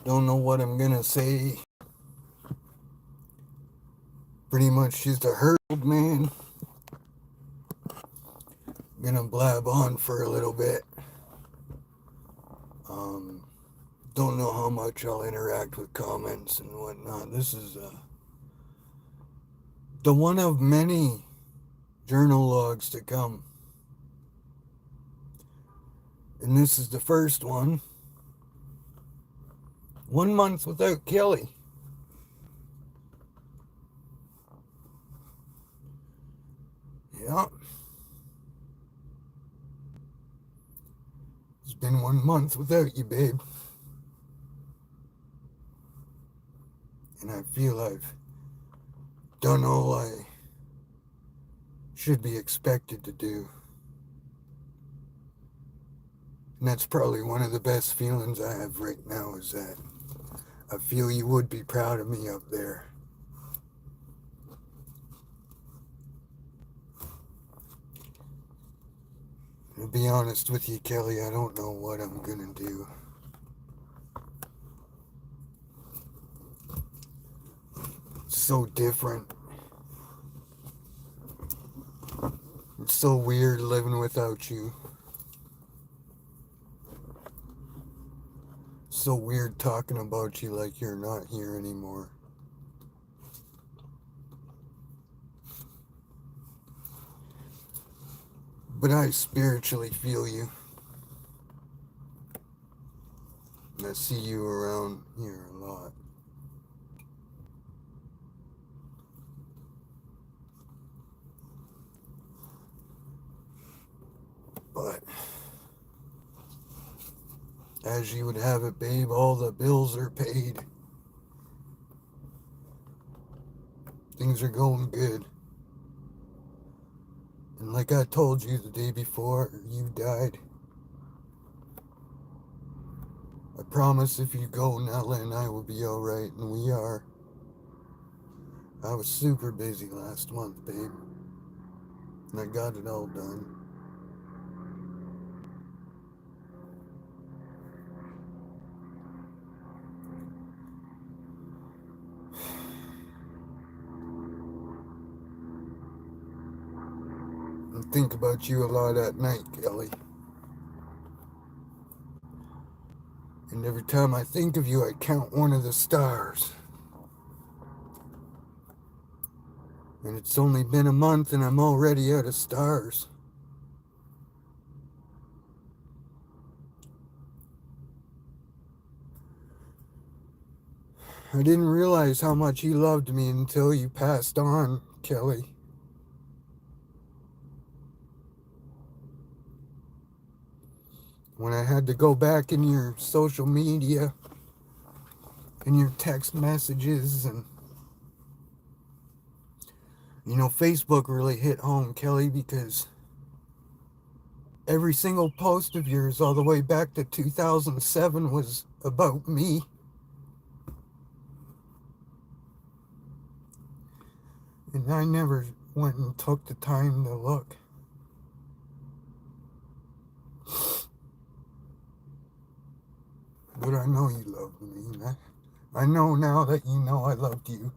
Don't know what I'm gonna say. Pretty much just a hurled man. Gonna blab on for a little bit. Um, don't know how much I'll interact with comments and whatnot. This is the one of many journal logs to come. And this is the first one. 1 month without Kelly. Yeah. It's been 1 month without you, babe. And I feel I've done all I should be expected to do. And that's probably one of the best feelings I have right now, is that I feel you would be proud of me up there. To be honest with you, Kelly, I don't know what I'm gonna do. It's so different. It's so weird living without you. It's so weird talking about you like you're not here anymore. But I spiritually feel you. And I see you around here a lot. But as you would have it, babe, all the bills are paid. Things are going good. And like I told you the day before you died, I promise if you go, Nella and I will be alright, and we are. I was super busy last month, babe. And I got it all done. I think about you a lot at night, Kelly. And every time I think of you, I count one of the stars. And it's only been a month and I'm already out of stars. I didn't realize how much you loved me until you passed on, Kelly. When I had to go back in your social media and your text messages, and Facebook really hit home, Kelly, because every single post of yours all the way back to 2007 was about me. And I never went and took the time to look. But I know you loved me. I know now that you know I loved you.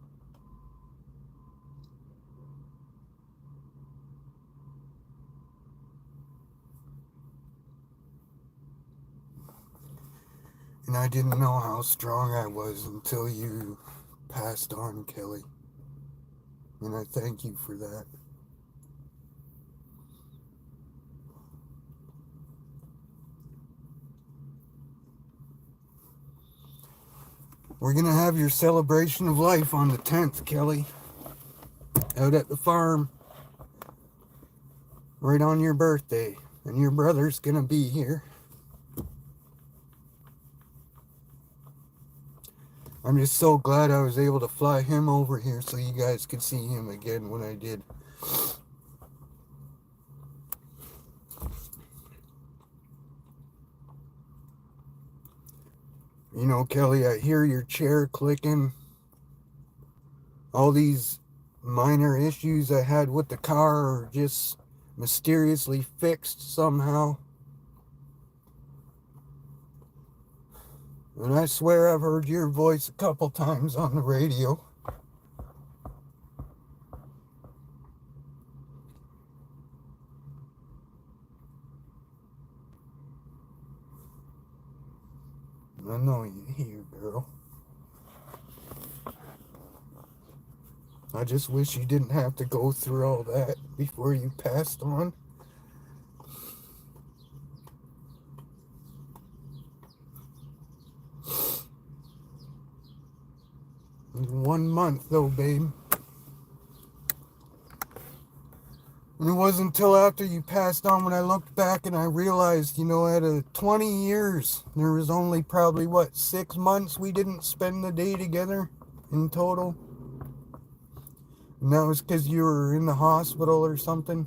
And I didn't know how strong I was until you passed on, Kelly. And I thank you for that. We're going to have your celebration of life on the 10th, Kelly. Out at the farm. Right on your birthday. And your brother's going to be here. I'm just so glad I was able to fly him over here so you guys could see him again when I did. Kelly, I hear your chair clicking. All these minor issues I had with the car are just mysteriously fixed somehow. And I swear I've heard your voice a couple times on the radio. I know you're here, girl. I just wish you didn't have to go through all that before you passed on. In 1 month, though, babe. And it wasn't until after you passed on when I looked back and I realized, out of 20 years, there was only probably, 6 months we didn't spend the day together in total? And that was because you were in the hospital or something.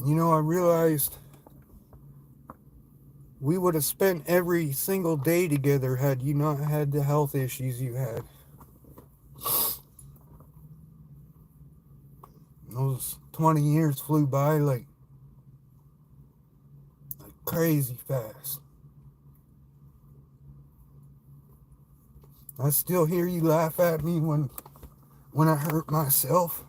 I realized we would have spent every single day together had you not had the health issues you had. Those 20 years flew by like crazy fast. I still hear you laugh at me when I hurt myself.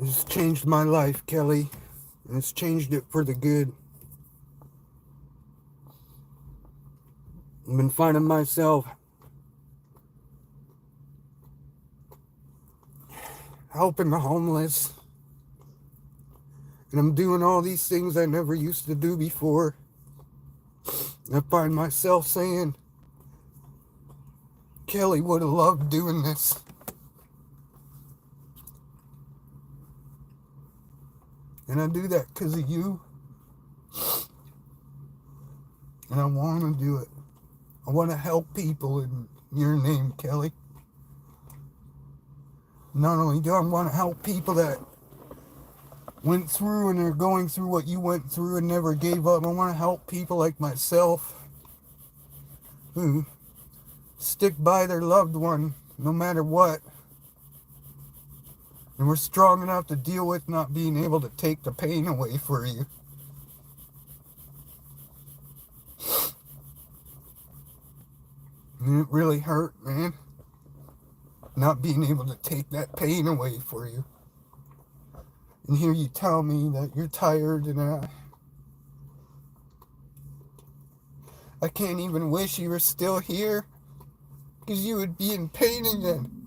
It's changed my life, Kelly, and it's changed it for the good. I've been finding myself helping the homeless, and I'm doing all these things I never used to do before. I find myself saying, Kelly would have loved doing this. And I do that because of you. And I want to do it. I want to help people in your name, Kelly. Not only do I want to help people that went through and are going through what you went through and never gave up, I want to help people like myself who stick by their loved one no matter what. And we're strong enough to deal with not being able to take the pain away for you. And it really hurt, man. Not being able to take that pain away for you. And hear you tell me that you're tired, and I can't even wish you were still here, because you would be in pain again.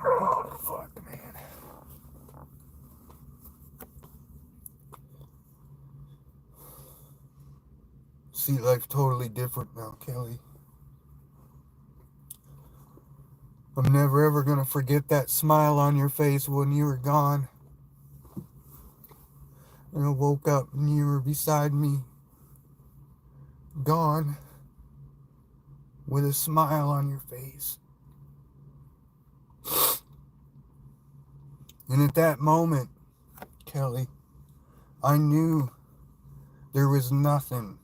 Oh, fuck, man. See life totally different now, Kelly. I'm never ever gonna forget that smile on your face when you were gone. And I woke up and you were beside me, gone, with a smile on your face. And at that moment, Kelly, I knew there was nothing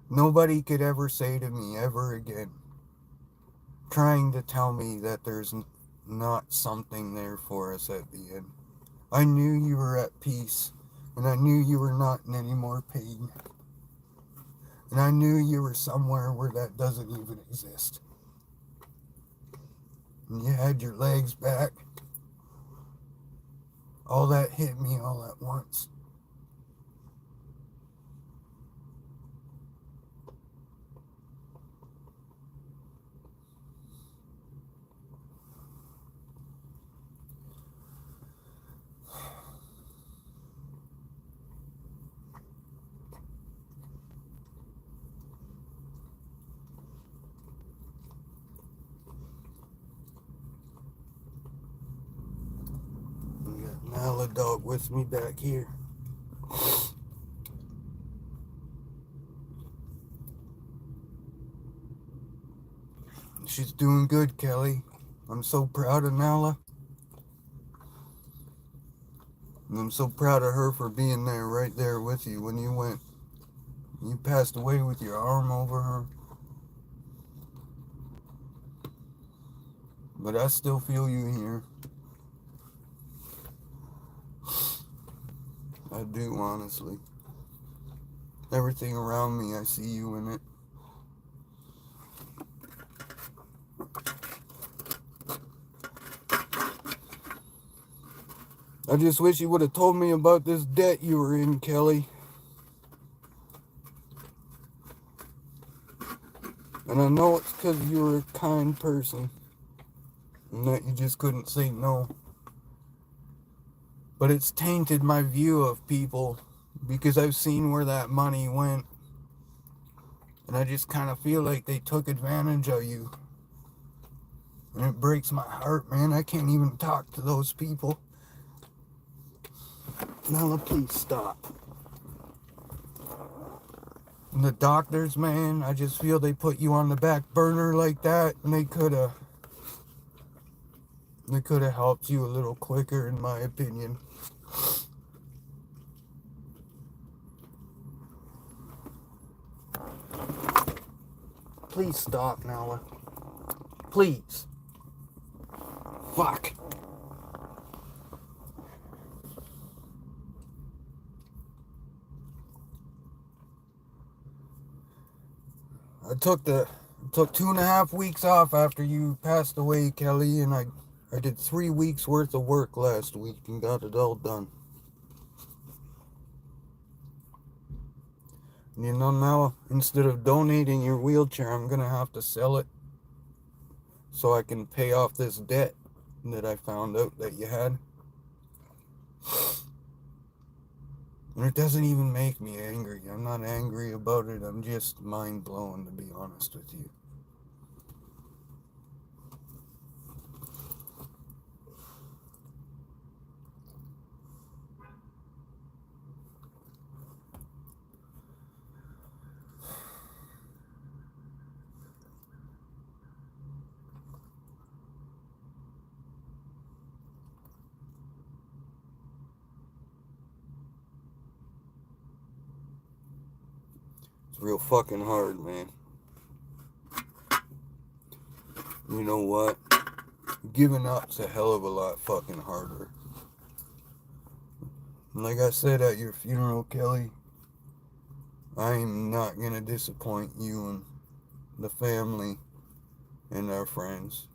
nobody could ever say to me ever again, trying to tell me that there's not something there for us at the end. I knew you were at peace, and I knew you were not in any more pain. And I knew you were somewhere where that doesn't even exist. And you had your legs back. All that hit me all at once. the dog with me back here. She's doing good, Kelly. I'm so proud of Nala. And I'm so proud of her for being there, right there with you when you went. You passed away with your arm over her. But I still feel you here. I do, honestly. Everything around me, I see you in it. I just wish you would have told me about this debt you were in, Kelly. And I know it's because you were a kind person. And that you just couldn't say no. But it's tainted my view of people. Because I've seen where that money went. And I just kind of feel like they took advantage of you. And it breaks my heart, man. I can't even talk to those people. Nala, please stop. And the doctors, man, I just feel they put you on the back burner like that. And they could have helped you a little quicker, in my opinion. Please stop, Nala. Please. Fuck. I took 2.5 weeks off after you passed away, Kelly, and I did 3 weeks worth of work last week and got it all done. You know, now, instead of donating your wheelchair, I'm gonna have to sell it so I can pay off this debt that I found out that you had. And it doesn't even make me angry. I'm not angry about it. I'm just mind blown, to be honest with you. It's real fucking hard, man. You know what? Giving up's a hell of a lot fucking harder. And like I said at your funeral, Kelly, I'm not gonna disappoint you and the family and our friends.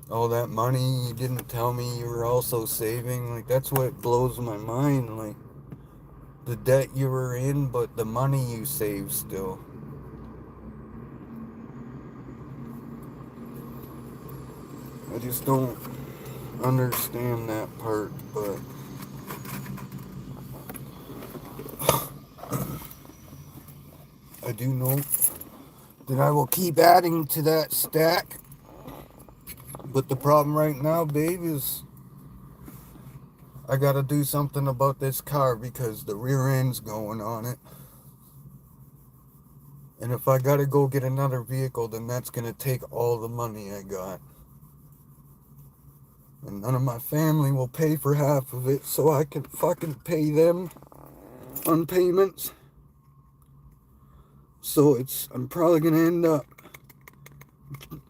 All that money you didn't tell me you were also saving, like, that's what blows my mind. Like, the debt you were in, but the money you saved still. I just don't understand that part, but I do know that I will keep adding to that stack. But the problem right now, babe, is I gotta do something about this car because the rear end's going on it. And if I gotta go get another vehicle, then that's gonna take all the money I got. And none of my family will pay for half of it, so I can fucking pay them on payments. So I'm probably gonna end up,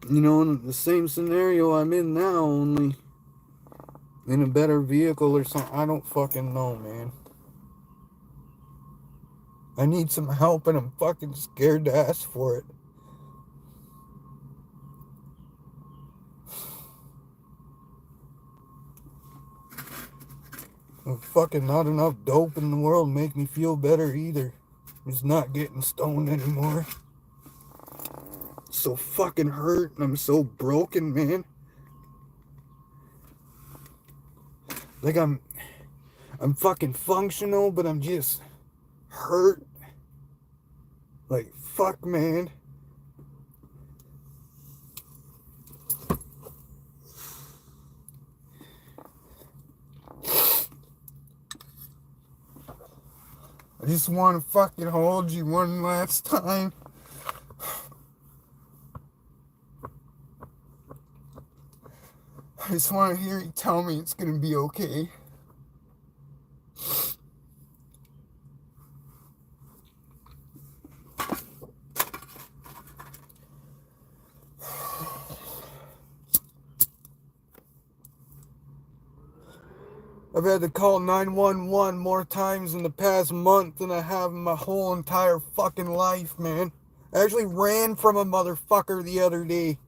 in the same scenario I'm in now, only in a better vehicle or something. I don't fucking know, man. I need some help and I'm fucking scared to ask for it. Fucking not enough dope in the world make me feel better either. Just not getting stoned anymore. So fucking hurt and I'm so broken, man. Like I'm fucking functional, but I'm just hurt. Like, fuck, man. I just want to fucking hold you one last time. I just want to hear you tell me it's gonna be okay. I've had to call 911 more times in the past month than I have in my whole entire fucking life, man. I actually ran from a motherfucker the other day.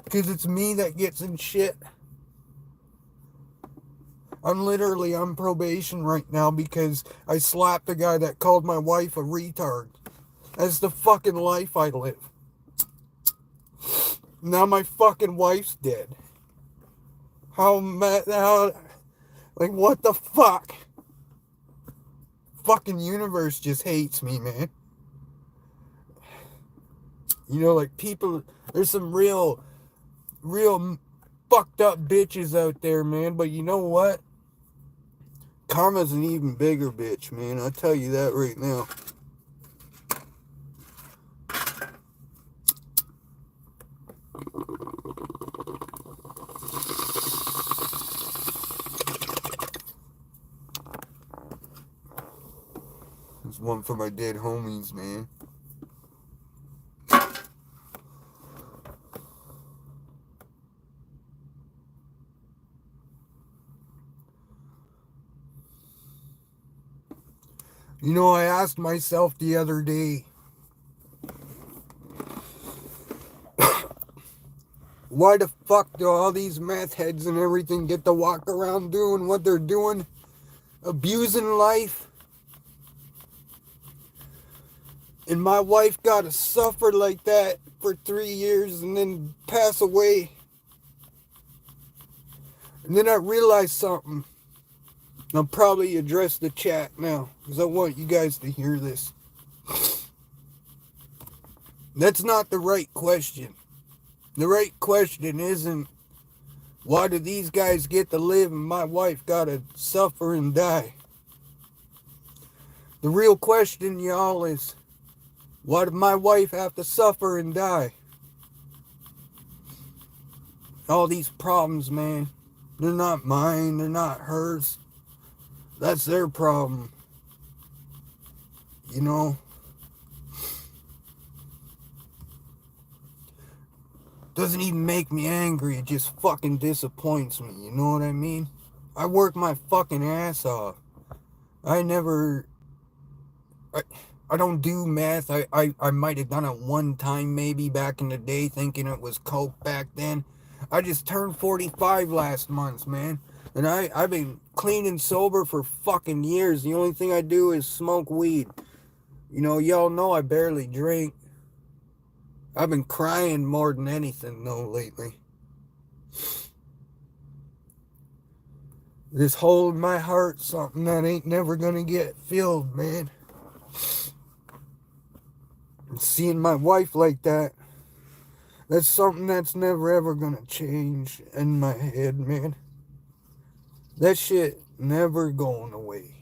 Because it's me that gets in shit. I'm literally on probation right now because I slapped the guy that called my wife a retard. That's the fucking life I live. Now my fucking wife's dead. Like, what the fuck? Fucking universe just hates me, man. You know, like, people, there's some real fucked up bitches out there, man. But you know what? Karma's an even bigger bitch, man. I'll tell you that right now. There's one for my dead homies, man. You know, I asked myself the other day, why the fuck do all these meth heads and everything get to walk around doing what they're doing? Abusing life? And my wife got to suffer like that for 3 years and then pass away. And then I realized something. I'll probably address the chat now, because I want you guys to hear this. That's not the right question. The right question isn't, why do these guys get to live and my wife gotta suffer and die? The real question, y'all, is, why did my wife have to suffer and die? All these problems, man, they're not mine, they're not hers. That's their problem. You know? Doesn't even make me angry, it just fucking disappoints me, you know what I mean? I work my fucking ass off. I don't do meth. I might have done it one time maybe back in the day, thinking it was coke back then. I just turned 45 last month, man. And I've been clean and sober for fucking years. The only thing I do is smoke weed. You know, y'all know I barely drink. I've been crying more than anything, though, lately. Just holding my heart something that ain't never gonna get filled, man. And seeing my wife like that, that's something that's never ever gonna change in my head, man. That shit never going away.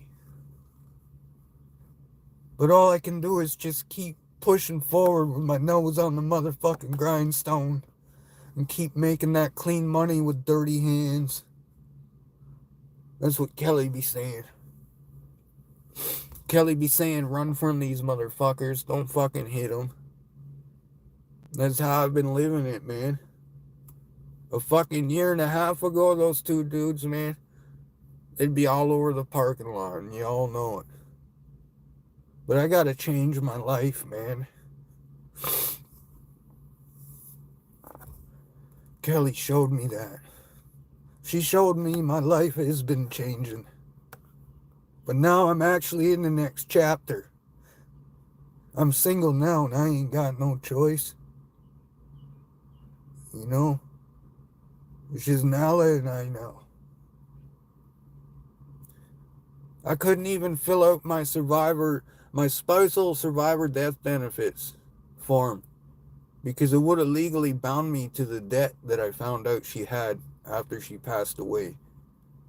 But all I can do is just keep pushing forward with my nose on the motherfucking grindstone and keep making that clean money with dirty hands. That's what Kelly be saying. Kelly be saying, run from these motherfuckers. Don't fucking hit them. That's how I've been living it, man. A fucking year and a half ago, those two dudes, man, they'd be all over the parking lot, and you all know it. But I gotta change my life, man. Kelly showed me that. She showed me my life has been changing. But now I'm actually in the next chapter. I'm single now and I ain't got no choice. You know? It's just Nala and I now. I couldn't even fill out my spousal survivor death benefits form because it would have legally bound me to the debt that I found out she had after she passed away.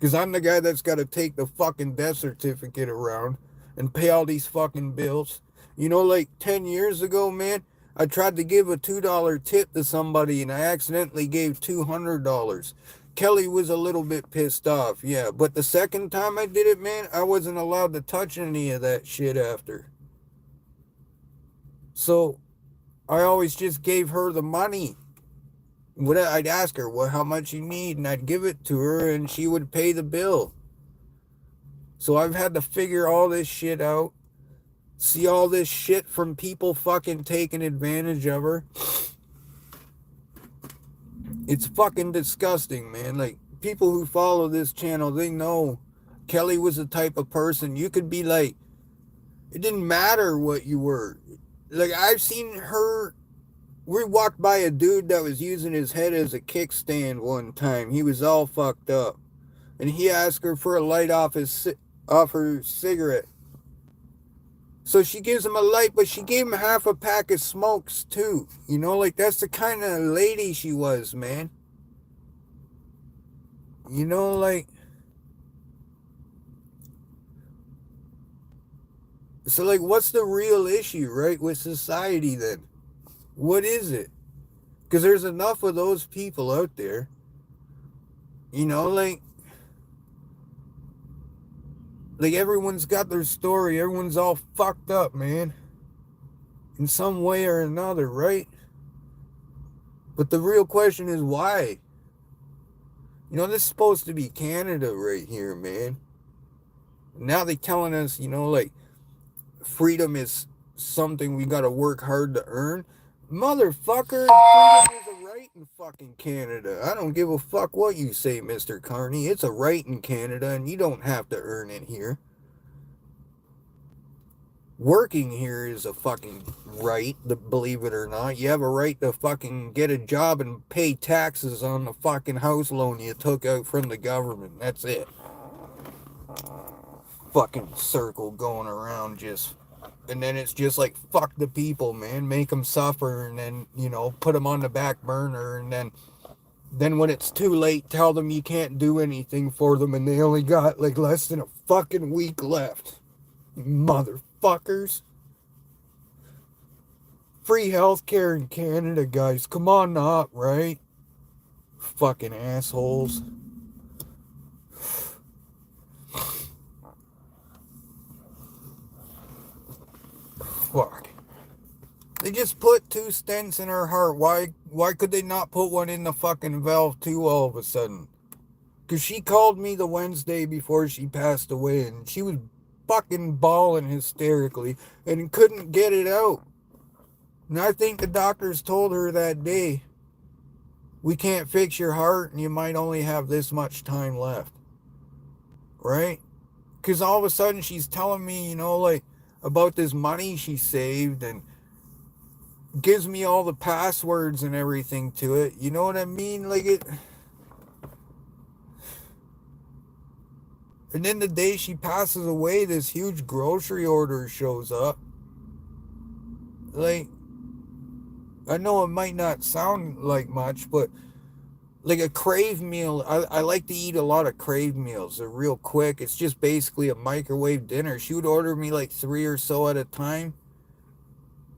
Because I'm the guy that's got to take the fucking death certificate around and pay all these fucking bills. You know, like 10 years ago, man, I tried to give a $2 tip to somebody and I accidentally gave $200. Kelly was a little bit pissed off, yeah. But the second time I did it, man, I wasn't allowed to touch any of that shit after. So I always just gave her the money. I'd ask her, well, how much you need? And I'd give it to her and she would pay the bill. So I've had to figure all this shit out. See all this shit from people fucking taking advantage of her. It's fucking disgusting, man. Like, people who follow this channel, they know Kelly was the type of person you could be like, it didn't matter what you were. Like, I've seen her. We walked by a dude that was using his head as a kickstand one time. He was all fucked up. And he asked her for a light off her cigarette. So she gives him a light, but she gave him half a pack of smokes too. You know, like, that's the kind of lady she was, man. You know, like, so like, what's the real issue, right, with society then? What is it? Because there's enough of those people out there. You know, like everyone's got their story. Everyone's all fucked up, man. In some way or another, right? But the real question is why? You know, this is supposed to be Canada right here, man. Now they're telling us, you know, like, freedom is something we gotta work hard to earn. Motherfucker, freedom is a right in fucking Canada. I don't give a fuck what you say, Mr. Carney. It's a right in Canada, and you don't have to earn it here. Working here is a fucking right, believe it or not. You have a right to fucking get a job and pay taxes on the fucking house loan you took out from the government. That's it. Fucking circle going around just... And then it's just like, fuck the people, man. Make them suffer and then, you know, put them on the back burner. And then when it's too late, tell them you can't do anything for them and they only got like less than a fucking week left. Motherfuckers. Free healthcare in Canada, guys. Come on up, right? Fucking assholes. Fuck. They just put 2 stents in her heart. Why could they not put one in the fucking valve too all of a sudden? Because she called me the Wednesday before she passed away and she was fucking bawling hysterically and couldn't get it out. And I think the doctors told her that day, we can't fix your heart and you might only have this much time left. Right? Because all of a sudden she's telling me, you know, like, about this money she saved and gives me all the passwords and everything to it. You know what I mean? Like, it... And then the day she passes away, this huge grocery order shows up. Like, I know it might not sound like much, but like a Crave meal, I like to eat a lot of Crave meals. They're real quick. It's just basically a microwave dinner. She would order me like 3 or so at a time.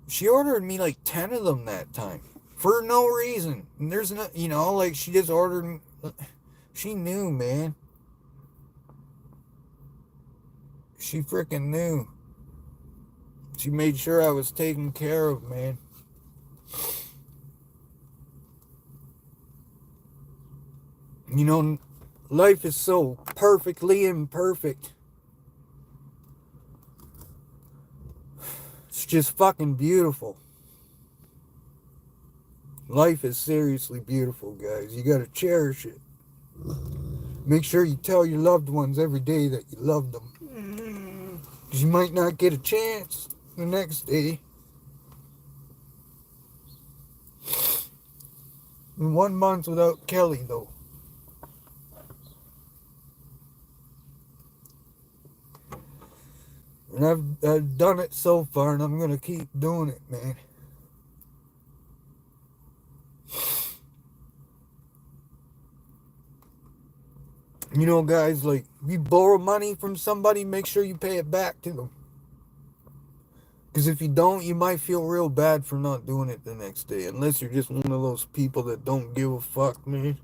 She ordered me like 10 of them that time for no reason. And there's no, you know, like, she just ordered. She knew, man. She freaking knew. She made sure I was taken care of, man. You know, life is so perfectly imperfect. It's just fucking beautiful. Life is seriously beautiful, guys. You gotta cherish it. Make sure you tell your loved ones every day that you love them. Because you might not get a chance the next day. In 1 month without Kelly, though. And I've done it so far, and I'm going to keep doing it, man. You know, guys, like, you borrow money from somebody, make sure you pay it back to them. Because if you don't, you might feel real bad for not doing it the next day. Unless you're just one of those people that don't give a fuck, man.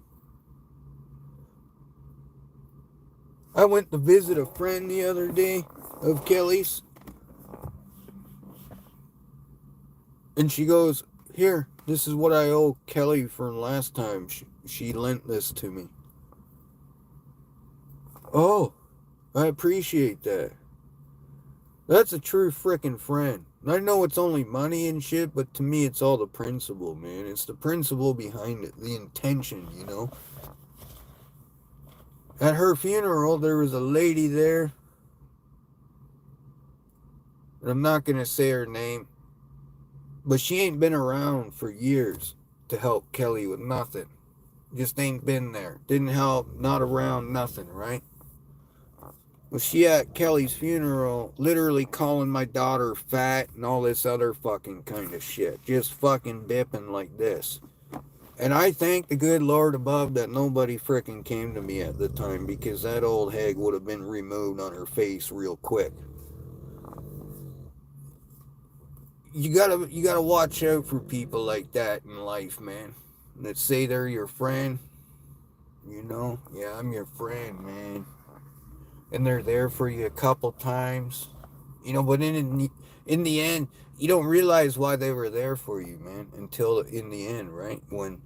I went to visit a friend the other day of Kelly's. And she goes, "Here, this is what I owe Kelly from last time. She lent this to me." Oh, I appreciate that. That's a true frickin' friend. I know it's only money and shit, but to me it's all the principle, man. It's the principle behind it, the intention, you know? At her funeral, there was a lady there. And I'm not gonna say her name, but she ain't been around for years to help Kelly with nothing. Just ain't been there. Didn't help, not around, nothing, right? Was she at Kelly's funeral literally calling my daughter fat and all this other fucking kind of shit. Just fucking dipping like this. And I thank the good Lord above that nobody frickin' came to me at the time, because that old hag would have been removed on her face real quick. You gotta watch out for people like that in life, man. That say they're your friend. You know? Yeah, I'm your friend, man. And they're there for you a couple times, you know, but in the end, you don't realize why they were there for you, man, until in the end, right? When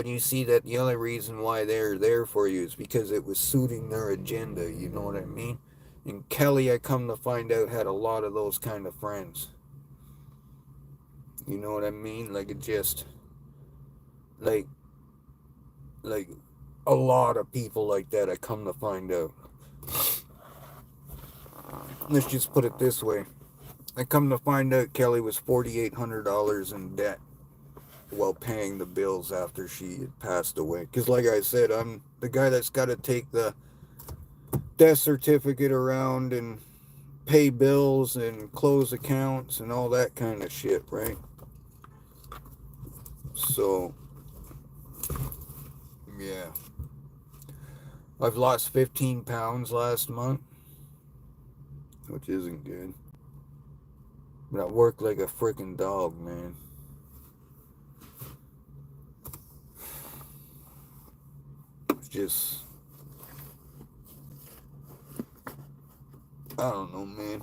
you see that the only reason why they're there for you is because it was suiting their agenda, you know what I mean? And Kelly, I come to find out, had a lot of those kind of friends. You know what I mean? Like, it just like like a lot of people like that, I come to find out. Let's just put it this way. I come to find out Kelly was $4,800 in debt while paying the bills after she had passed away. Because, like I said, I'm the guy that's got to take the death certificate around and pay bills and close accounts and all that kind of shit, right? So, yeah. I've lost 15 pounds last month, which isn't good. But I work like a freaking dog, man. It's just, I don't know, man.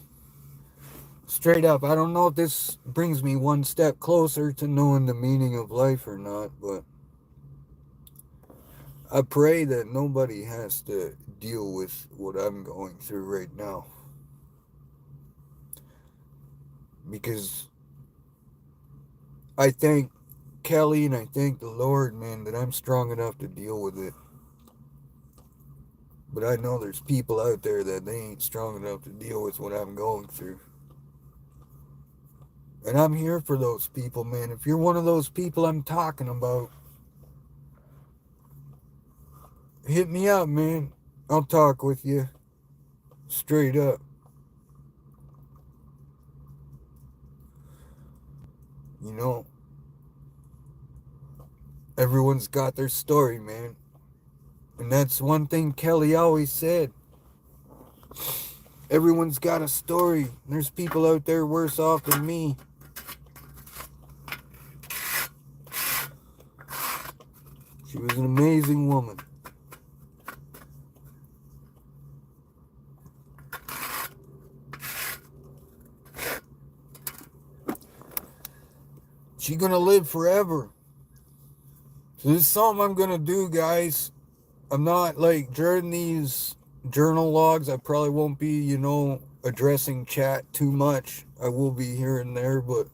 Straight up, I don't know if this brings me one step closer to knowing the meaning of life or not, but I pray that nobody has to deal with what I'm going through right now. Because I thank Kelly and I thank the Lord, man, that I'm strong enough to deal with it. But I know there's people out there that they ain't strong enough to deal with what I'm going through. And I'm here for those people, man. If you're one of those people I'm talking about, hit me up, man. I'll talk with you. Straight up. You know, everyone's got their story, man. And that's one thing Kelly always said. Everyone's got a story. There's people out there worse off than me. She was an amazing woman. She's gonna live forever. So this is something I'm gonna do, guys. I'm not like during these journal logs, I probably won't be, you know, addressing chat too much. I will be here and there, but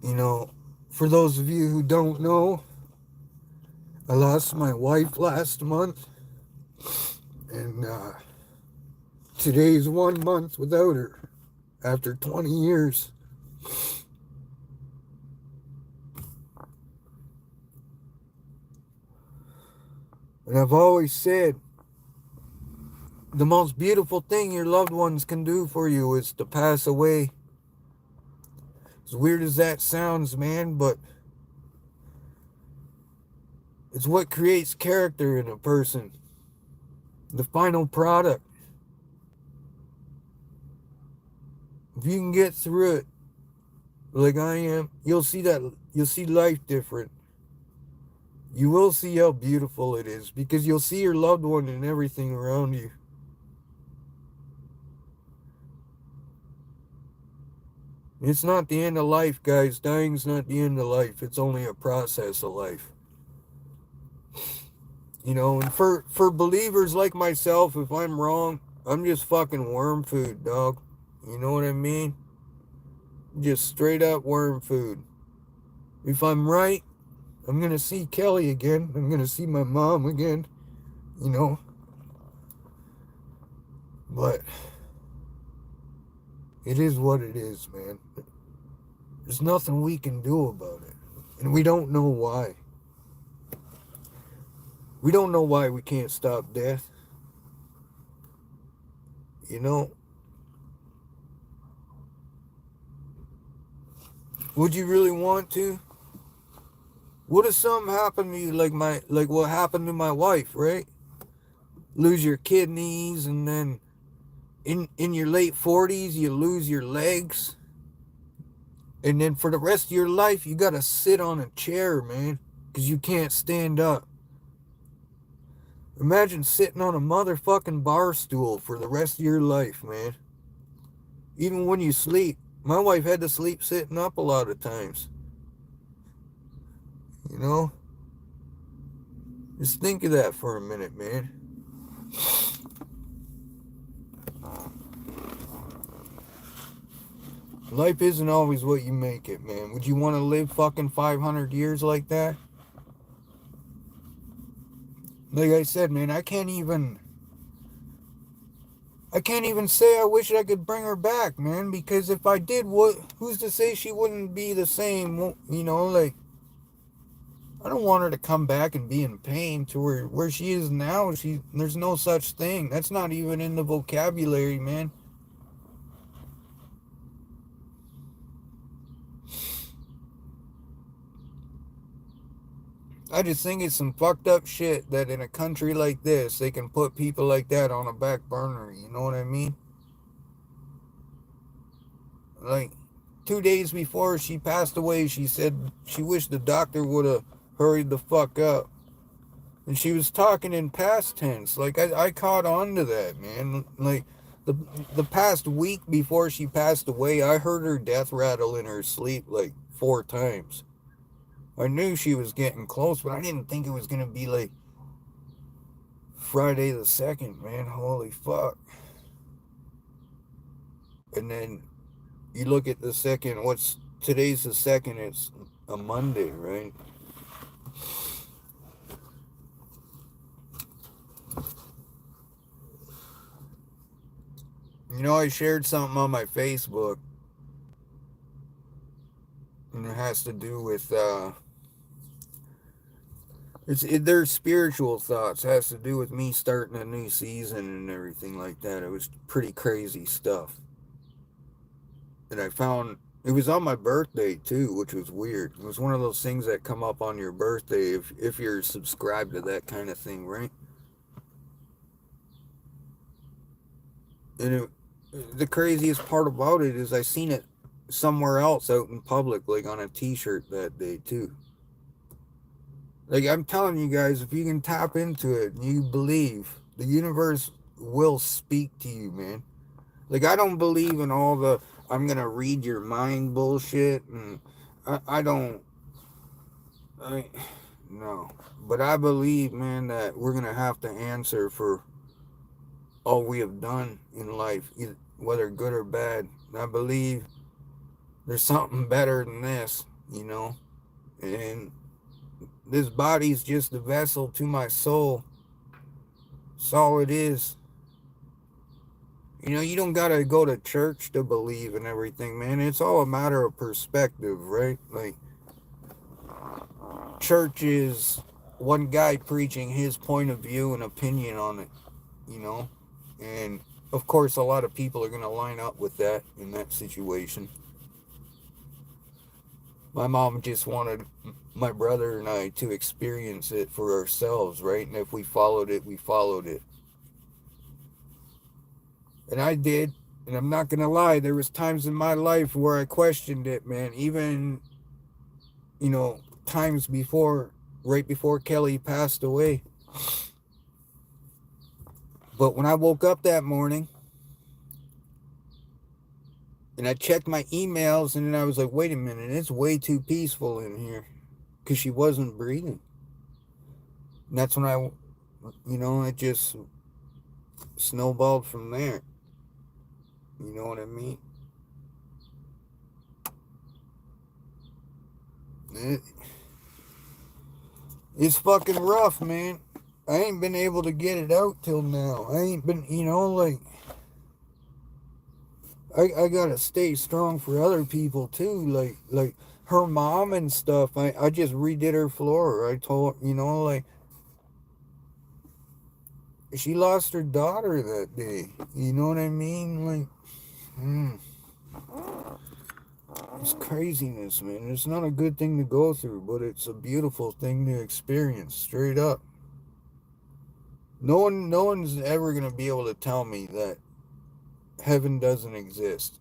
you know, for those of you who don't know, I lost my wife last month, and today's 1 month without her after 20 years. And I've always said, the most beautiful thing your loved ones can do for you is to pass away. As weird as that sounds, man, but It's what creates character in a person. The final product. If you can get through it like I am, you'll see life different. You will see how beautiful it is because you'll see your loved one and everything around you. It's not the end of life, guys. Dying's not the end of life. It's only a process of life. You know, and for believers like myself, if I'm wrong, I'm just fucking worm food, dog. You know what I mean? Just straight up worm food. If I'm right, I'm gonna see Kelly again. I'm gonna see my mom again. You know? But it is what it is, man. There's nothing we can do about it. And we don't know why. We don't know why we can't stop death. You know? Would you really want to? What if something happened to you like what happened to my wife, right? Lose your kidneys and then in your late 40s you lose your legs. And then for the rest of your life you gotta sit on a chair, man, because you can't stand up. Imagine sitting on a motherfucking bar stool for the rest of your life, man. Even when you sleep. My wife had to sleep sitting up a lot of times. You know? Just think of that for a minute, man. Life isn't always what you make it, man. Would you want to live fucking 500 years like that? Like I said, man, I can't even say I wish I could bring her back, man, because if I did, who's to say she wouldn't be the same, you know, like I don't want her to come back and be in pain to where she is now. There's no such thing. That's not even in the vocabulary, man. I just think it's some fucked up shit that in a country like this, they can put people like that on a back burner. You know what I mean? Like 2 days before she passed away, she said she wished the doctor would have hurried the fuck up. And she was talking in past tense. Like I caught on to that, man. Like the the past week before she passed away, I heard her death rattle in her sleep like 4 times. I knew she was getting close, but I didn't think it was gonna be like Friday the 2nd, man. Holy fuck. And then you look at the second, today's the 2nd, it's a Monday, right? You know, I shared something on my Facebook, and it has to do with their spiritual thoughts. It has to do with me starting a new season and everything like that. It was pretty crazy stuff. And I found it was on my birthday too, which was weird. It was one of those things that come up on your birthday if you're subscribed to that kind of thing, right? And the craziest part about it is I seen it somewhere else out in public, like on a T-shirt that day too. Like I'm telling you guys, if you can tap into it and you believe, the universe will speak to you, man. Like I don't believe in all the I'm gonna read your mind bullshit, and I don't. I no, but I believe, man, that we're gonna have to answer for all we have done in life, whether good or bad. And I believe there's something better than this, you know, and this body's just a vessel to my soul. That's all it is. You know, you don't gotta go to church to believe in everything, man. It's all a matter of perspective, right? Like, church is one guy preaching his point of view and opinion on it, you know? And, of course, a lot of people are gonna line up with that in that situation. My mom just wanted my brother and I to experience it for ourselves, right? And if we followed it, we followed it. And I did. And I'm not going to lie, there was times in my life where I questioned it, man. Even, times before, right before Kelly passed away. But when I woke up that morning and I checked my emails, and then I was like, wait a minute, it's way too peaceful in here, because she wasn't breathing. And that's when it just snowballed from there. You know what I mean? It's fucking rough, man. I ain't been able to get it out till now. I ain't been, I gotta stay strong for other people too. Like her mom and stuff. I just redid her floor. I told, she lost her daughter that day. You know what I mean? It's craziness, man. It's not a good thing to go through, but it's a beautiful thing to experience, straight up. No one's ever gonna be able to tell me that heaven doesn't exist.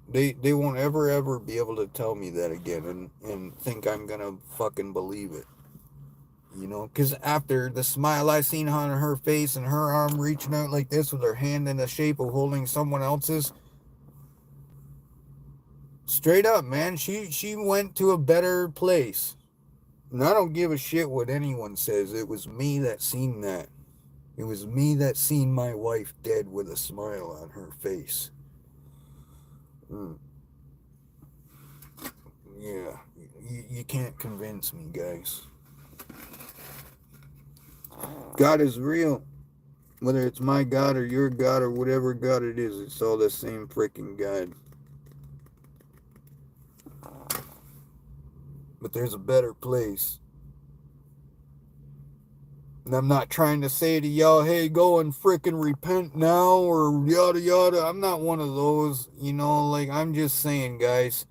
They won't ever be able to tell me that again and think I'm gonna fucking believe it. Because after the smile I seen on her face and her arm reaching out like this with her hand in the shape of holding someone else's, straight up, man, she went to a better place. And I don't give a shit what anyone says. It was me that seen that. It was me that seen my wife dead with a smile on her face. Yeah, you can't convince me, guys. God is real. Whether it's my God or your God or whatever God it is, it's all the same freaking God. But there's a better place. And I'm not trying to say to y'all, hey, go and freaking repent now or yada yada. I'm not one of those, I'm just saying, guys.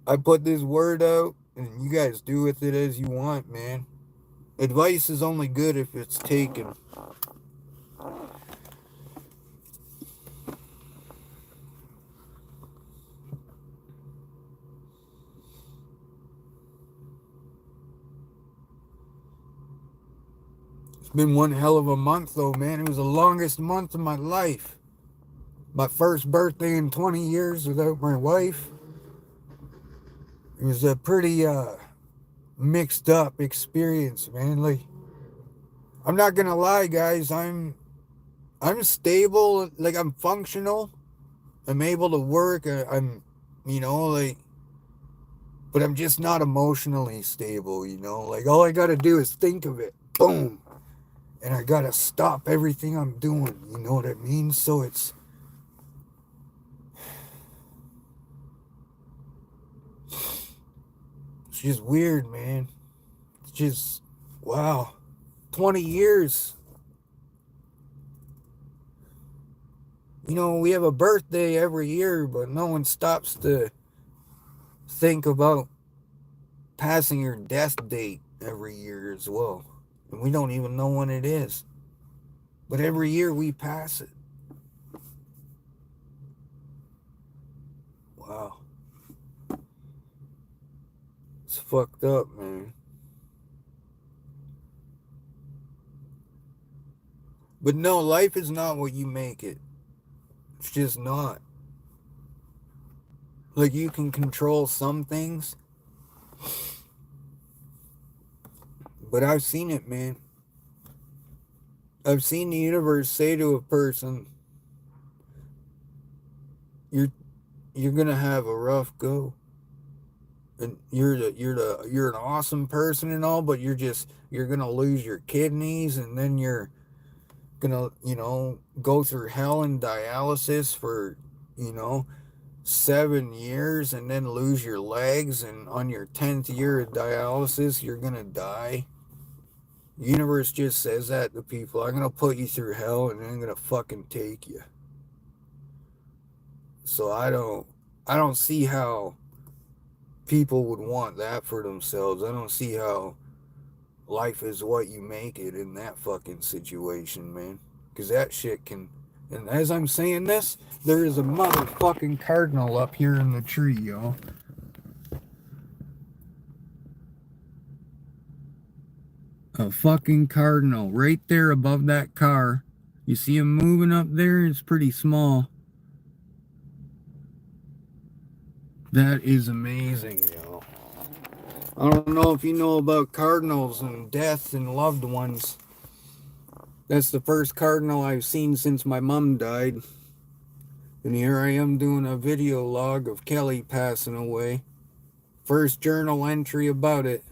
I put this word out and you guys do with it as you want, man. Advice is only good if it's taken. It's been one hell of a month, though, man. It was the longest month of my life. My first birthday in 20 years without my wife. It was a pretty mixed up experience, man. Like, I'm not gonna lie, guys. I'm stable. Like, I'm functional. I'm able to work. I'm, but I'm just not emotionally stable. Like, all I gotta do is think of it. Boom. And I gotta stop everything I'm doing. You know what I mean? So it's just weird, man. It's just, wow. 20 years. We have a birthday every year, but no one stops to think about passing your death date every year as well. And we don't even know when it is. But every year we pass it. Wow. It's fucked up, man. But no, life is not what you make it. It's just not. Like, you can control some things. But I've seen it, man. I've seen the universe say to a person, you're gonna have a rough go. And you're an awesome person and all, but you're gonna lose your kidneys, and then you're gonna, go through hell and dialysis for, 7 years, and then lose your legs, and on your 10th year of dialysis, you're gonna die. The universe just says that to people. I'm gonna put you through hell, and then I'm gonna fucking take you. So I don't see how people would want that for themselves. I don't see how life is what you make it in that fucking situation, man. Because that shit can. And as I'm saying this, there is a motherfucking cardinal up here in the tree, yo. A fucking cardinal right there above that car. You see him moving up there? It's pretty small. That is amazing, yo. I don't know if you know about cardinals and death and loved ones. That's the first cardinal I've seen since my mom died. And here I am doing a video log of Kelly passing away. First journal entry about it.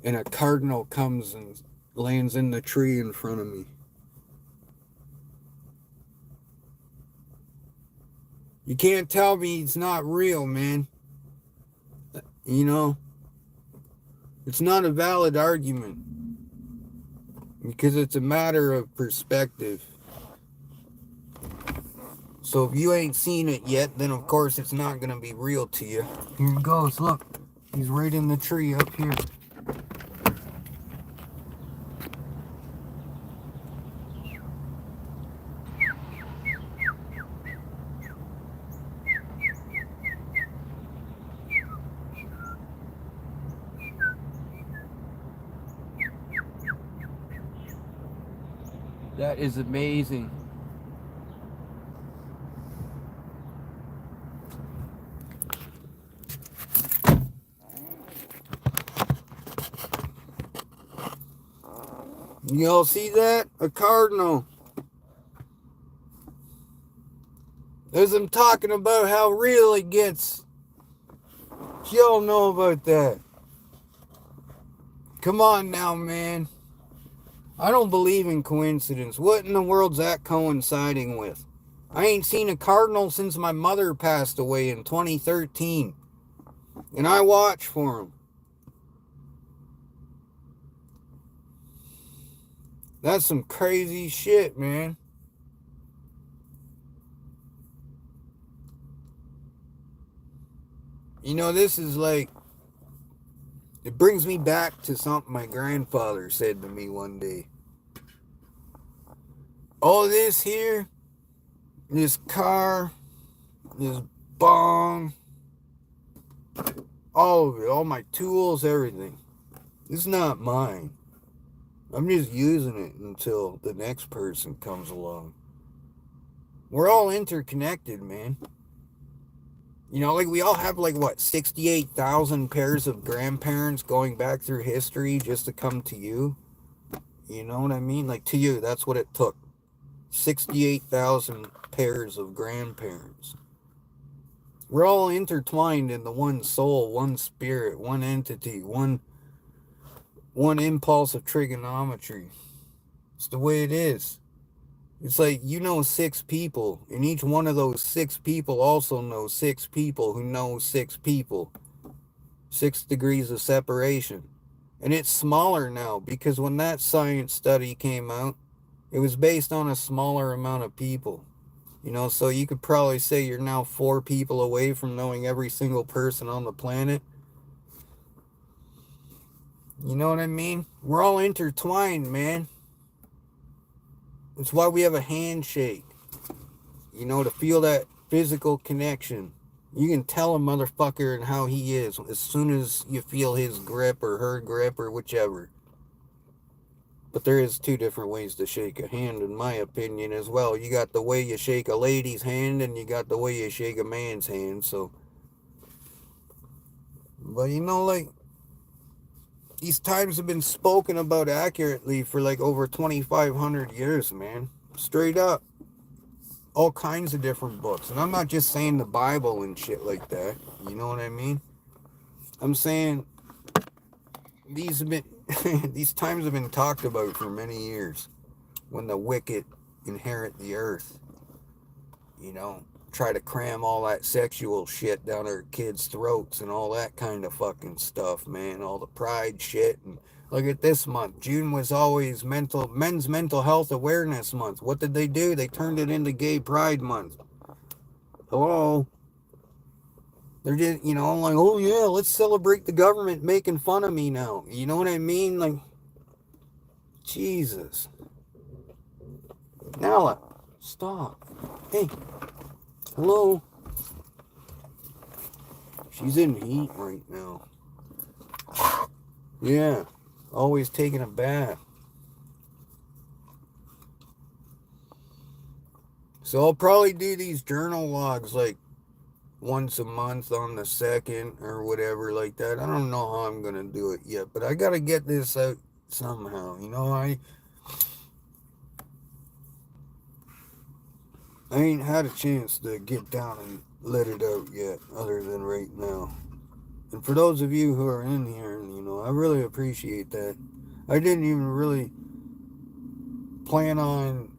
And a cardinal comes and lands in the tree in front of me. You can't tell me it's not real, man. You know? It's not a valid argument. Because it's a matter of perspective. So if you ain't seen it yet, then of course it's not going to be real to you. Here he goes, look. He's right in the tree up here. That is amazing. Y'all see that? A cardinal. As I'm talking about how real it gets. Y'all know about that. Come on now, man. I don't believe in coincidence. What in the world's that coinciding with? I ain't seen a cardinal since my mother passed away in 2013. And I watch for him. That's some crazy shit, man. You know, this is like, it brings me back to something my grandfather said to me one day. All this here, this car, this bong, all of it, all my tools, everything, it's not mine. I'm just using it until the next person comes along. We're all interconnected, man. You know, like we all have like, what, 68,000 pairs of grandparents going back through history just to come to you? You know what I mean? Like to you, that's what it took. 68,000 pairs of grandparents. We're all intertwined in the one soul, one spirit, one entity, one impulse of trigonometry. It's the way it is. It's like you know 6 people, and each one of those 6 people also knows 6 people who know 6 people. 6 degrees of separation. And it's smaller now, because when that science study came out, it was based on a smaller amount of people. You know, so you could probably say you're now 4 people away from knowing every single person on the planet. You know what I mean? We're all intertwined, man. It's why we have a handshake. You know, to feel that physical connection. You can tell a motherfucker and how he is as soon as you feel his grip or her grip or whichever. But there is 2 different ways to shake a hand, in my opinion, as well. You got the way you shake a lady's hand, and you got the way you shake a man's hand, so. But you know, like, these times have been spoken about accurately for like over 2,500 years, man. Straight up. All kinds of different books. And I'm not just saying the Bible and shit like that. You know what I mean? I'm saying these have been these times have been talked about for many years. When the wicked inherit the earth. You know, try to cram all that sexual shit down our kids' throats and all that kind of fucking stuff, man. All the pride shit. And look at this month. June was always men's mental health awareness month. What did they do? They turned it into gay pride month. Hello? They're just, like, oh yeah, let's celebrate the government making fun of me now. You know what I mean? Like, Jesus. Nala, stop. Hey, hello. She's in heat right now. Yeah, always taking a bath. So I'll probably do these journal logs like once a month on the 2nd or whatever like that. I don't know how I'm going to do it yet, but I got to get this out somehow. I ain't had a chance to get down and let it out yet, other than right now. And for those of you who are in here, I really appreciate that. I didn't even really plan on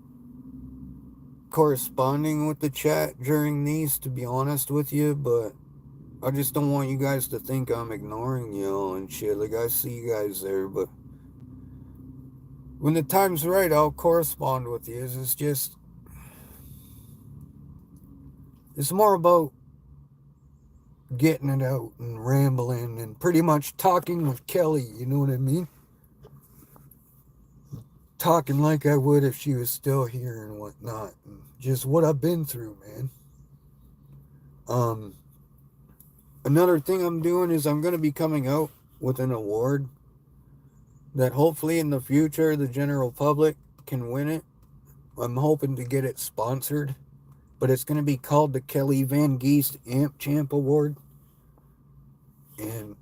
corresponding with the chat during these, to be honest with you, but I just don't want you guys to think I'm ignoring you and shit. Like, I see you guys there, but when the time's right, I'll correspond with you. It's more about getting it out and rambling and pretty much talking with Kelly, you know what I mean? Talking like I would if she was still here and whatnot. And just what I've been through, man. Another thing I'm doing is I'm going to be coming out with an award that hopefully in the future the general public can win it. I'm hoping to get it sponsored, but it's going to be called the Kelly Van Geest Amp Champ Award. And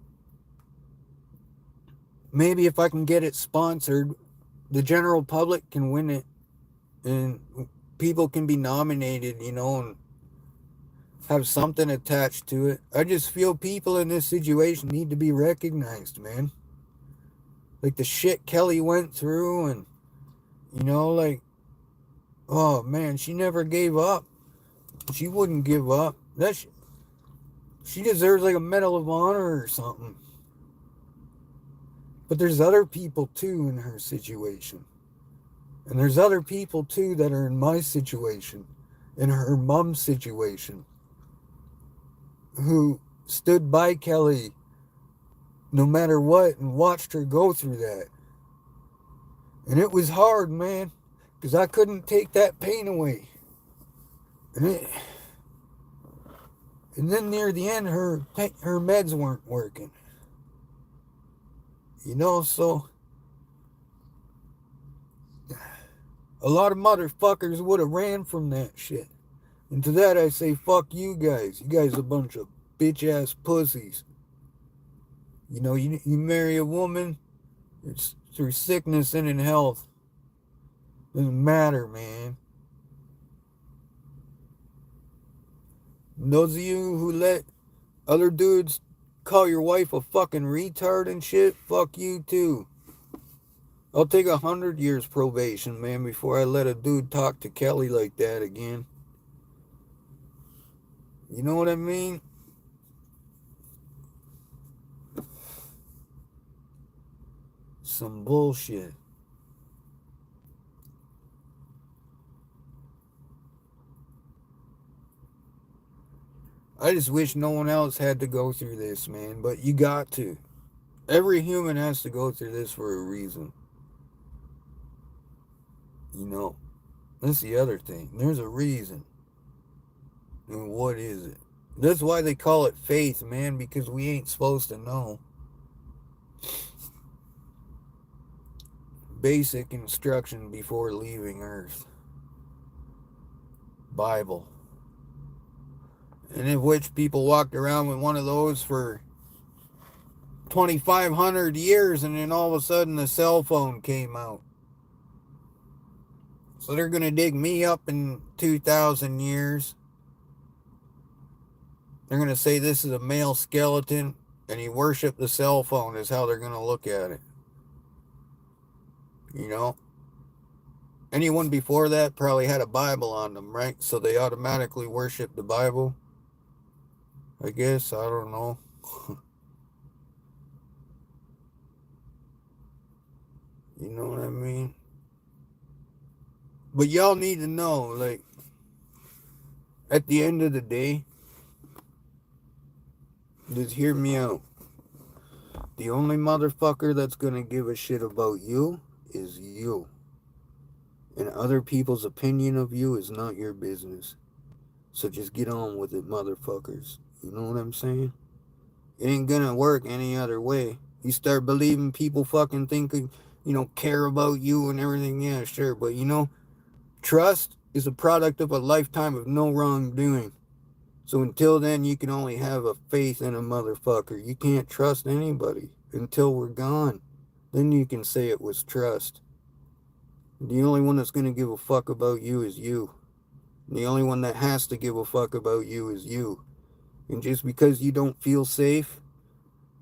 maybe if I can get it sponsored, the general public can win it and people can be nominated, and have something attached to it. I just feel people in this situation need to be recognized, man. Like the shit Kelly went through, and like, oh man, she never gave up. She wouldn't give up. She deserves like a Medal of Honor or something. But there's other people too in her situation. And there's other people too that are in my situation, in her mom's situation, who stood by Kelly no matter what and watched her go through that. And it was hard, man, because I couldn't take that pain away. And then near the end, her meds weren't working. So a lot of motherfuckers would have ran from that shit. And to that I say, fuck you guys. You guys are a bunch of bitch-ass pussies. You marry a woman, it's through sickness and in health. Doesn't matter, man. And those of you who let other dudes call your wife a fucking retard and shit, fuck you too. I'll take 100 years probation, man, before I let a dude talk to Kelly like that again. You know what I mean? Some bullshit. I just wish no one else had to go through this, man, but you got to. Every human has to go through this for a reason. That's the other thing. There's a reason. And what is it? That's why they call it faith, man, because we ain't supposed to know. Basic instruction before leaving Earth. Bible. And in which people walked around with one of those for 2,500 years, and then all of a sudden the cell phone came out. So they're going to dig me up in 2,000 years. They're going to say this is a male skeleton, and he worshiped the cell phone is how they're going to look at it. Anyone before that probably had a Bible on them, right? So they automatically worship the Bible. I guess, I don't know. You know what I mean? But y'all need to know, like, at the end of the day, Just hear me out. The only motherfucker that's gonna give a shit about you is you. And other people's opinion of you is not your business. So just get on with it, motherfuckers. You know what I'm saying? It ain't gonna work any other way. You start believing people fucking thinking, care about you and everything, yeah, sure. But trust is a product of a lifetime of no wrongdoing. So until then, you can only have a faith in a motherfucker. You can't trust anybody until we're gone. Then you can say it was trust. The only one that's going to give a fuck about you is you. The only one that has to give a fuck about you is you. And just because you don't feel safe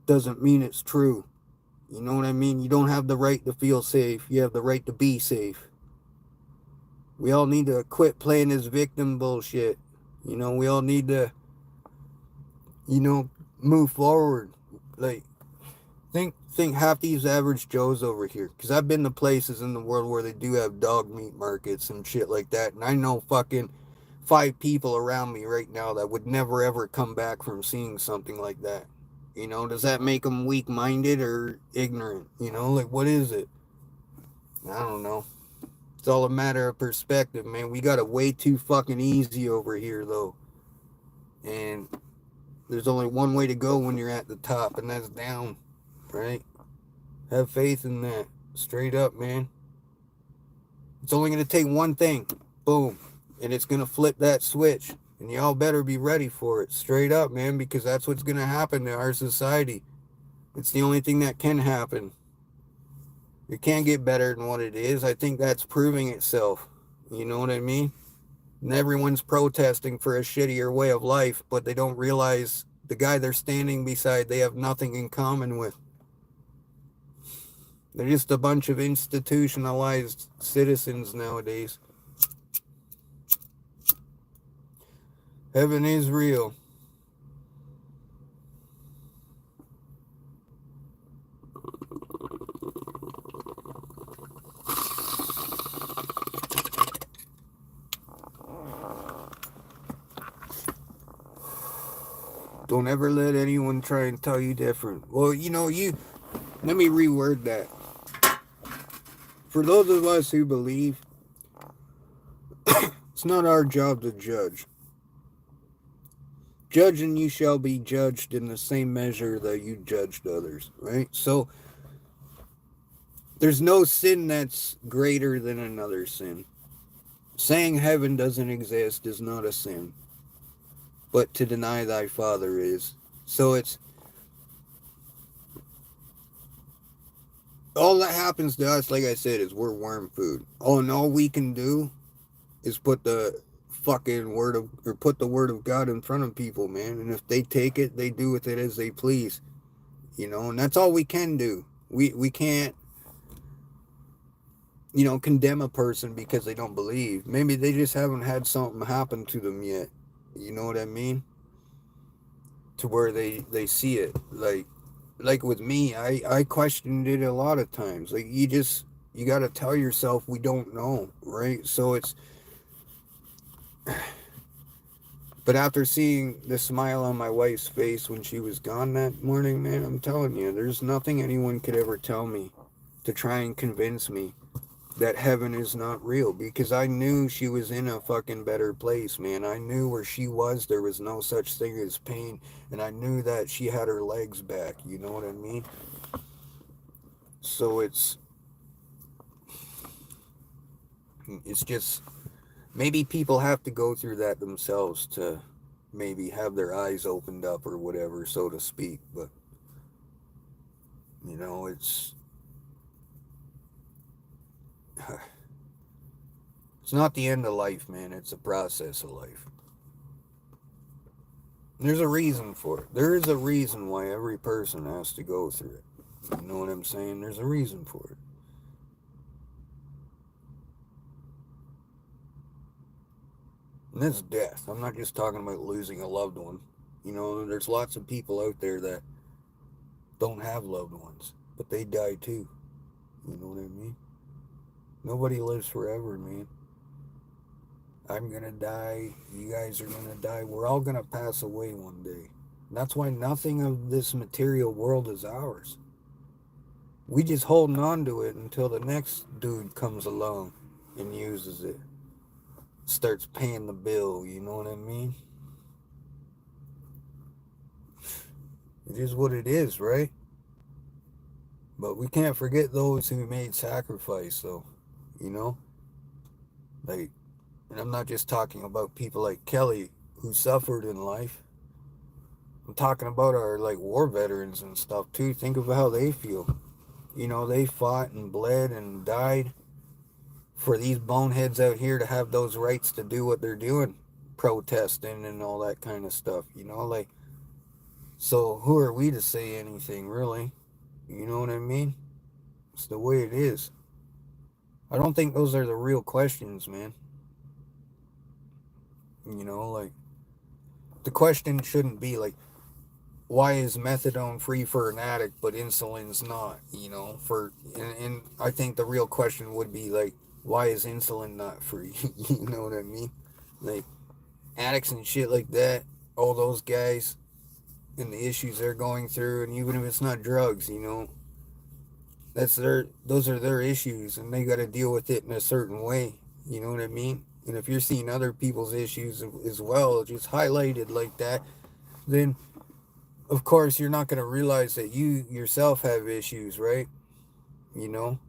doesn't mean it's true. You know what I mean? You don't have the right to feel safe. You have the right to be safe. We all need to quit playing this victim bullshit. We all need to, move forward. Like, think half these average Joes over here. Because I've been to places in the world where they do have dog meat markets and shit like that. And I know fucking 5 people around me right now that would never ever come back from seeing something like that. Does that make them weak-minded or ignorant? Like, what is it? I don't know. It's all a matter of perspective, man. We got it way too fucking easy over here, though. And there's only one way to go when you're at the top, and that's down, right? Have faith in that. Straight up, man. It's only going to take one thing. Boom. And it's going to flip that switch. And y'all better be ready for it. Straight up, man, because that's what's going to happen to our society. It's the only thing that can happen. It can't get better than what it is. I think that's proving itself. You know what I mean? And everyone's protesting for a shittier way of life, but they don't realize the guy they're standing beside, they have nothing in common with. They're just a bunch of institutionalized citizens nowadays. Heaven is real. Don't ever let anyone try and tell you different. Well, let me reword that. For those of us who believe, it's not our job to judge. Judge and you shall be judged in the same measure that you judged others, right? So, there's no sin that's greater than another sin. Saying heaven doesn't exist is not a sin. But to deny thy Father is. So it's all that happens to us, like I said, is we're worm food. Oh, and all we can do is put the word of God in front of people, man. And if they take it, they do with it as they please. And that's all we can do. We can't, condemn a person because they don't believe. Maybe they just haven't had something happen to them yet. You know what I mean? To where they see it. Like with me, I questioned it a lot of times. Like, you got to tell yourself we don't know, right? So it's, but after seeing the smile on my wife's face when she was gone that morning, man, I'm telling you, there's nothing anyone could ever tell me to try and convince me that heaven is not real, because I knew she was in a fucking better place, man. I knew where she was, there was no such thing as pain, and I knew that she had her legs back, you know what I mean? So it's just, maybe people have to go through that themselves to maybe have their eyes opened up or whatever, so to speak. But it's not the end of life, man. It's a process of life. There's a reason for it. There is a reason why every person has to go through it. You know what I'm saying? There's a reason for it. And that's death. I'm not just talking about losing a loved one. There's lots of people out there that don't have loved ones, but they die too. You know what I mean? Nobody lives forever, man. I'm gonna die. You guys are gonna die. We're all gonna pass away one day. That's why nothing of this material world is ours. We just holding on to it until the next dude comes along and uses it. Starts paying the bill, you know what I mean? It is what it is, right? But we can't forget those who made sacrifice, though. You know? Like, and I'm not just talking about people like Kelly who suffered in life. I'm talking about our, like, war veterans and stuff, too. Think of how they feel. You know, they fought and bled and died for these boneheads out here to have those rights to do what they're doing, protesting and all that kind of stuff, you know? Like, so who are we to say anything, really? You know what I mean? It's the way it is. I don't think those are the real questions, man. You know, like, the question shouldn't be, like, why is methadone free for an addict but insulin's not, you know? And I think the real question would be, like, why is insulin not free? You know what I mean? Like, addicts and shit like that, all those guys and the issues they're going through, and even if it's not drugs, you know, those are their issues, and they got to deal with it in a certain way. You know what I mean? And if you're seeing other people's issues as well, just highlighted like that, then of course you're not going to realize that you yourself have issues, right? You know,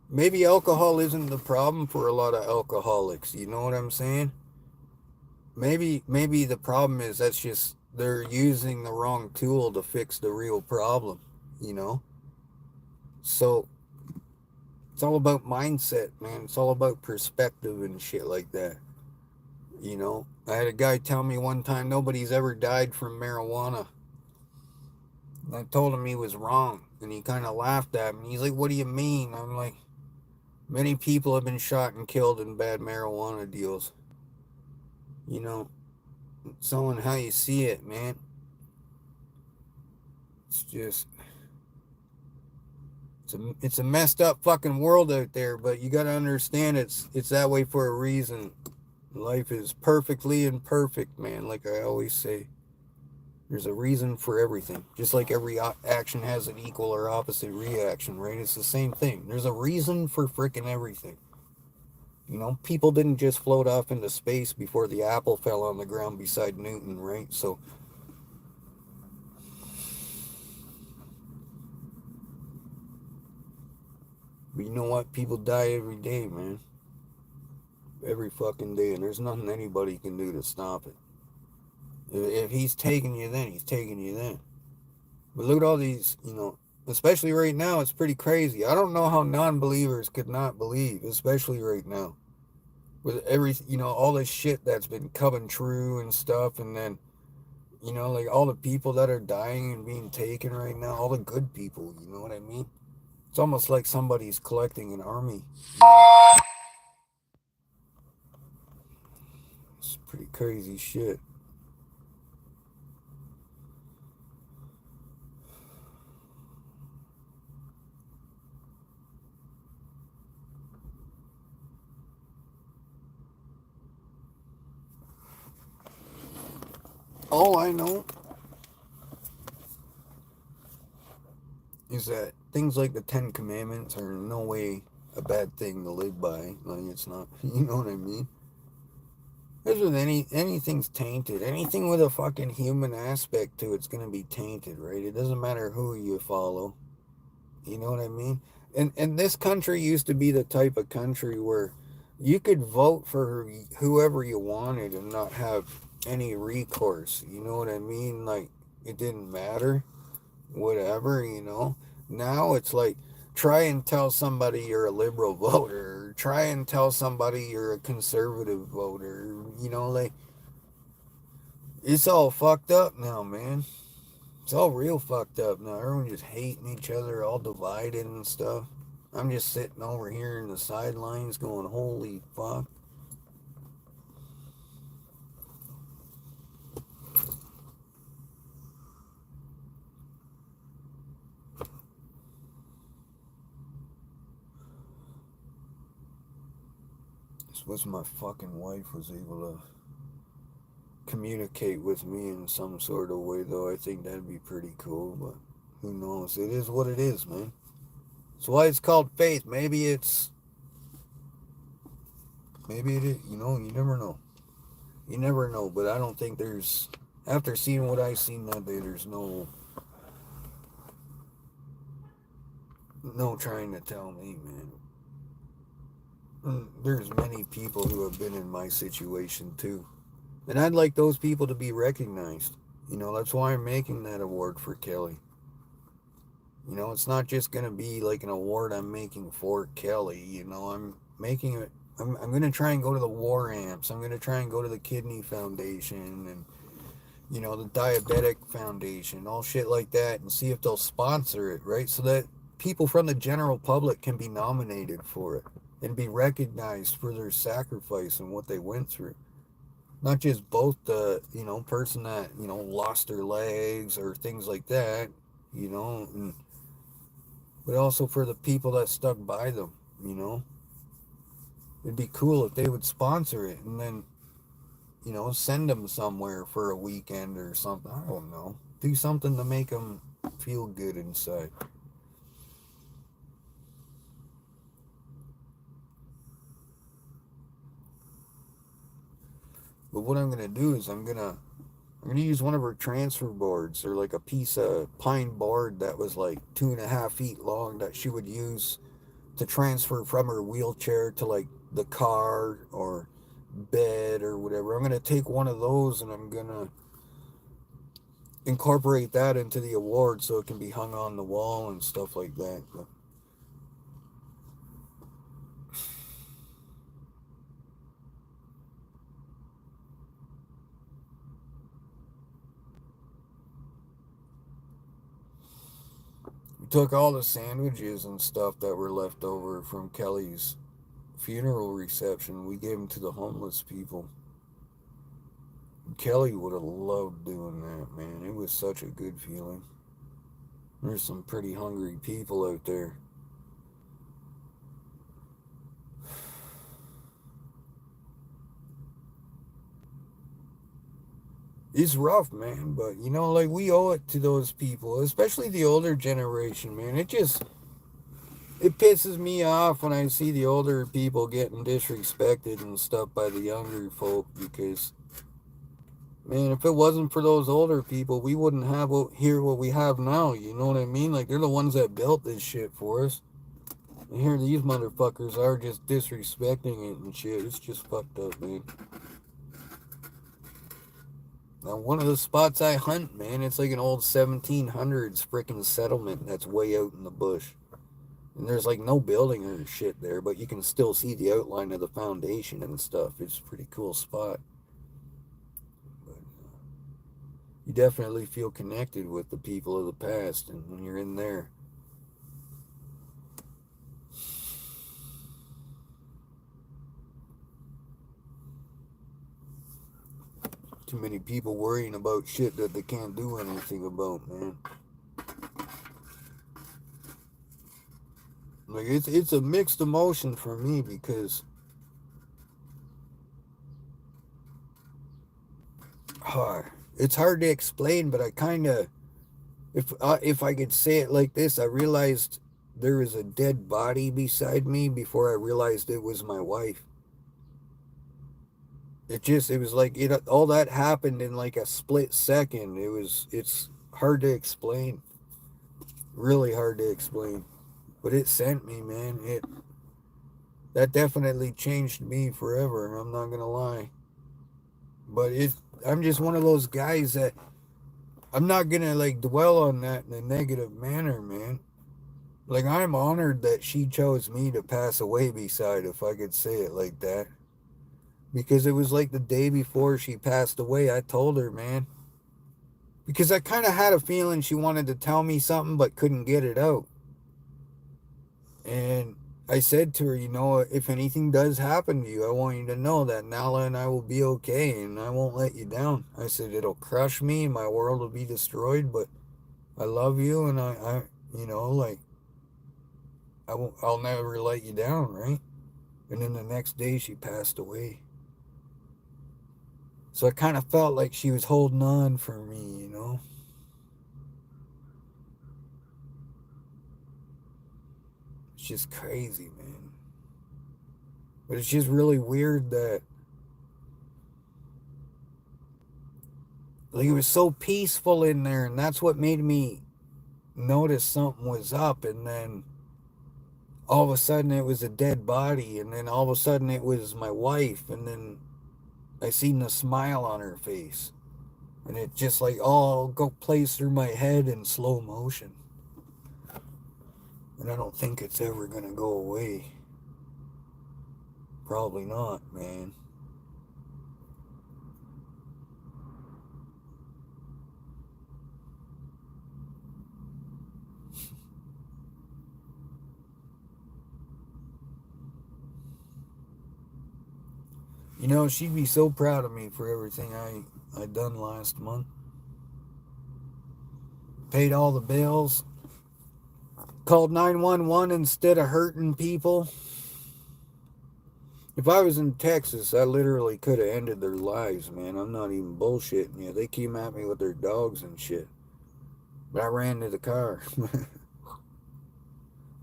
maybe alcohol isn't the problem for a lot of alcoholics. You know what I'm saying? Maybe the problem is that's just they're using the wrong tool to fix the real problem. You know, so it's all about mindset, man. It's all about perspective and shit like that. You know, I had a guy tell me one time nobody's ever died from marijuana. And I told him he was wrong, and he kind of laughed at me. He's like, "What do you mean?" I'm like, "Many people have been shot and killed in bad marijuana deals." You know, it's all in how you see it, man. It's just it's a messed up fucking world out there, but you got to understand it's that way for a reason. Life is perfectly imperfect, man. Like I always say, there's a reason for everything. Just like every action has an equal or opposite reaction, right? It's the same thing. There's a reason for freaking everything. You know, people didn't just float off into space before the apple fell on the ground beside Newton, right? So, but you know what? People die every day, man. Every fucking day, and there's nothing anybody can do to stop it. If he's taking you then, he's taking you then. But look at all these, you know, especially right now, it's pretty crazy. I don't know how non believers could not believe, especially right now. With every, you know, all this shit that's been coming true and stuff. And then, you know, like all the people that are dying and being taken right now, all the good people, you know what I mean? It's almost like somebody's collecting an army. You know? It's pretty crazy shit. All I know is that things like the Ten Commandments are in no way a bad thing to live by. Like it's not, you know what I mean? As with anything's tainted. Anything with a fucking human aspect to it's gonna be tainted, right? It doesn't matter who you follow. You know what I mean? And this country used to be the type of country where you could vote for whoever you wanted and not have any recourse. You know what I mean? Like it didn't matter whatever, you know. Now it's like try and tell somebody you're a liberal voter, or try and tell somebody you're a conservative voter, you know, like it's all fucked up now, man. It's all real fucked up now. Everyone just hating each other, all divided and stuff. I'm just sitting over here in the sidelines going, holy fuck. This was my fucking wife was able to communicate with me in some sort of way, though. I think that'd be pretty cool, but who knows? It is what it is, man. That's why it's called faith. Maybe it is, you never know. You never know, but I don't think there's, after seeing what I seen that day, there's no trying to tell me, man. There's many people who have been in my situation too. And I'd like those people to be recognized. That's why I'm making that award for Kelly. It's not just going to be like an award I'm making for Kelly. I'm making it. I'm going to try and go to the war amps. I'm going to try and go to the Kidney Foundation and, the Diabetic Foundation, all shit like that, and see if they'll sponsor it, right? So that people from the general public can be nominated for it and be recognized for their sacrifice and what they went through. Not just both the, person that, lost their legs or things like that, and, but also for the people that stuck by them. It'd be cool if they would sponsor it and then, send them somewhere for a weekend or something. I don't know. Do something to make them feel good inside. But what I'm gonna do is I'm gonna use one of her transfer boards, or like a piece of pine board that was like 2.5 feet long that she would use to transfer from her wheelchair to like the car or bed or whatever. I'm gonna take one of those and I'm gonna incorporate that into the award so it can be hung on the wall and stuff like that. But we took all the sandwiches and stuff that were left over from Kelly's funeral reception. We gave them to the homeless people. Kelly would have loved doing that, man. It was such a good feeling. There's some pretty hungry people out there. It's rough, man, but like we owe it to those people, especially the older generation, man. It pisses me off when I see the older people getting disrespected and stuff by the younger folk, because, man, if it wasn't for those older people, we wouldn't have what we have now. You know what I mean? Like, they're the ones that built this shit for us. And here these motherfuckers are just disrespecting it and shit. It's just fucked up, man. Now, one of the spots I hunt, man, it's like an old 1700s freaking settlement that's way out in the bush. And there's like no building or shit there, but you can still see the outline of the foundation and stuff. It's a pretty cool spot. But you definitely feel connected with the people of the past, and when you're in there. Too many people worrying about shit that they can't do anything about, man. Like, it's a mixed emotion for me, because it's hard to explain, but I kind of, if I could say it like this, I realized there was a dead body beside me before I realized it was my wife. It was like all that happened in like a split second. It's hard to explain, really hard to explain, but it sent me, man. That definitely changed me forever. I'm not gonna lie, but I'm just one of those guys that I'm not gonna like dwell on that in a negative manner, man. Like, I'm honored that she chose me to pass away beside, if I could say it like that. Because it was like the day before she passed away, I told her, man. Because I kind of had a feeling she wanted to tell me something but couldn't get it out. And I said to her, if anything does happen to you, I want you to know that Nala and I will be okay and I won't let you down. I said, it'll crush me and my world will be destroyed, but I love you, and like, I'll never let you down, right? And then the next day she passed away. So I kind of felt like she was holding on for me, you know? It's just crazy, man. But it's just really weird that, like, it was so peaceful in there, and that's what made me notice something was up. And then all of a sudden it was a dead body, and then all of a sudden it was my wife, and then I seen the smile on her face. And it just like all go plays through my head in slow motion. And I don't think it's ever gonna go away. Probably not, man. You know, she'd be so proud of me for everything I done last month. Paid all the bills. Called 911 instead of hurting people. If I was in Texas, I literally could have ended their lives, man. I'm not even bullshitting you. They came at me with their dogs and shit. But I ran to the car.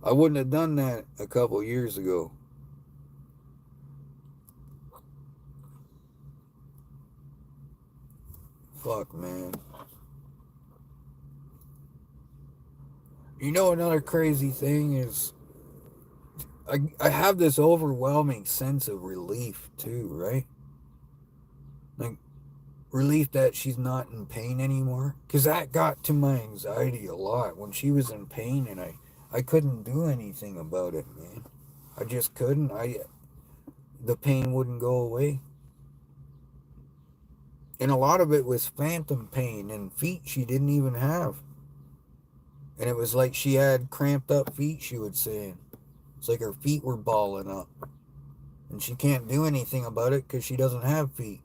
I wouldn't have done that a couple years ago. Fuck, man. You know, another crazy thing is I have this overwhelming sense of relief, too, right? Like, relief that she's not in pain anymore. Because that got to my anxiety a lot when she was in pain, and I couldn't do anything about it, man. I just couldn't. The pain wouldn't go away. And a lot of it was phantom pain and feet she didn't even have. And it was like she had cramped up feet, she would say. It's like her feet were balling up. And she can't do anything about it because she doesn't have feet.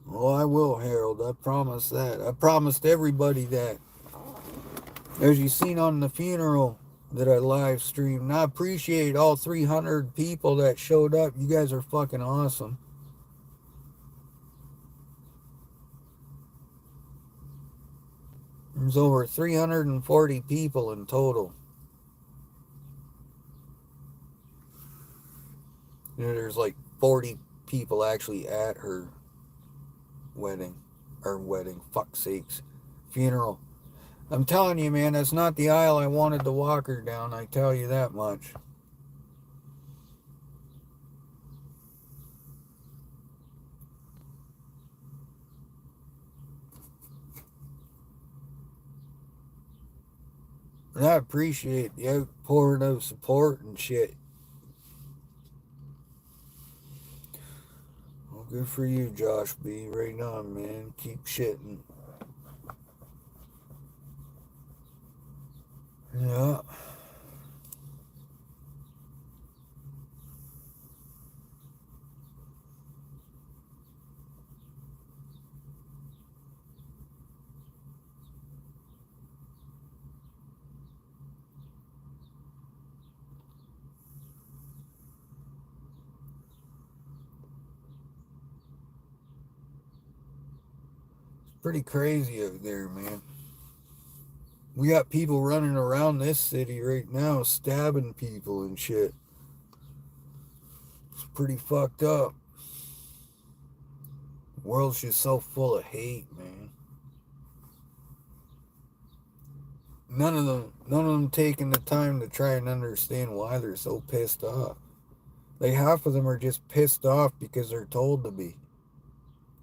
Oh, I will, Harold. I promise that. I promised everybody that. As you seen on the funeral that I live streamed. And I appreciate all 300 people that showed up. You guys are fucking awesome. There's over 340 people in total. You know, there's like 40 people actually at her wedding. Or wedding, fuck's sakes. Funeral. I'm telling you, man, that's not the aisle I wanted to walk her down, I tell you that much. And I appreciate the outpouring of support and shit. Well, good for you, Josh B. Right on, man. Keep shitting. Yeah. It's pretty crazy out there, man. We got people running around this city right now stabbing people and shit. It's pretty fucked up. The world's just so full of hate, man. None of them taking the time to try and understand why they're so pissed off. Like, half of them are just pissed off because they're told to be.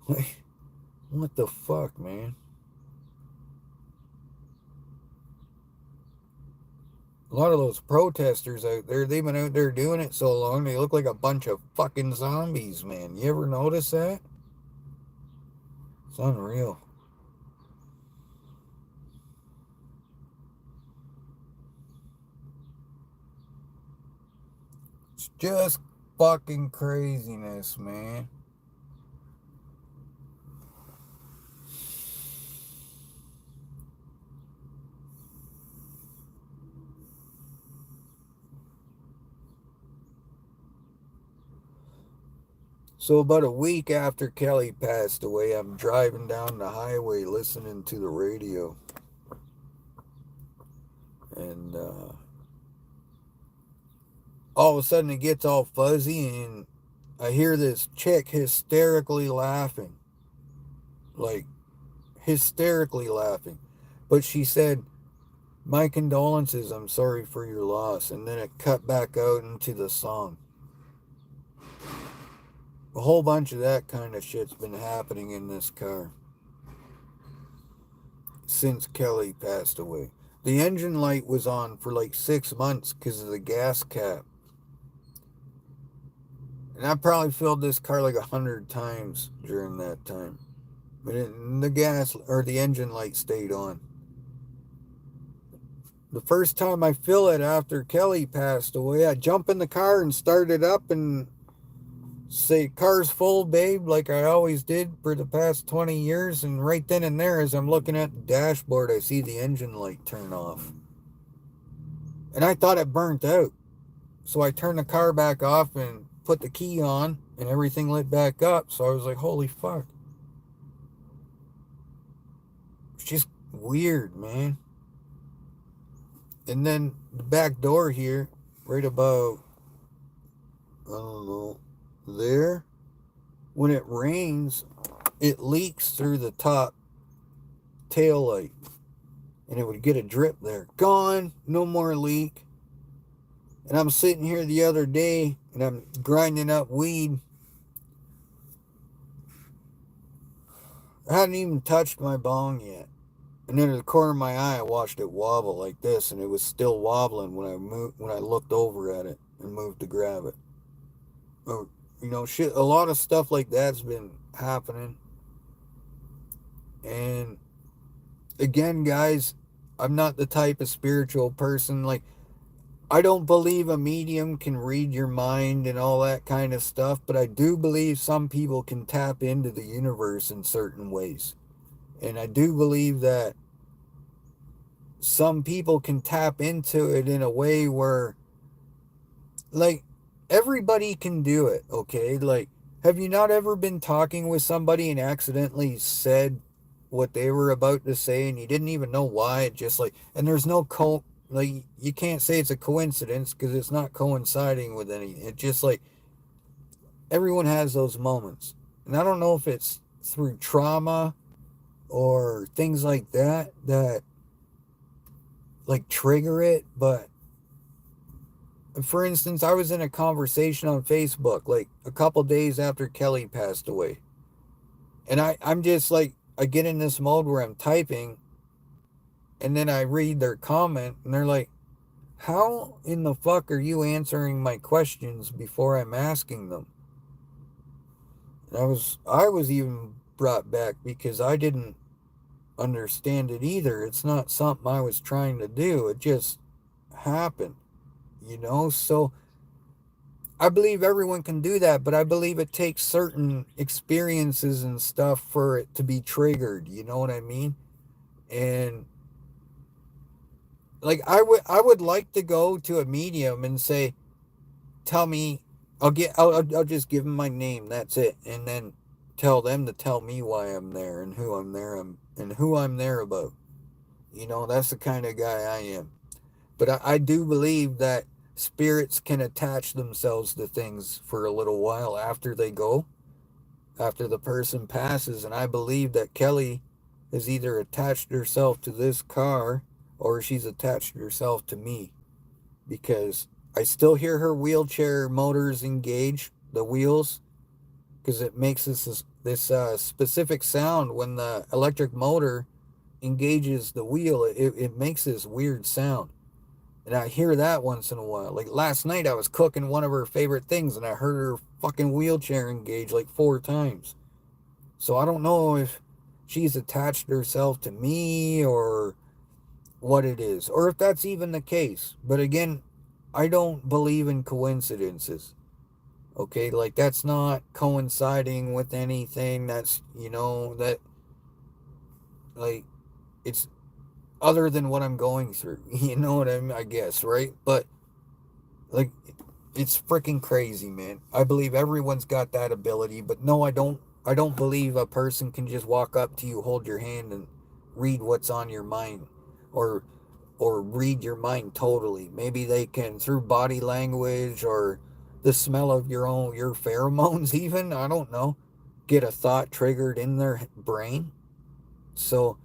Like, what the fuck, man? A lot of those protesters out there, they've been out there doing it so long, they look like a bunch of fucking zombies, man. You ever notice that? It's unreal. It's just fucking craziness, man. So about a week after Kelly passed away, I'm driving down the highway listening to the radio, and all of a sudden it gets all fuzzy, and I hear this chick hysterically laughing, like hysterically laughing. But she said, "My condolences, I'm sorry for your loss," and then it cut back out into the song. A whole bunch of that kind of shit's been happening in this car since Kelly passed away. The engine light was on for like 6 months because of the gas cap. And I probably filled this car like 100 times during that time. But the gas or the engine light stayed on. The first time I fill it after Kelly passed away, I jump in the car and start it up and say, "Car's full, babe," like I always did for the past 20 years. And right then and there, as I'm looking at the dashboard, I see the engine light turn off. And I thought it burnt out. So I turned the car back off and put the key on, and everything lit back up. So I was like, holy fuck. It's just weird, man. And then the back door here, right about, I don't know, there, when it rains, it leaks through the top tail light. And it would get a drip there. Gone, no more leak. And I'm sitting here the other day and I'm grinding up weed. I hadn't even touched my bong yet. And then at the corner of my eye, I watched it wobble like this, and it was still wobbling when I looked over at it and moved to grab it. Or, shit, a lot of stuff like that's been happening. And again, guys, I'm not the type of spiritual person. Like, I don't believe a medium can read your mind and all that kind of stuff, but I do believe some people can tap into the universe in certain ways. And I do believe that some people can tap into it in a way where, like, everybody can do it, okay? Like, have you not ever been talking with somebody and accidentally said what they were about to say and you didn't even know why? It just like, and there's no like, you can't say it's a coincidence because it's not coinciding with anything. It's just like everyone has those moments. And I don't know if it's through trauma or things like that like trigger it, but for instance, I was in a conversation on Facebook like a couple days after Kelly passed away. And I'm just like, I get in this mode where I'm typing and then I read their comment and they're like, how in the fuck are you answering my questions before I'm asking them? And I was even brought back because I didn't understand it either. It's not something I was trying to do. It just happened, So I believe everyone can do that, but I believe it takes certain experiences and stuff for it to be triggered. You know what I mean? And like I would like to go to a medium and say, tell me, I'll just give them my name. That's it, and then tell them to tell me why I'm there and who I'm there and who I'm there about. That's the kind of guy I am. But I do believe that spirits can attach themselves to things for a little while after they go, after the person passes. And I believe that Kelly has either attached herself to this car or she's attached herself to me because I still hear her wheelchair motors engage the wheels because it makes this specific sound when the electric motor engages the wheel. It makes this weird sound. And I hear that once in a while. Like last night, I was cooking one of her favorite things and I heard her fucking wheelchair engage like 4 times. So I don't know if she's attached herself to me or what it is, or if that's even the case. But again, I don't believe in coincidences. Okay, like that's not coinciding with anything. That's, that, like, it's other than what I'm going through. You know what I mean? I guess, right? But like It's freaking crazy, man. I believe everyone's got that ability, but no, I don't. I don't believe a person can just walk up to you, hold your hand, and read what's on your mind, or read your mind totally. Maybe they can through body language or the smell of your pheromones even, I don't know, get a thought triggered in their brain. So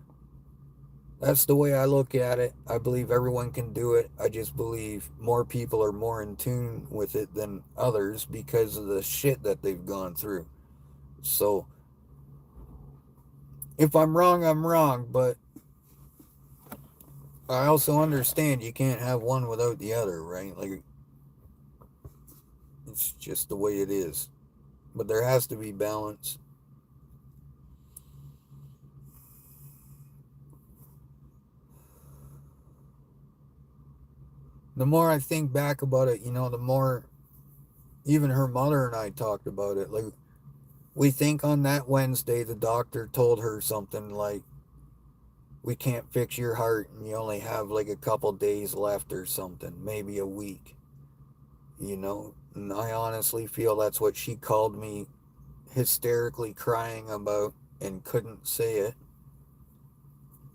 that's the way I look at it. I believe everyone can do it. I just believe more people are more in tune with it than others because of the shit that they've gone through. So if I'm wrong, I'm wrong, but I also understand you can't have one without the other, right? Like, it's just the way it is. But there has to be balance. The more I think back about it, the more even her mother and I talked about it. Like, we think on that Wednesday, the doctor told her something like, we can't fix your heart and you only have like a couple days left or something, maybe a week. And I honestly feel that's what she called me hysterically crying about and couldn't say it.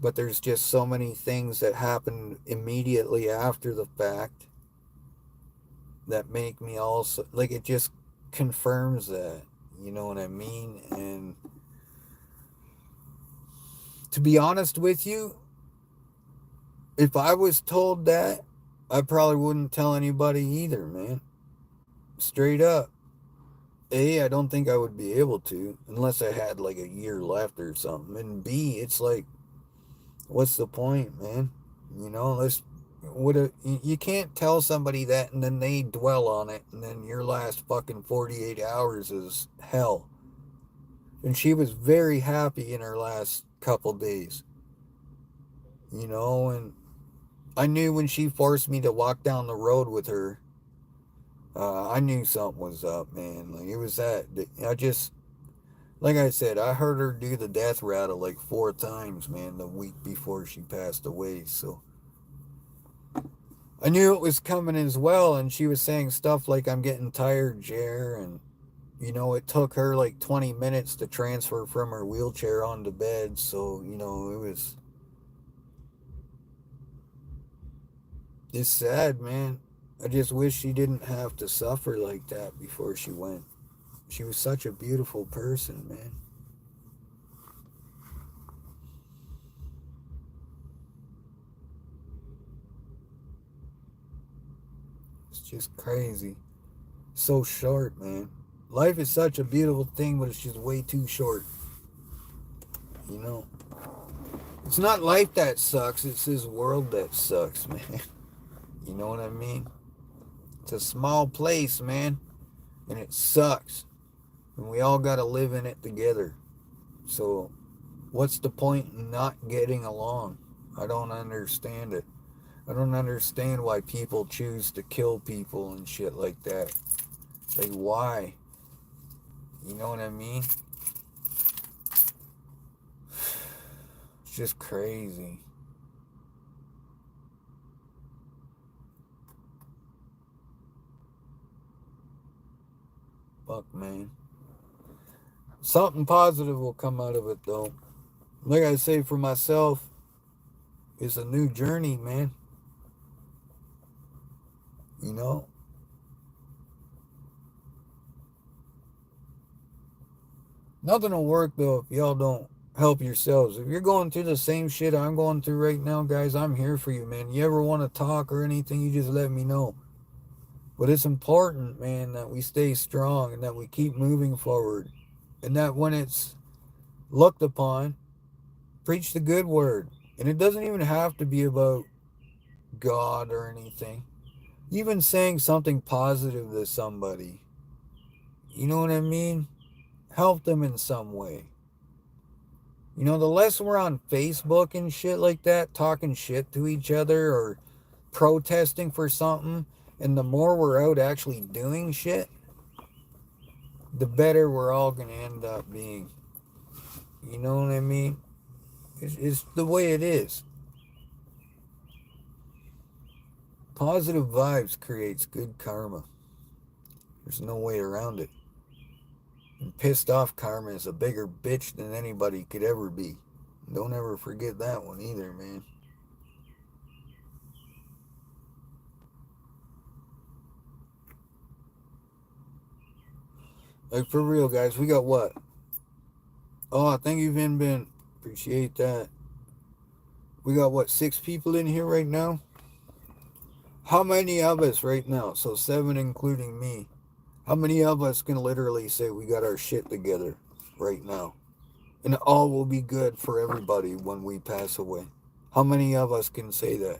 But there's just so many things that happened immediately after the fact that make me also like it just confirms that. You know what I mean? And to be honest with you, if I was told that, I probably wouldn't tell anybody either, man. Straight up. A, I don't think I would be able to unless I had like a year left or something. And B, it's like, what's the point, man? Let's you can't tell somebody that and then they dwell on it and then your last fucking 48 hours is hell. And she was very happy in her last couple days, and I knew when she forced me to walk down the road with her, I knew something was up, man. Like, it was that I just, like I said, I heard her do the death rattle like 4 times, man, the week before she passed away. So I knew it was coming as well. And she was saying stuff like, I'm getting tired, Jer. And, it took her like 20 minutes to transfer from her wheelchair onto bed. So, it's sad, man. I just wish she didn't have to suffer like that before she went. She was such a beautiful person, man. It's just crazy. So short, man. Life is such a beautiful thing, but it's just way too short. You know? It's not life that sucks, it's this world that sucks, man. You know what I mean? It's a small place, man. And it sucks. And we all gotta live in it together. So, what's the point in not getting along? I don't understand it. I don't understand why people choose to kill people and shit like that. Like, why? You know what I mean? It's just crazy. Fuck, man. Something positive will come out of it, though. Like I say, for myself, it's a new journey, man. You know? Nothing will work, though, if y'all don't help yourselves. If you're going through the same shit I'm going through right now, guys, I'm here for you, man. You ever want to talk or anything, you just let me know. But it's important, man, that we stay strong and that we keep moving forward. And that when it's looked upon, preach the good word. And it doesn't even have to be about God or anything. Even saying something positive to somebody. You know what I mean? Help them in some way. The less we're on Facebook and shit like that, talking shit to each other or protesting for something, and the more we're out actually doing shit, the better we're all going to end up being. You know what I mean? It's the way it is. Positive vibes creates good karma. There's no way around it. And pissed off karma is a bigger bitch than anybody could ever be. Don't ever forget that one either, man. Like, for real, guys, we got what? Oh, thank you, Vin Ben. Appreciate that. We got what, 6 people in here right now? How many of us right now? So 7 including me. How many of us can literally say we got our shit together right now? And all will be good for everybody when we pass away. How many of us can say that?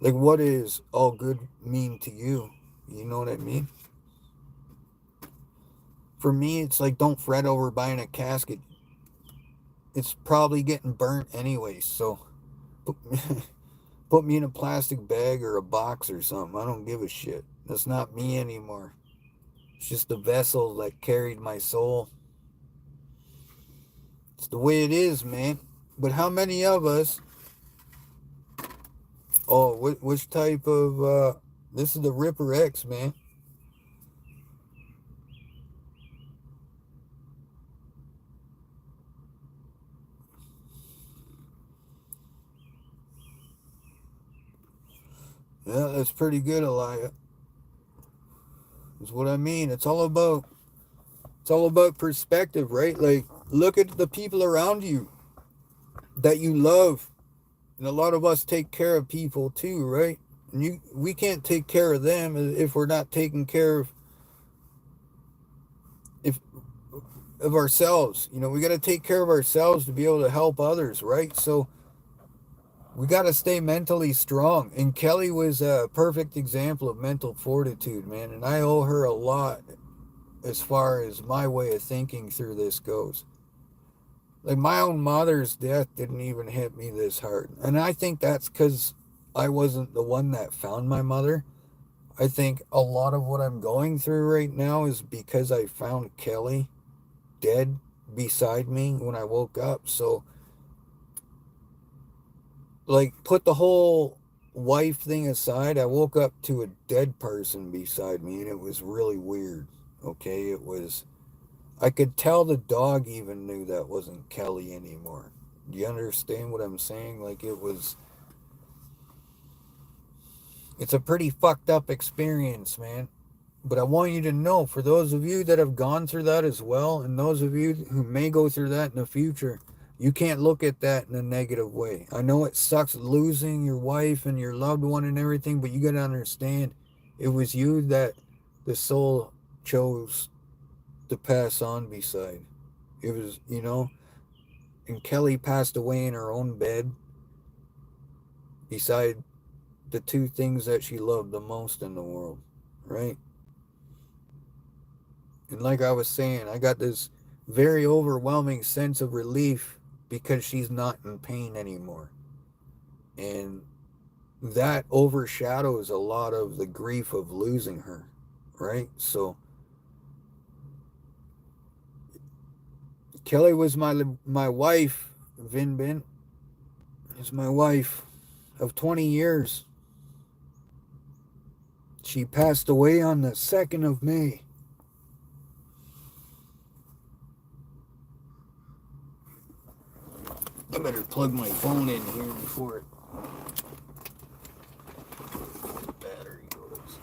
Like, what is all good mean to you? You know what I mean? For me, it's like, don't fret over buying a casket. It's probably getting burnt anyways, so put, put me in a plastic bag or a box or something. I don't give a shit. That's not me anymore. It's just a vessel that carried my soul. It's the way it is, man. But how many of us... Oh, which type of... This is the Ripper X, man. Yeah, that's pretty good, Elia. That's what I mean. It's all about perspective, right? Like, look at the people around you that you love. And a lot of us take care of people too, right? And we can't take care of them if we're not taking care of if of ourselves. You know, we got to take care of ourselves to be able to help others, right? So we got to stay mentally strong. And Kelly was a perfect example of mental fortitude, man. And I owe her a lot as far as my way of thinking through this goes. Like, my own mother's death didn't even hit me this hard. And I think that's because I wasn't the one that found my mother. I think a lot of what I'm going through right now is because I found Kelly dead beside me when I woke up. So, like, put the whole wife thing aside, I woke up to a dead person beside me, and it was really weird. Okay, it was... I could tell the dog even knew that wasn't Kelly anymore. Do you understand what I'm saying? Like, it's a pretty fucked up experience, man. But I want you to know, for those of you that have gone through that as well, and those of you who may go through that in the future, you can't look at that in a negative way. I know it sucks losing your wife and your loved one and everything, but you got to understand, it was you that the soul chose to pass on beside. It was, and Kelly passed away in her own bed beside the 2 things that she loved the most in the world, right? And like I was saying, I got this very overwhelming sense of relief because she's not in pain anymore. And that overshadows a lot of the grief of losing her, right? So Kelly was my wife. Vin Bin is my wife of 20 years. She passed away on the 2nd of May. I better plug my phone in here before the battery goes.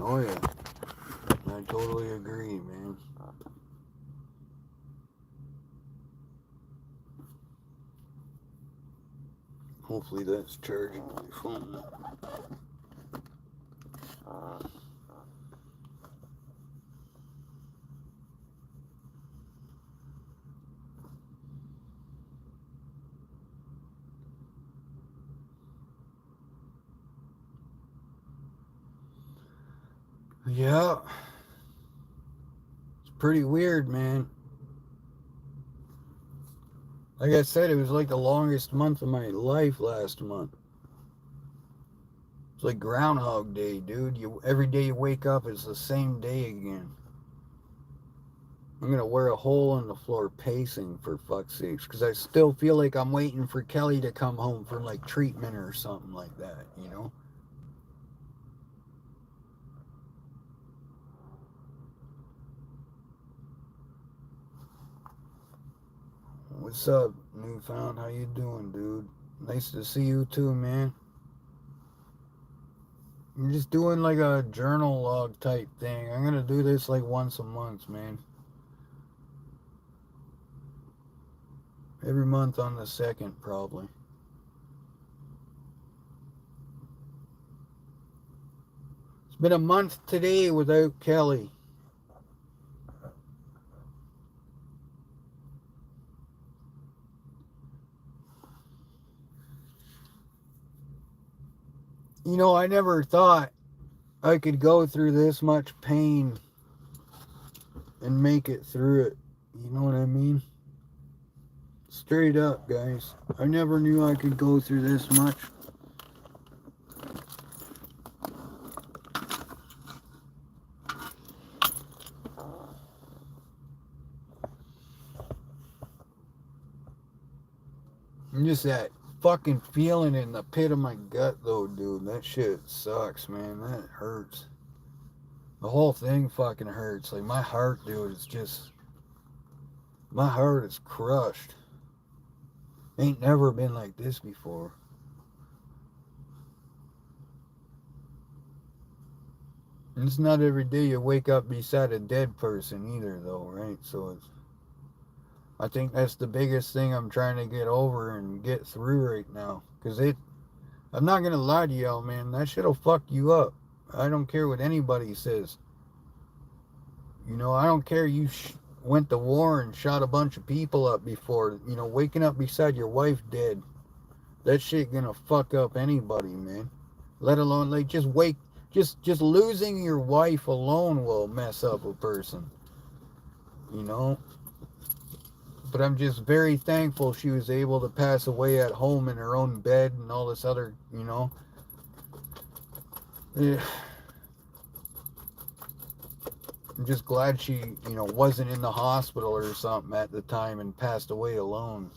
Oh yeah, I totally agree, man. Hopefully that's charging my phone. Yeah. It's pretty weird, man. Like I said, it was like the longest month of my life last month. It's like Groundhog Day, dude. Every day you wake up, it's the same day again. I'm gonna wear a hole in the floor pacing for fuck's sakes, because I still feel like I'm waiting for Kelly to come home from like treatment or something like that, you know? What's up, Newfound? How you doing, dude? Nice to see you too, man. I'm just doing like a journal log type thing. I'm gonna do this like once a month, man. Every month on the second, probably. It's been a month today without Kelly. You know, I never thought I could go through this much pain and make it through it. You know what I mean? Straight up, guys. I never knew I could go through this much. And just that fucking feeling in the pit of my gut, though, dude. That shit sucks, man. That hurts. The whole thing fucking hurts. Like, my heart, dude, is just. My heart is crushed. Ain't never been like this before. And it's not every day you wake up beside a dead person either, though, right? So it's. I think that's the biggest thing I'm trying to get over and get through right now. Because I'm not going to lie to y'all, man. That shit'll fuck you up. I don't care what anybody says. You know, I don't care you went to war and shot a bunch of people up before. You know, waking up beside your wife dead. That shit gonna fuck up anybody, man. Let alone, like, just losing your wife alone will mess up a person. You know? But I'm just very thankful she was able to pass away at home in her own bed and all this other, you know. Yeah. I'm just glad she, you know, wasn't in the hospital or something at the time and passed away alone.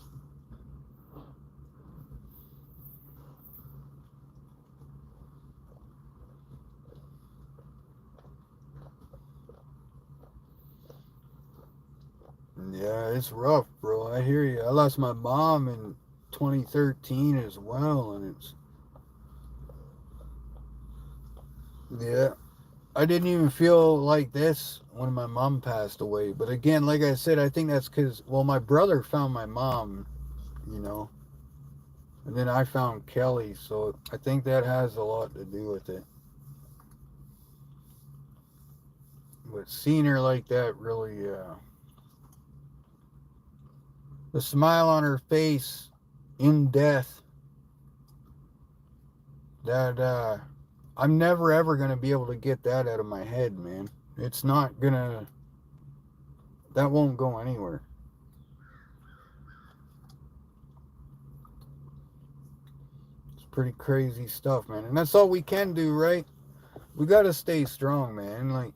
Yeah, it's rough, bro. I hear you. I lost my mom in 2013 as well, and yeah. I didn't even feel like this when my mom passed away. But again, like I said, I think that's because, well, my brother found my mom, you know, and then I found Kelly. So I think that has a lot to do with it. But seeing her like that really, the smile on her face in death, that, I'm never ever going to be able to get that out of my head, man. It's not going to, that won't go anywhere. It's pretty crazy stuff, man. And that's all we can do, right? We got to stay strong, man. Like,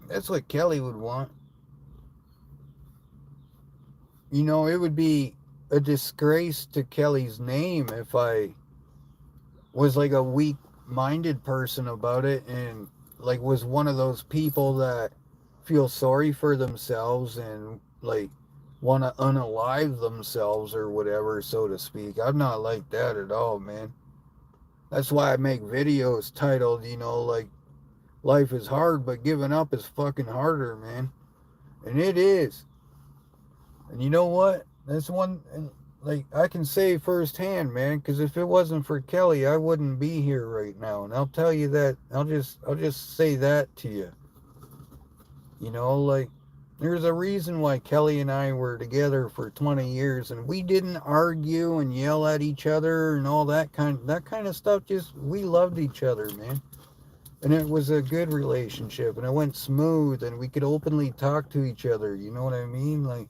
that's what Kelly would want. You know, it would be a disgrace to Kelly's name if I was like a weak minded person about it and like was one of those people that feel sorry for themselves and like want to unalive themselves or whatever, so to speak. I'm not like that at all, man. That's why I make videos titled, you know, like, life is hard, but giving up is fucking harder, man. And it is. And you know what? That's one, like, I can say firsthand, man, because if it wasn't for Kelly, I wouldn't be here right now. And I'll tell you that, I'll just say that to you. You know, like, there's a reason why Kelly and I were together for 20 years and we didn't argue and yell at each other and all that kind of stuff. Just, we loved each other, man. And it was a good relationship and it went smooth and we could openly talk to each other. You know what I mean? Like,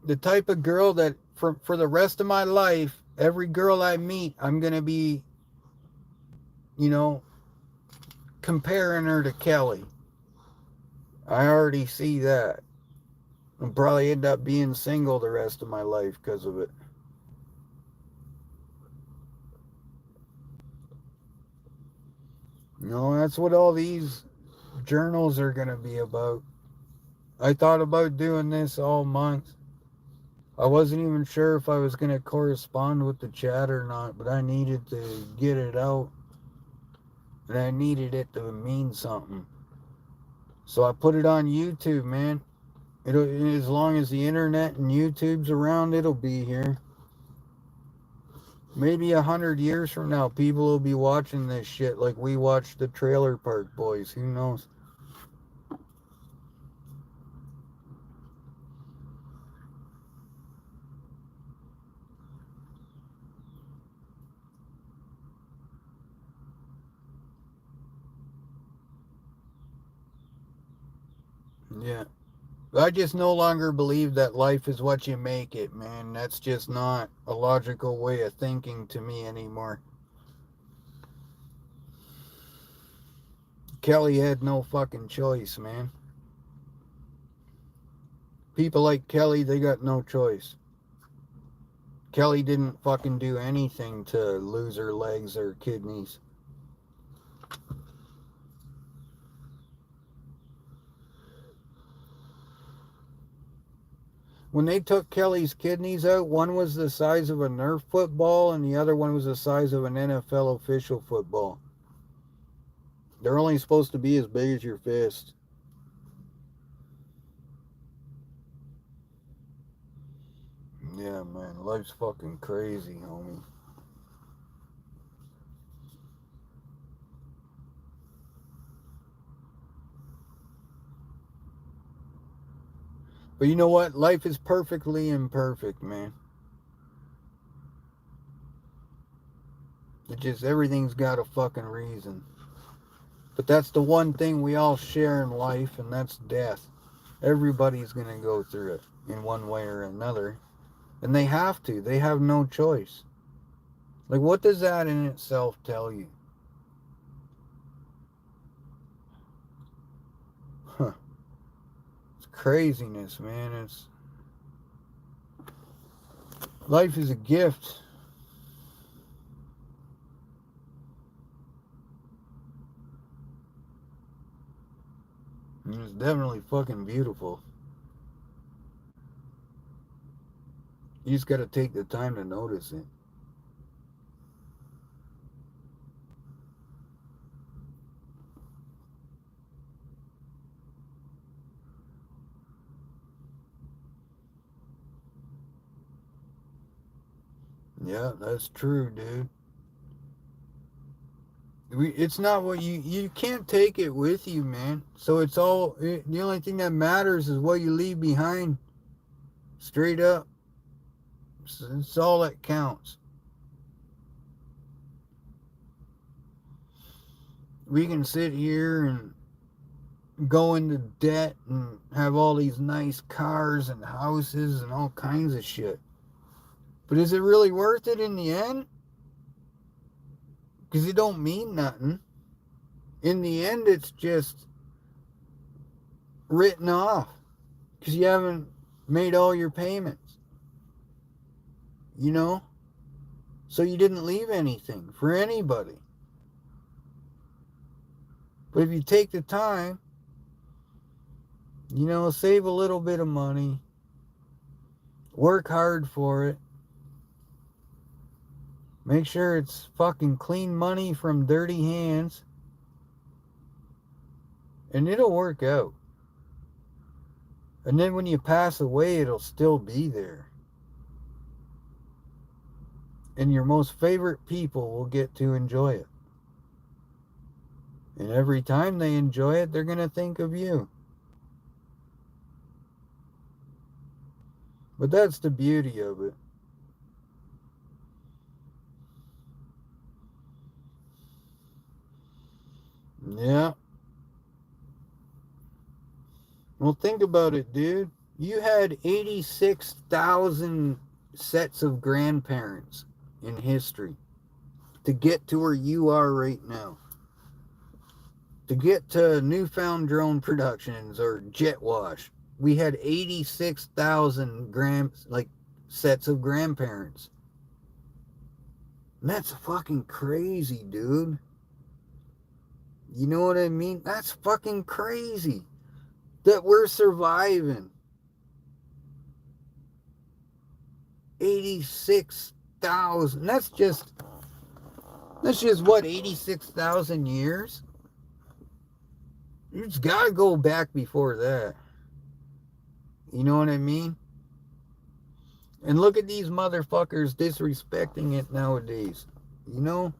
the type of girl that for the rest of my life, every girl I meet, I'm going to be, you know, comparing her to Kelly. I already see that. I'll probably end up being single the rest of my life because of it. You know, that's what all these journals are going to be about. I thought about doing this all month. I wasn't even sure if I was going to correspond with the chat or not, but I needed to get it out. And I needed it to mean something. So I put it on YouTube, man. It'll, as long as the internet and YouTube's around, it'll be here. Maybe 100 years from now, people will be watching this shit like we watched the Trailer Park Boys. Who knows? Yeah. I just no longer believe that life is what you make it, man. That's just not a logical way of thinking to me anymore. Kelly had no fucking choice, man. People like Kelly, they got no choice. Kelly didn't fucking do anything to lose her legs or kidneys. When they took Kelly's kidneys out, one was the size of a Nerf football and the other one was the size of an NFL official football. They're only supposed to be as big as your fist. Yeah, man, life's fucking crazy, homie. But you know what? Life is perfectly imperfect, man. It just, everything's got a fucking reason. But that's the one thing we all share in life, and that's death. Everybody's gonna go through it in one way or another. And they have to. They have no choice. Like, what does that in itself tell you? Huh. It's craziness, man. It's life is a gift. And it's definitely fucking beautiful. You just gotta take the time to notice it. Yeah, that's true, dude. It's not what you can't take it with you, man. So it's all the only thing that matters is what you leave behind. Straight up, it's all that counts. We can sit here and go into debt and have all these nice cars and houses and all kinds of shit. But is it really worth it in the end? Because it don't mean nothing. In the end, it's just written off because you haven't made all your payments. You know? So you didn't leave anything for anybody. But if you take the time, you know, save a little bit of money, work hard for it, make sure it's fucking clean money from dirty hands, and it'll work out. And then when you pass away, it'll still be there. And your most favorite people will get to enjoy it. And every time they enjoy it, they're going to think of you. But that's the beauty of it. Yeah. Well, think about it, dude. You had 86,000 sets of grandparents in history to get to where you are right now. To get to Newfound Drone Productions or Jet Wash, we had 86,000 sets of grandparents. And that's fucking crazy, dude. You know what I mean? That's fucking crazy that we're surviving. 86,000. That's just what, 86,000 years? You just gotta go back before that. You know what I mean? And look at these motherfuckers disrespecting it nowadays. You know?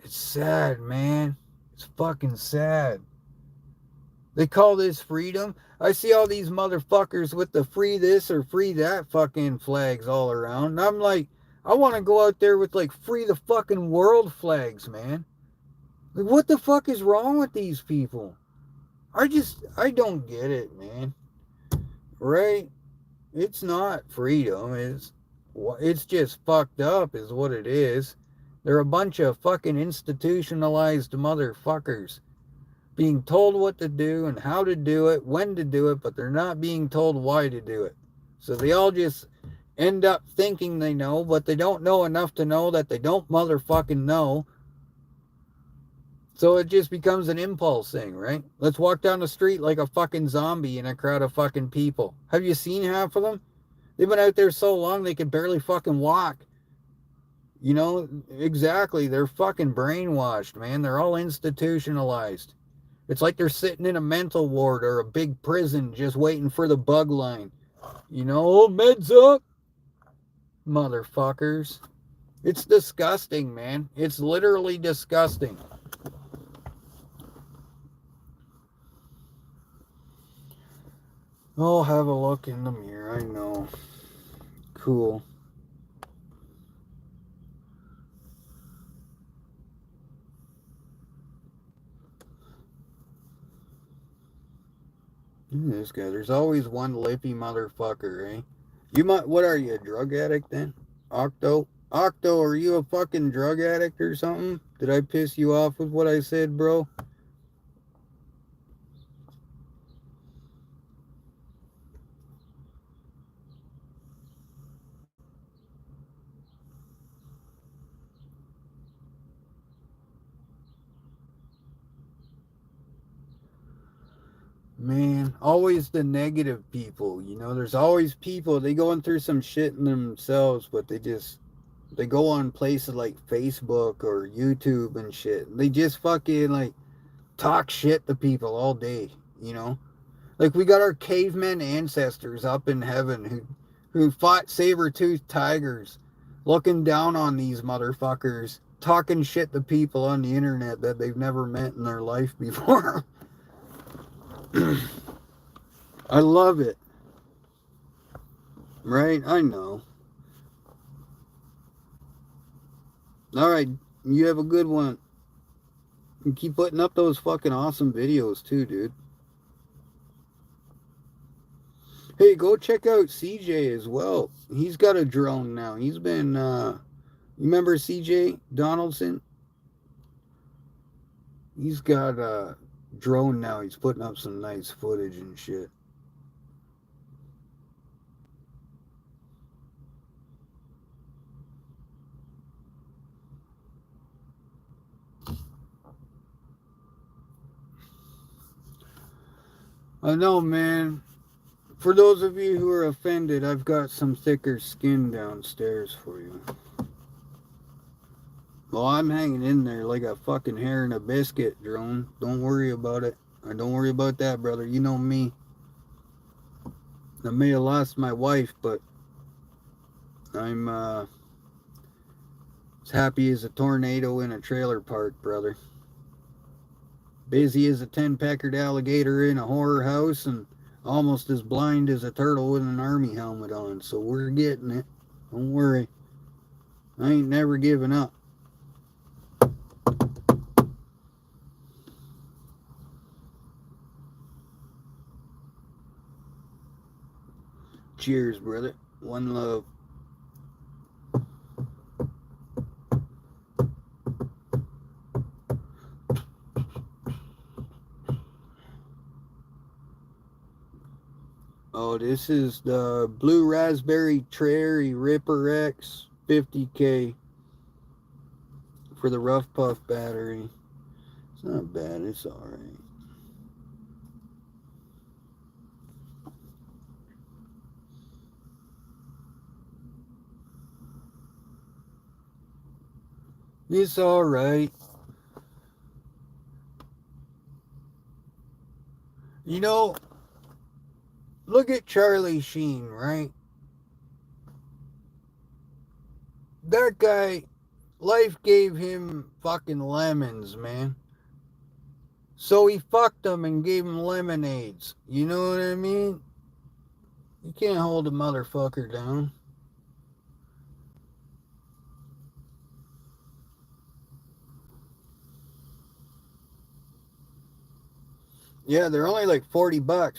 It's sad, man. It's fucking sad. They call this freedom. I see all these motherfuckers with the free this or free that fucking flags all around. And I'm like, I want to go out there with like free the fucking world flags, man. Like, what the fuck is wrong with these people? I don't get it, man. Right? It's not freedom. It's just fucked up is what it is. They're a bunch of fucking institutionalized motherfuckers being told what to do and how to do it, when to do it, but they're not being told why to do it. So they all just end up thinking they know, but they don't know enough to know that they don't motherfucking know. So it just becomes an impulse thing, right? Let's walk down the street like a fucking zombie in a crowd of fucking people. Have you seen half of them? They've been out there so long they can barely fucking walk. You know, exactly. They're fucking brainwashed, man. They're all institutionalized. It's like they're sitting in a mental ward or a big prison just waiting for the bug line. You know, oh, meds up. Motherfuckers. It's disgusting, man. It's literally disgusting. Oh, have a look in the mirror. I know. Cool. Look at this guy. There's always one lippy motherfucker, eh? What are you, a drug addict then? Octo, are you a fucking drug addict or something? Did I piss you off with what I said, bro? Man, always the negative people, you know, there's always people, they going through some shit in themselves, but they go on places like Facebook or YouTube and shit. They just fucking like talk shit to people all day, you know? Like we got our caveman ancestors up in heaven who fought saber-toothed tigers, looking down on these motherfuckers, talking shit to people on the internet that they've never met in their life before. I love it. Right? I know. Alright, you have a good one. And keep putting up those fucking awesome videos too, dude. Hey, go check out CJ as well. He's got a drone now. He's been, you remember CJ Donaldson? He's got a drone now. He's putting up some nice footage and shit. I know, man. For those of you who are offended, I've got some thicker skin downstairs for you. Well, I'm hanging in there like a fucking hair in a biscuit, drone. Don't worry about it. Don't worry about that, brother. You know me. I may have lost my wife, but I'm as happy as a tornado in a trailer park, brother. Busy as a 10-peckered alligator in a horror house, and almost as blind as a turtle with an army helmet on. So we're getting it. Don't worry. I ain't never giving up. Cheers, brother. One love. Oh, this is the Blue Raspberry Cherry Ripper X 50K for the Rough Puff battery. It's not bad. It's alright. It's alright. You know, look at Charlie Sheen, right? That guy, life gave him fucking lemons, man. So he fucked them and gave him lemonades. You know what I mean? You can't hold a motherfucker down. Yeah, they're only like $40,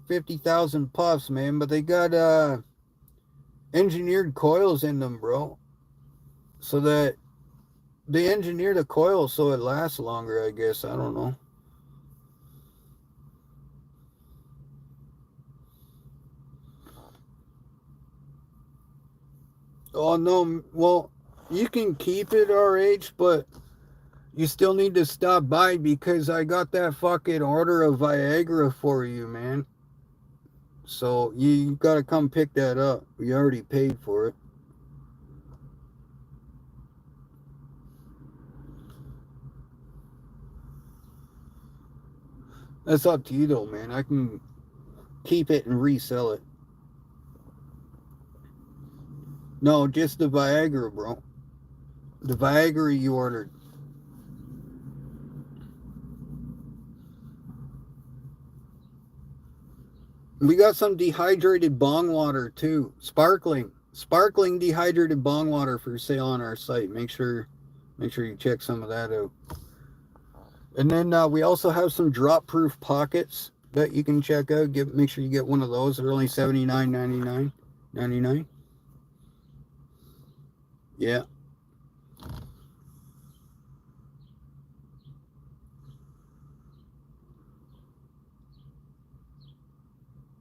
50,000 puffs, man. But they got engineered coils in them, bro. So that they engineer the coil so it lasts longer, I guess. I don't know. Oh no, well, you can keep it RH, but you still need to stop by because I got that fucking order of Viagra for you, man. So you gotta come pick that up. We already paid for it. That's up to you though, man. I can keep it and resell it. No, just the Viagra, bro. The Viagra you ordered. We got some dehydrated bong water too. Sparkling dehydrated bong water for sale on our site. Make sure you check some of that out. And then we also have some drop proof pockets that you can check out. Make sure you get one of those. They're only $79.99. Yeah.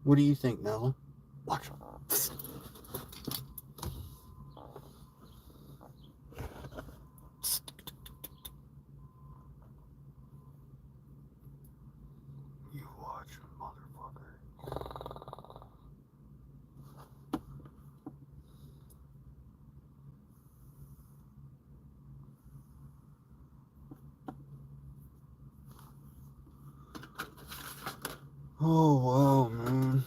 What do you think, Nella? Watch. You watch, motherfucker. Oh, wow, man.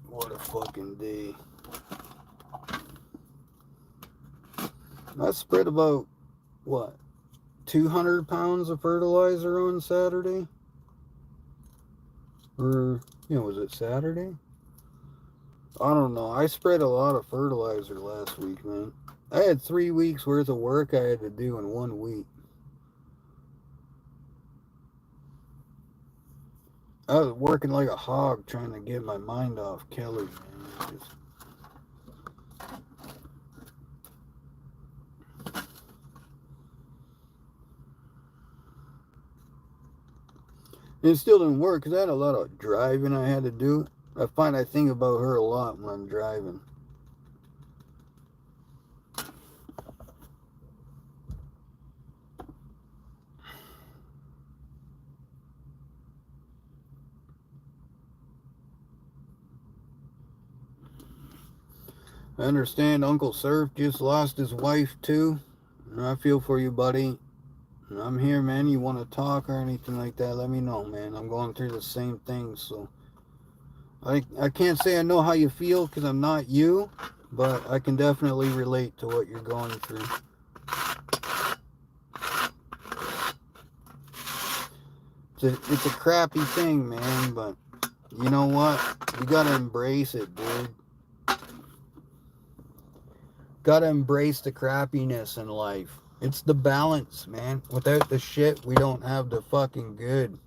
What a fucking day. I spread about, what, 200 pounds of fertilizer on Saturday? Or, was it Saturday? I don't know. I spread a lot of fertilizer last week, man. I had 3 weeks worth of work I had to do in 1 week. I was working like a hog trying to get my mind off Kelly, man. It still didn't work because I had a lot of driving I had to do. I find I think about her a lot when I'm driving. I understand Uncle Surf just lost his wife too. And I feel for you, buddy. And I'm here, man. You want to talk or anything like that, let me know, man. I'm going through the same thing, so I can't say I know how you feel because I'm not you, but I can definitely relate to what you're going through. It's a crappy thing, man, but you know what? You gotta embrace it, dude. Gotta embrace the crappiness in life. It's the balance, man. Without the shit, we don't have the fucking good.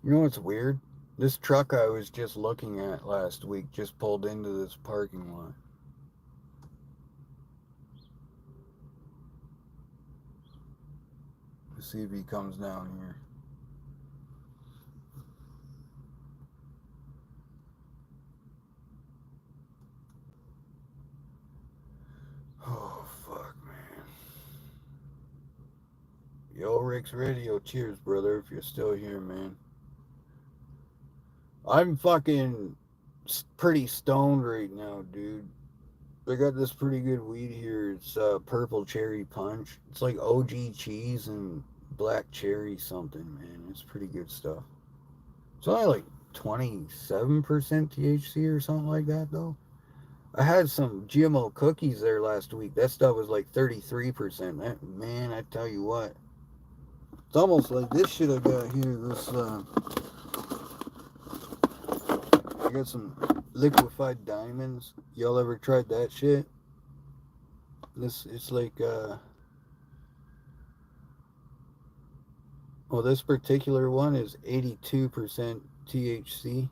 You know what's weird? This truck I was just looking at last week just pulled into this parking lot. Let's see if he comes down here. Oh, fuck, man. Yo, Rick's Radio, cheers, brother, if you're still here, man. I'm fucking pretty stoned right now, dude. I got this pretty good weed here. It's purple cherry punch. It's like OG cheese and black cherry something, man. It's pretty good stuff. It's only like 27% THC or something like that, though. I had some GMO cookies there last week. That stuff was like 33%. That, man, I tell you what. It's almost like this shit I got here. This, I got some liquefied diamonds. Y'all ever tried that shit? It's like, well, this particular one is 82% THC.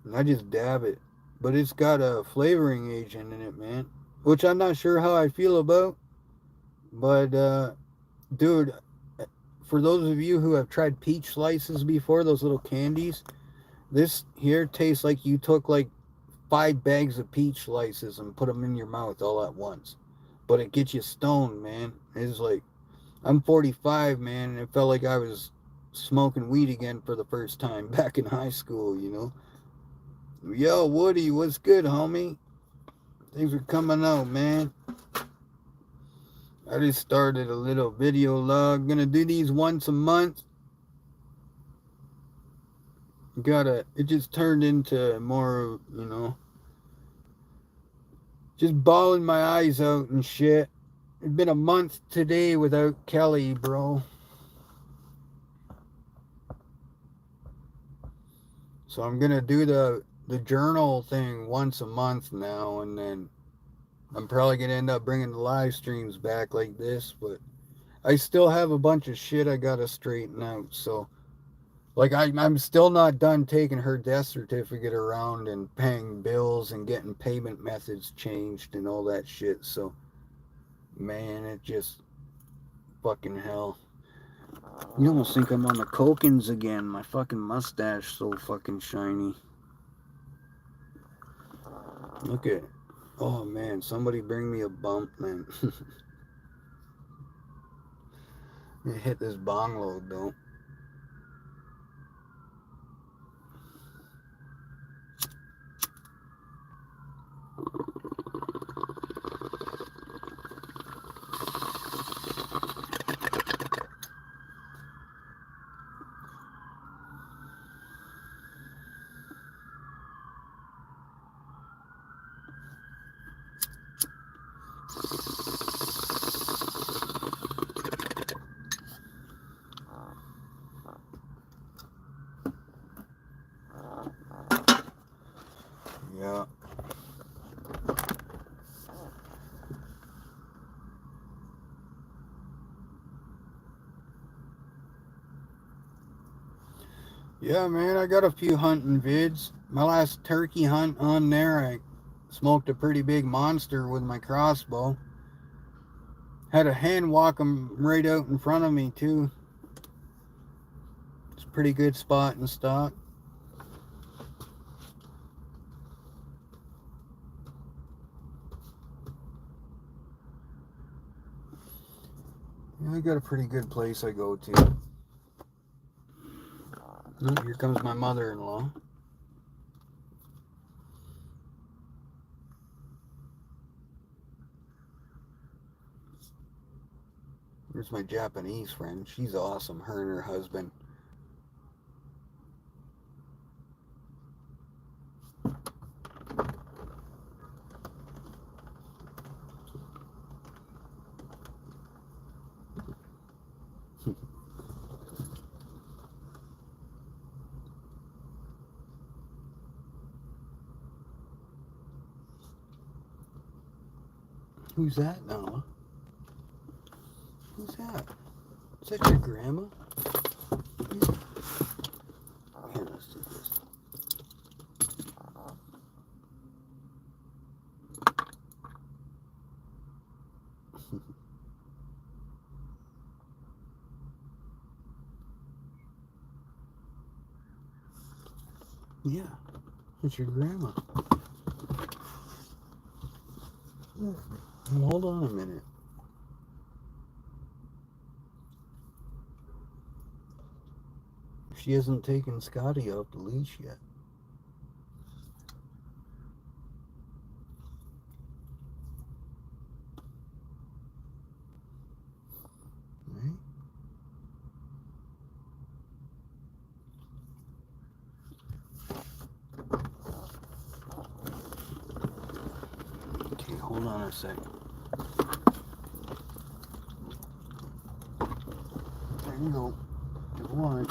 And I just dab it. But it's got a flavoring agent in it, man. Which I'm not sure how I feel about. But, dude, for those of you who have tried peach slices before, those little candies, this here tastes like you took like 5 bags of peach slices and put them in your mouth all at once. But it gets you stoned, man. It's like, I'm 45, man, and it felt like I was smoking weed again for the first time back in high school, you know. Yo, Woody, what's good, homie? Things are coming out, man. I just started a little video log. Gonna do these once a month. It just turned into more, you know, just bawling my eyes out and shit. It's been a month today without Kelly, bro. So I'm gonna do the journal thing once a month now, and then I'm probably gonna end up bringing the live streams back like this, but I still have a bunch of shit I gotta straighten out. So, like, I'm still not done taking her death certificate around and paying bills and getting payment methods changed and all that shit. So, man, it just fucking hell. You almost think I'm on the Cokins again. My fucking mustache so fucking shiny. Look at, oh man, somebody bring me a bump, man. Hit this bong load, though. Yeah, man, I got a few hunting vids. My last turkey hunt on there, I smoked a pretty big monster with my crossbow. Had a hen walk him right out in front of me, too. It's a pretty good spot and stock. Yeah, I got a pretty good place I go to. Oh, here comes my mother-in-law. Here's my Japanese friend. She's awesome, her and her husband. Who's that, Nala? Who's that? Is that your grandma? Here, let's do this. Yeah, it's your grandma. Hold on a minute. She hasn't taken Scotty off the leash yet. Right? Okay, hold on a second. There you go. Good one.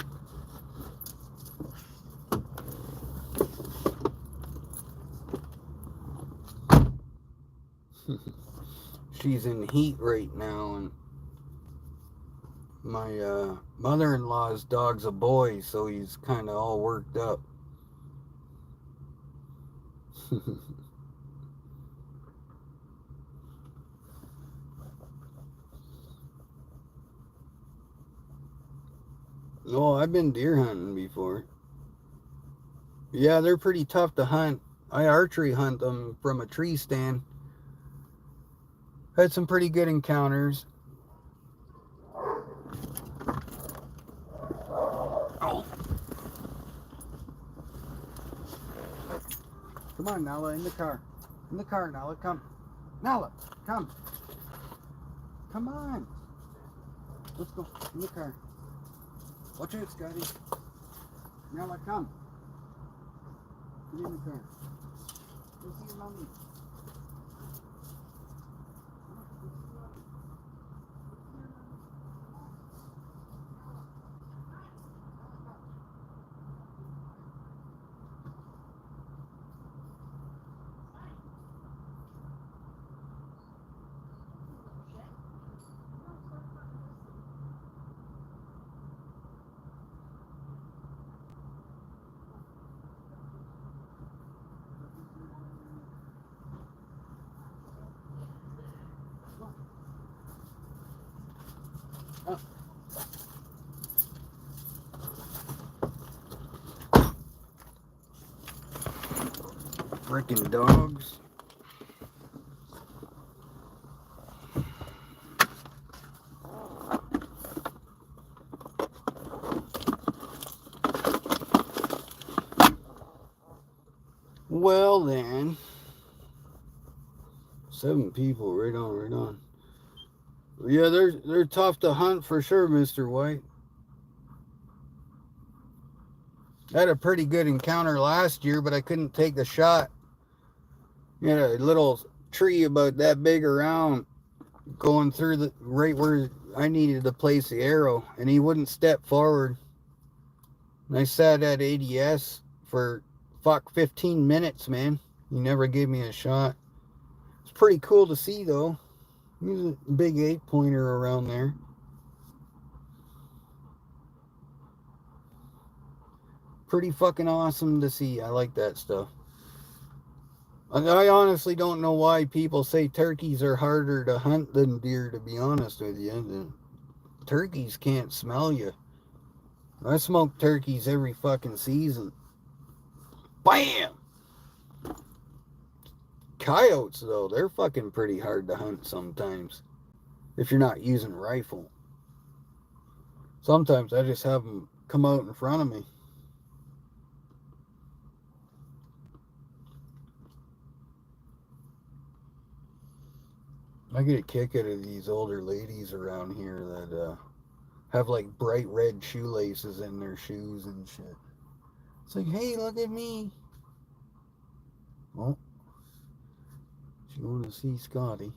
She's in heat right now, and my mother-in-law's dog's a boy, so he's kind of all worked up. No, I've been deer hunting before. Yeah, they're pretty tough to hunt. I archery hunt them from a tree stand. Had some pretty good encounters. Oh. Come on, Nala, in the car. In the car, Nala, come. Nala, come. Come on. Let's go. In the car. Watch out, Scotty. Nala, come. Get in the car. Go see your mommy. Oh. Frickin' dogs. Well then. 7 people, right on, right on. Yeah, they're tough to hunt for sure, Mr. White. I had a pretty good encounter last year, but I couldn't take the shot. You had a little tree about that big around going through the right where I needed to place the arrow, and he wouldn't step forward. And I sat at ADS for 15 minutes, man. He never gave me a shot. It's pretty cool to see, though. He's a big 8-pointer around there. pretty fucking awesome to see. I like that stuff. I honestly don't know why people say turkeys are harder to hunt than deer, to be honest with you. Turkeys can't smell you. I smoke turkeys every fucking season. Bam! Coyotes, though, they're fucking pretty hard to hunt sometimes. If you're not using a rifle. Sometimes I just have them come out in front of me. I get a kick out of these older ladies around here that have like bright red shoelaces in their shoes and shit. It's like, hey, look at me. Well, she want to see Scotty.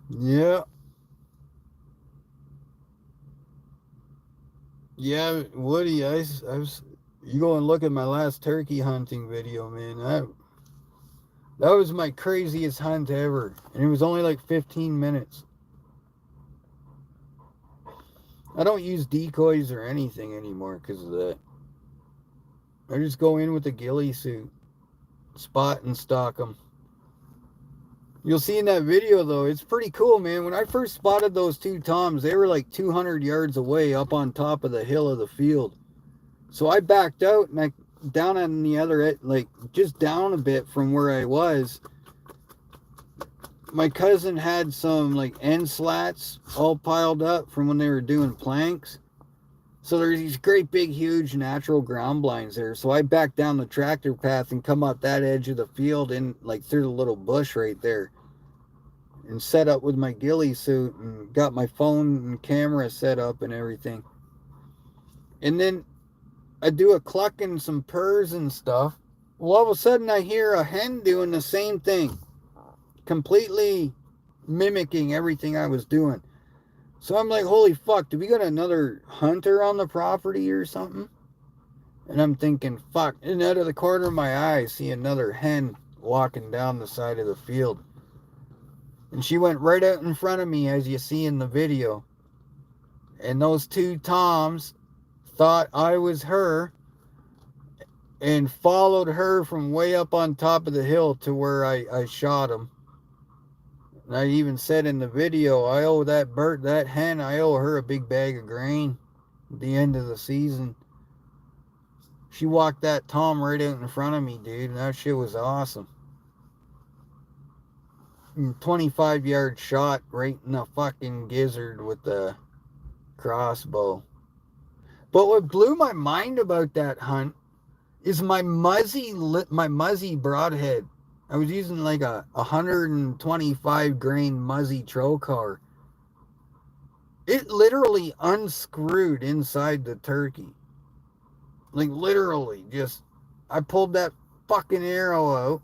Yeah. Yeah, Woody, I was, you go and look at my last turkey hunting video, man. That was my craziest hunt ever. And it was only like 15 minutes. I don't use decoys or anything anymore because of that. I just go in with a ghillie suit, spot and stalk them. You'll see in that video, though, it's pretty cool, man. When I first spotted those two toms, they were like 200 yards away up on top of the hill of the field. So I backed out and I down on the other, like just down a bit from where I was. My cousin had some like end slats all piled up from when they were doing planks. So there's these great big huge natural ground blinds there. So I backed down the tractor path and come up that edge of the field and like through the little bush right there. And set up with my ghillie suit and got my phone and camera set up and everything. And then I do a cluck and some purrs and stuff. Well, all of a sudden I hear a hen doing the same thing, completely mimicking everything I was doing. So I'm like, holy fuck, do we got another hunter on the property or something? And I'm thinking, fuck. And out of the corner of my eye, I see another hen walking down the side of the field. And she went right out in front of me, as you see in the video. And those two toms thought I was her and followed her from way up on top of the hill to where I shot him. And I even said in the video, I owe that hen, I owe her a big bag of grain at the end of the season. She walked that tom right out in front of me, dude, and that shit was awesome. 25-yard shot right in the fucking gizzard with the crossbow. But what blew my mind about that hunt is my muzzy broadhead. I was using like a 125 grain muzzy trocar. It literally unscrewed inside the turkey. Like literally, just I pulled that fucking arrow out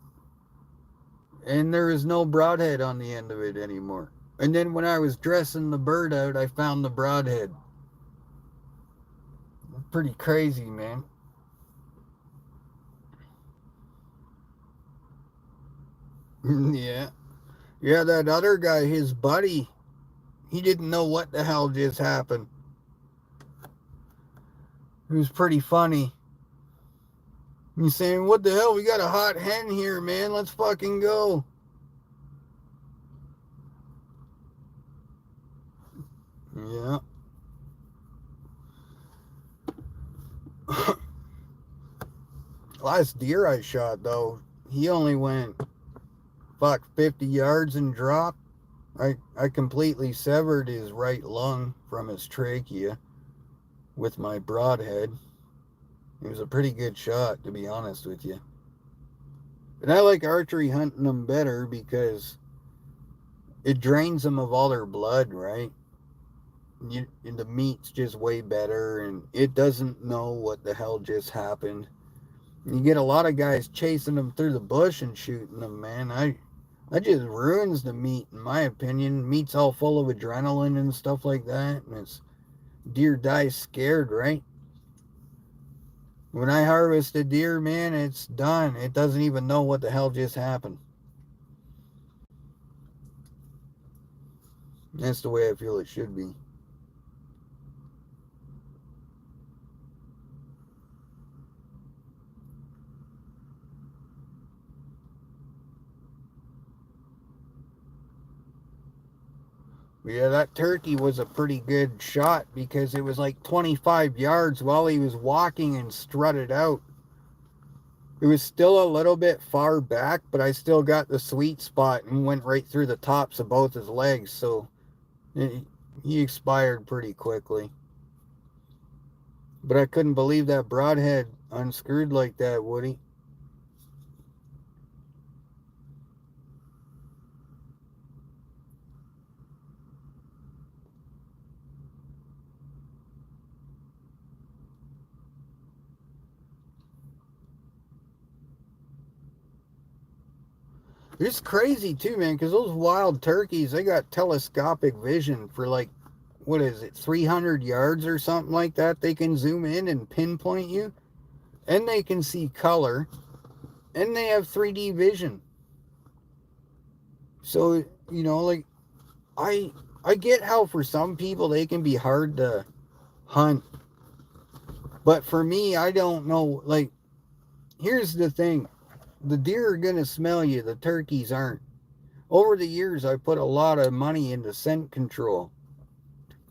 and there is no broadhead on the end of it anymore. And then when I was dressing the bird out, I found the broadhead. Pretty crazy, man. Yeah. Yeah, that other guy, his buddy, he didn't know what the hell just happened. It was pretty funny. He's saying, what the hell? We got a hot hen here, man. Let's fucking go. Yeah. Last deer I shot, though, he only went, 50 yards and dropped. I completely severed his right lung from his trachea with my broadhead. It was a pretty good shot, to be honest with you. And I like archery hunting them better because it drains them of all their blood, right? And the meat's just way better, and it doesn't know what the hell just happened. You get a lot of guys chasing them through the bush and shooting them, man. That just ruins the meat, in my opinion. Meat's all full of adrenaline and stuff like that, and deer die scared, right? When I harvest a deer, man, it's done. It doesn't even know what the hell just happened. That's the way I feel it should be. Yeah, that turkey was a pretty good shot because it was like 25 yards while he was walking and strutted out. It was still a little bit far back, but I still got the sweet spot and went right through the tops of both his legs, so he expired pretty quickly. But I couldn't believe that broadhead unscrewed like that, Woody. It's crazy too, man, because those wild turkeys, they got telescopic vision for like, what is it, 300 yards or something like that. They can zoom in and pinpoint you, and they can see color, and they have 3D vision. So, like, I I get how for some people they can be hard to hunt, but for me, I don't know. Like, here's the thing: the deer are gonna smell you, the turkeys aren't. Over the years, I put a lot of money into scent control.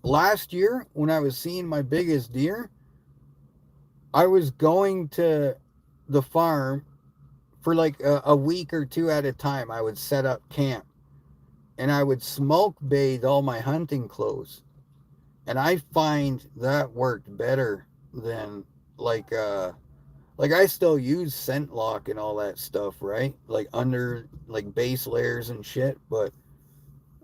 Last year, when I was seeing my biggest deer, I was going to the farm for like a week or two at a time. I would set up camp and I would smoke bathe all my hunting clothes. And I find that worked better than like like I still use scent lock and all that stuff, right? Like under like base layers and shit, but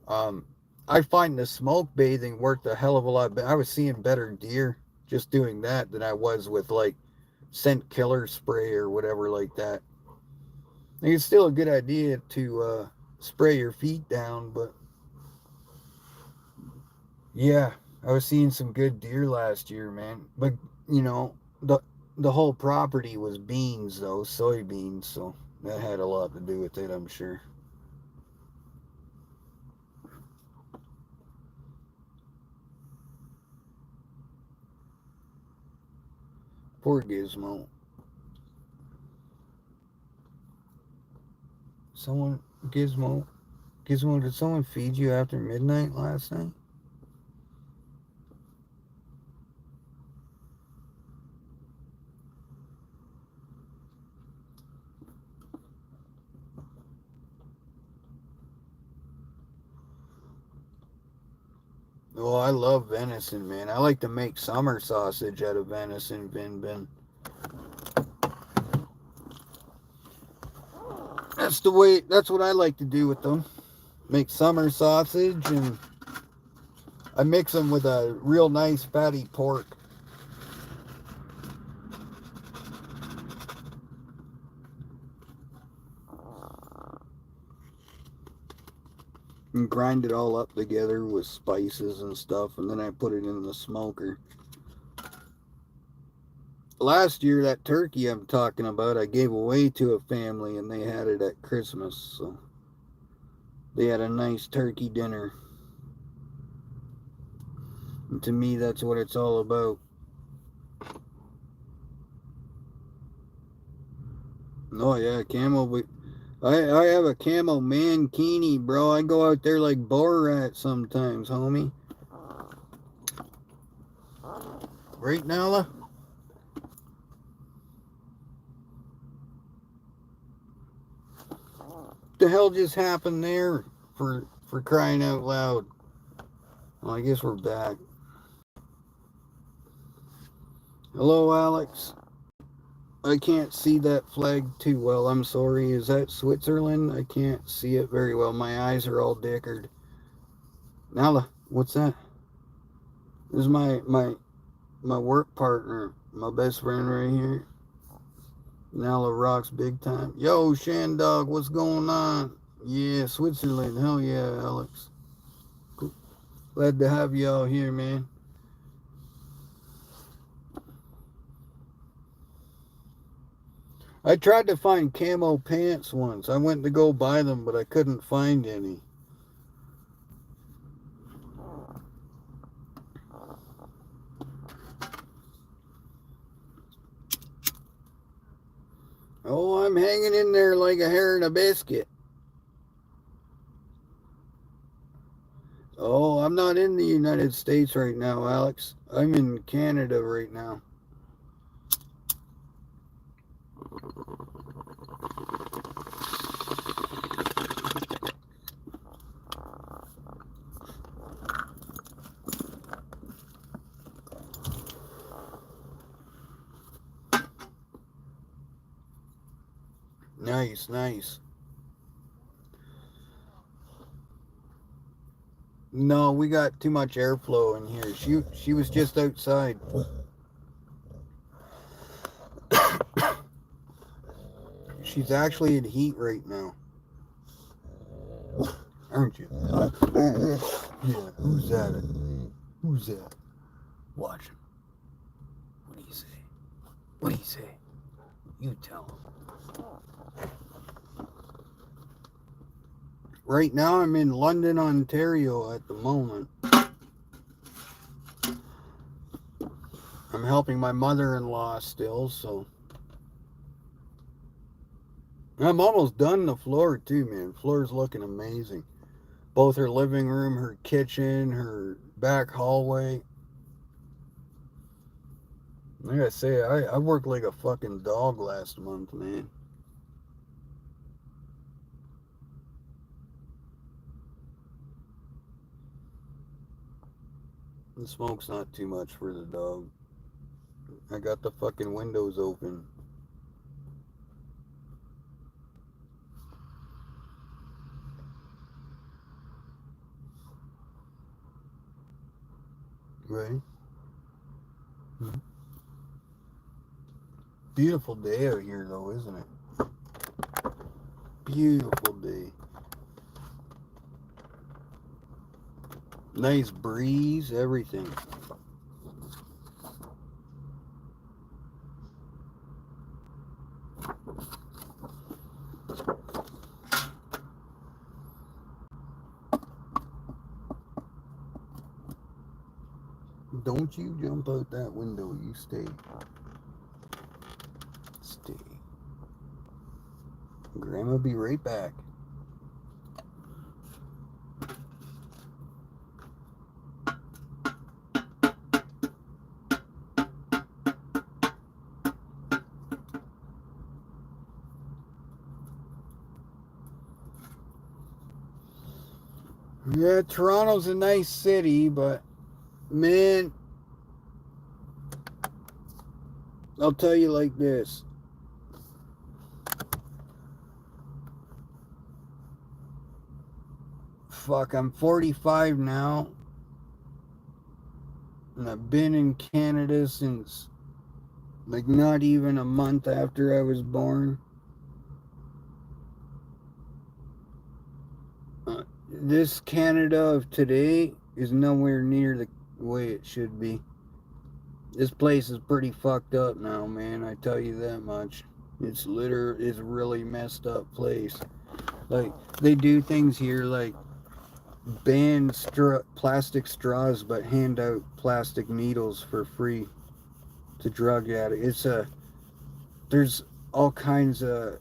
um I find the smoke bathing worked a hell of a lot better. I was seeing better deer just doing that than I was with like scent killer spray or whatever like that. I think it's still a good idea to spray your feet down, but yeah, I was seeing some good deer last year, man. But you know, the the whole property was beans though, soybeans, so that had a lot to do with it, I'm sure. Poor Gizmo. Someone, Gizmo, Gizmo, did someone feed you after midnight last night? Oh, I love venison, man. I like to make summer sausage out of venison, bin. That's what I like to do with them. Make summer sausage, and I mix them with a real nice fatty pork and grind it all up together with spices and stuff, and then I put it in the smoker. Last year, that turkey I'm talking about, I gave away to a family, and they had it at Christmas, so they had a nice turkey dinner. And to me, that's what it's all about. Oh yeah, camo. I have a camo mankini, bro. I go out there like Borat sometimes, homie. Right, Nala? What the hell just happened there? For crying out loud. Well, I guess we're back. Hello, Alex. I can't see that flag too well. I'm sorry. Is that Switzerland? I can't see it very well. My eyes are all dickered. Nala, what's that? This is my work partner, my best friend right here. Nala rocks big time. Yo, Shandog, what's going on? Yeah, Switzerland. Hell yeah, Alex. Glad to have y'all here, man. I tried to find camo pants once. I went to go buy them, but I couldn't find any. Oh, I'm hanging in there like a hair in a biscuit. Oh, I'm not in the United States right now, Alex. I'm in Canada right now. Nice, nice. No, we got too much airflow in here. She was just outside. She's actually in heat right now. Aren't you? Yeah, who's that? Who's that? Watch him. What do you say? What do you say? You tell him. Right now I'm in London, Ontario at the moment. I'm helping my mother-in-law still, so I'm almost done the floor too, man. Floor's looking amazing. Both her living room, her kitchen, her back hallway. I gotta say, I worked like a fucking dog last month, man. The smoke's not too much for the dog. I got the fucking windows open. Right? Mm-hmm. Beautiful day out here, though, isn't it? Beautiful day. Nice breeze, everything. Don't you jump out that window. You stay. Stay. Grandma be right back. Yeah, Toronto's a nice city, but man, I'll tell you like this. Fuck, I'm 45 now, and I've been in Canada since like not even a month after I was born. This Canada of today is nowhere near the way it should be. This place is pretty fucked up now, man. I tell you that much. It's a really messed up place. Like they do things here like ban plastic straws, but hand out plastic needles for free to drug addicts. There's all kinds of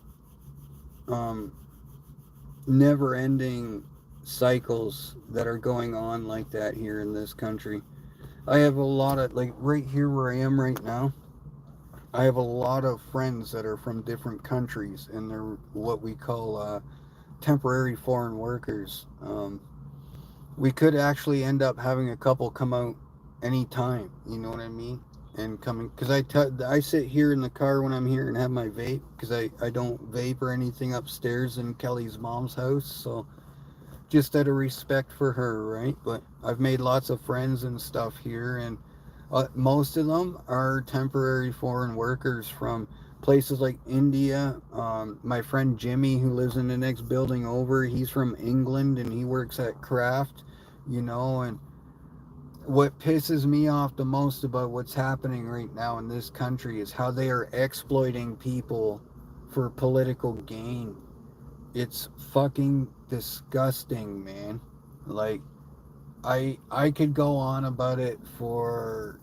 never-ending cycles that are going on like that here in this country. I have a lot of, like, right here where I am right now, I have a lot of friends that are from different countries, and they're what we call temporary foreign workers. We could actually end up having a couple come out anytime, you know what I mean? And coming, because I sit here in the car when I'm here and have my vape, because I don't vape or anything upstairs in Kelly's mom's house, so just out of respect for her, right? But I've made lots of friends and stuff here, and most of them are temporary foreign workers from places like India. My friend Jimmy, who lives in the next building over, he's from England and he works at Kraft, you know. And what pisses me off the most about what's happening right now in this country is how they are exploiting people for political gain. It's fucking disgusting, man. Like, I could go on about it for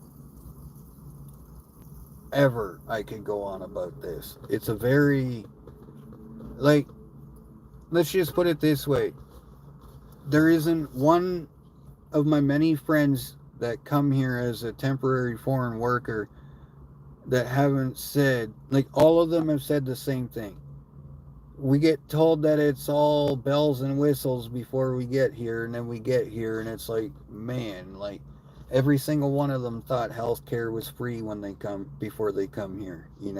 ever. I could go on about this. It's a very, like, let's just put it this way. There isn't one of my many friends that come here as a temporary foreign worker that haven't said, like, all of them have said the same thing. We get told that it's all bells and whistles before we get here, and then we get here and it's like, man, like, every single one of them thought healthcare was free when they come, before they come here, and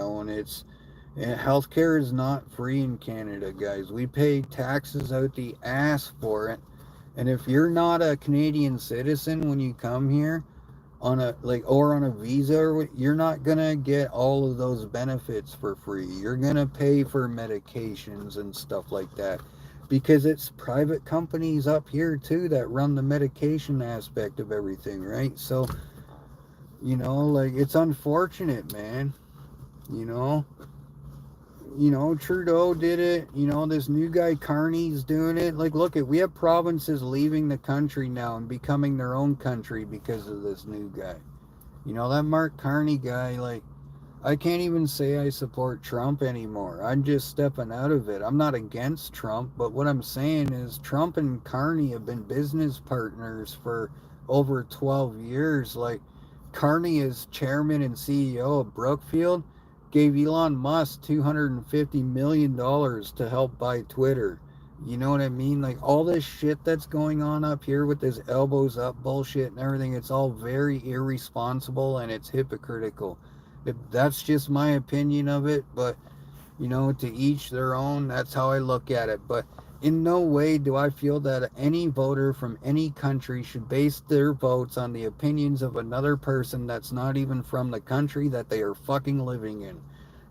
healthcare is not free in Canada, guys. We pay taxes out the ass for it. And if you're not a Canadian citizen when you come here, on a, like, or on a visa, or you're not gonna get all of those benefits for free. You're gonna pay for medications and stuff like that, because it's private companies up here too that run the medication aspect of everything, right? So, like, it's unfortunate, man. you know Trudeau did it. This new guy Carney's doing it. Like, look, we have provinces leaving the country now and becoming their own country because of this new guy. That Mark Carney guy, like, I can't even say I support Trump anymore. I'm just stepping out of it. I'm not against Trump, but what I'm saying is Trump and Carney have been business partners for over 12 years. Like, Carney is chairman and CEO of Brookfield, gave Elon Musk $250 million to help buy Twitter. You know what I mean? Like, all this shit that's going on up here with this elbows up bullshit and everything, it's all very irresponsible and it's hypocritical. That's just my opinion of it, but to each their own. That's how I look at it. But in no way do I feel that any voter from any country should base their votes on the opinions of another person that's not even from the country that they are fucking living in.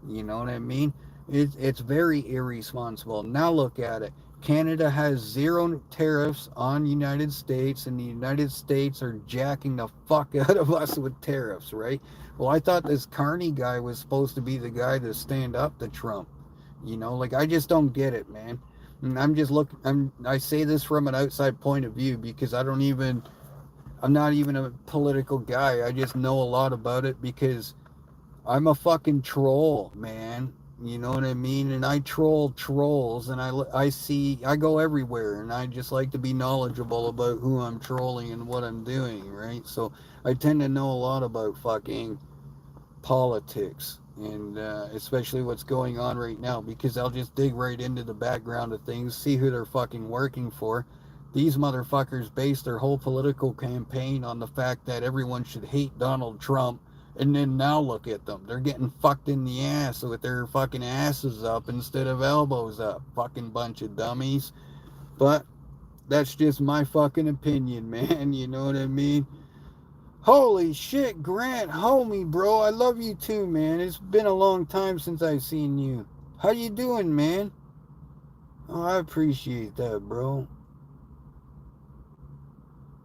You know what I mean? It's very irresponsible. Now look at it. Canada has zero tariffs on United States, and the United States are jacking the fuck out of us with tariffs, right? Well, I thought this Carney guy was supposed to be the guy to stand up to Trump. Like, I just don't get it, man. And I say this from an outside point of view because I'm not even a political guy. I just know a lot about it because I'm a fucking troll, man. You know what I mean? And I troll trolls, and I go everywhere, and I just like to be knowledgeable about who I'm trolling and what I'm doing, right? So I tend to know a lot about fucking politics, and especially what's going on right now, because I'll just dig right into the background of things, see who they're fucking working for. These motherfuckers base their whole political campaign on the fact that everyone should hate Donald Trump. And then now look at them. They're getting fucked in the ass with their fucking asses up instead of elbows up. Fucking bunch of dummies. But that's just my fucking opinion, man. You know what I mean? Holy shit, Grant, homie, bro. I love you too, man. It's been a long time since I've seen you. How you doing, man? Oh, I appreciate that, bro.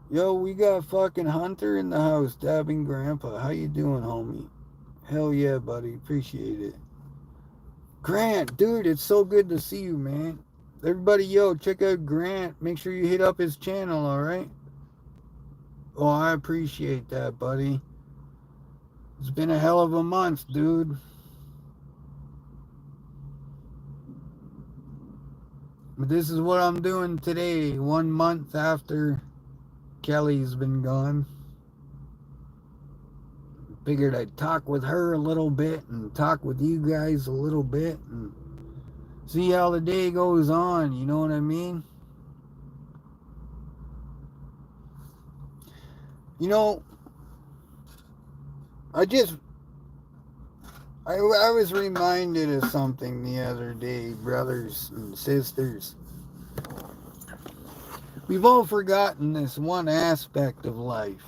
Yo, we got fucking Hunter in the house dabbing Grandpa. How you doing, homie? Hell yeah, buddy. Appreciate it. Grant, dude, it's so good to see you, man. Everybody, yo, check out Grant. Make sure you hit up his channel, alright? Oh, I appreciate that, buddy. It's been a hell of a month, dude. But this is what I'm doing today, 1 month after Kelly's been gone. Figured I'd talk with her a little bit and talk with you guys a little bit and see how the day goes on, you know what I mean? I was reminded of something the other day, brothers and sisters. We've all forgotten this one aspect of life.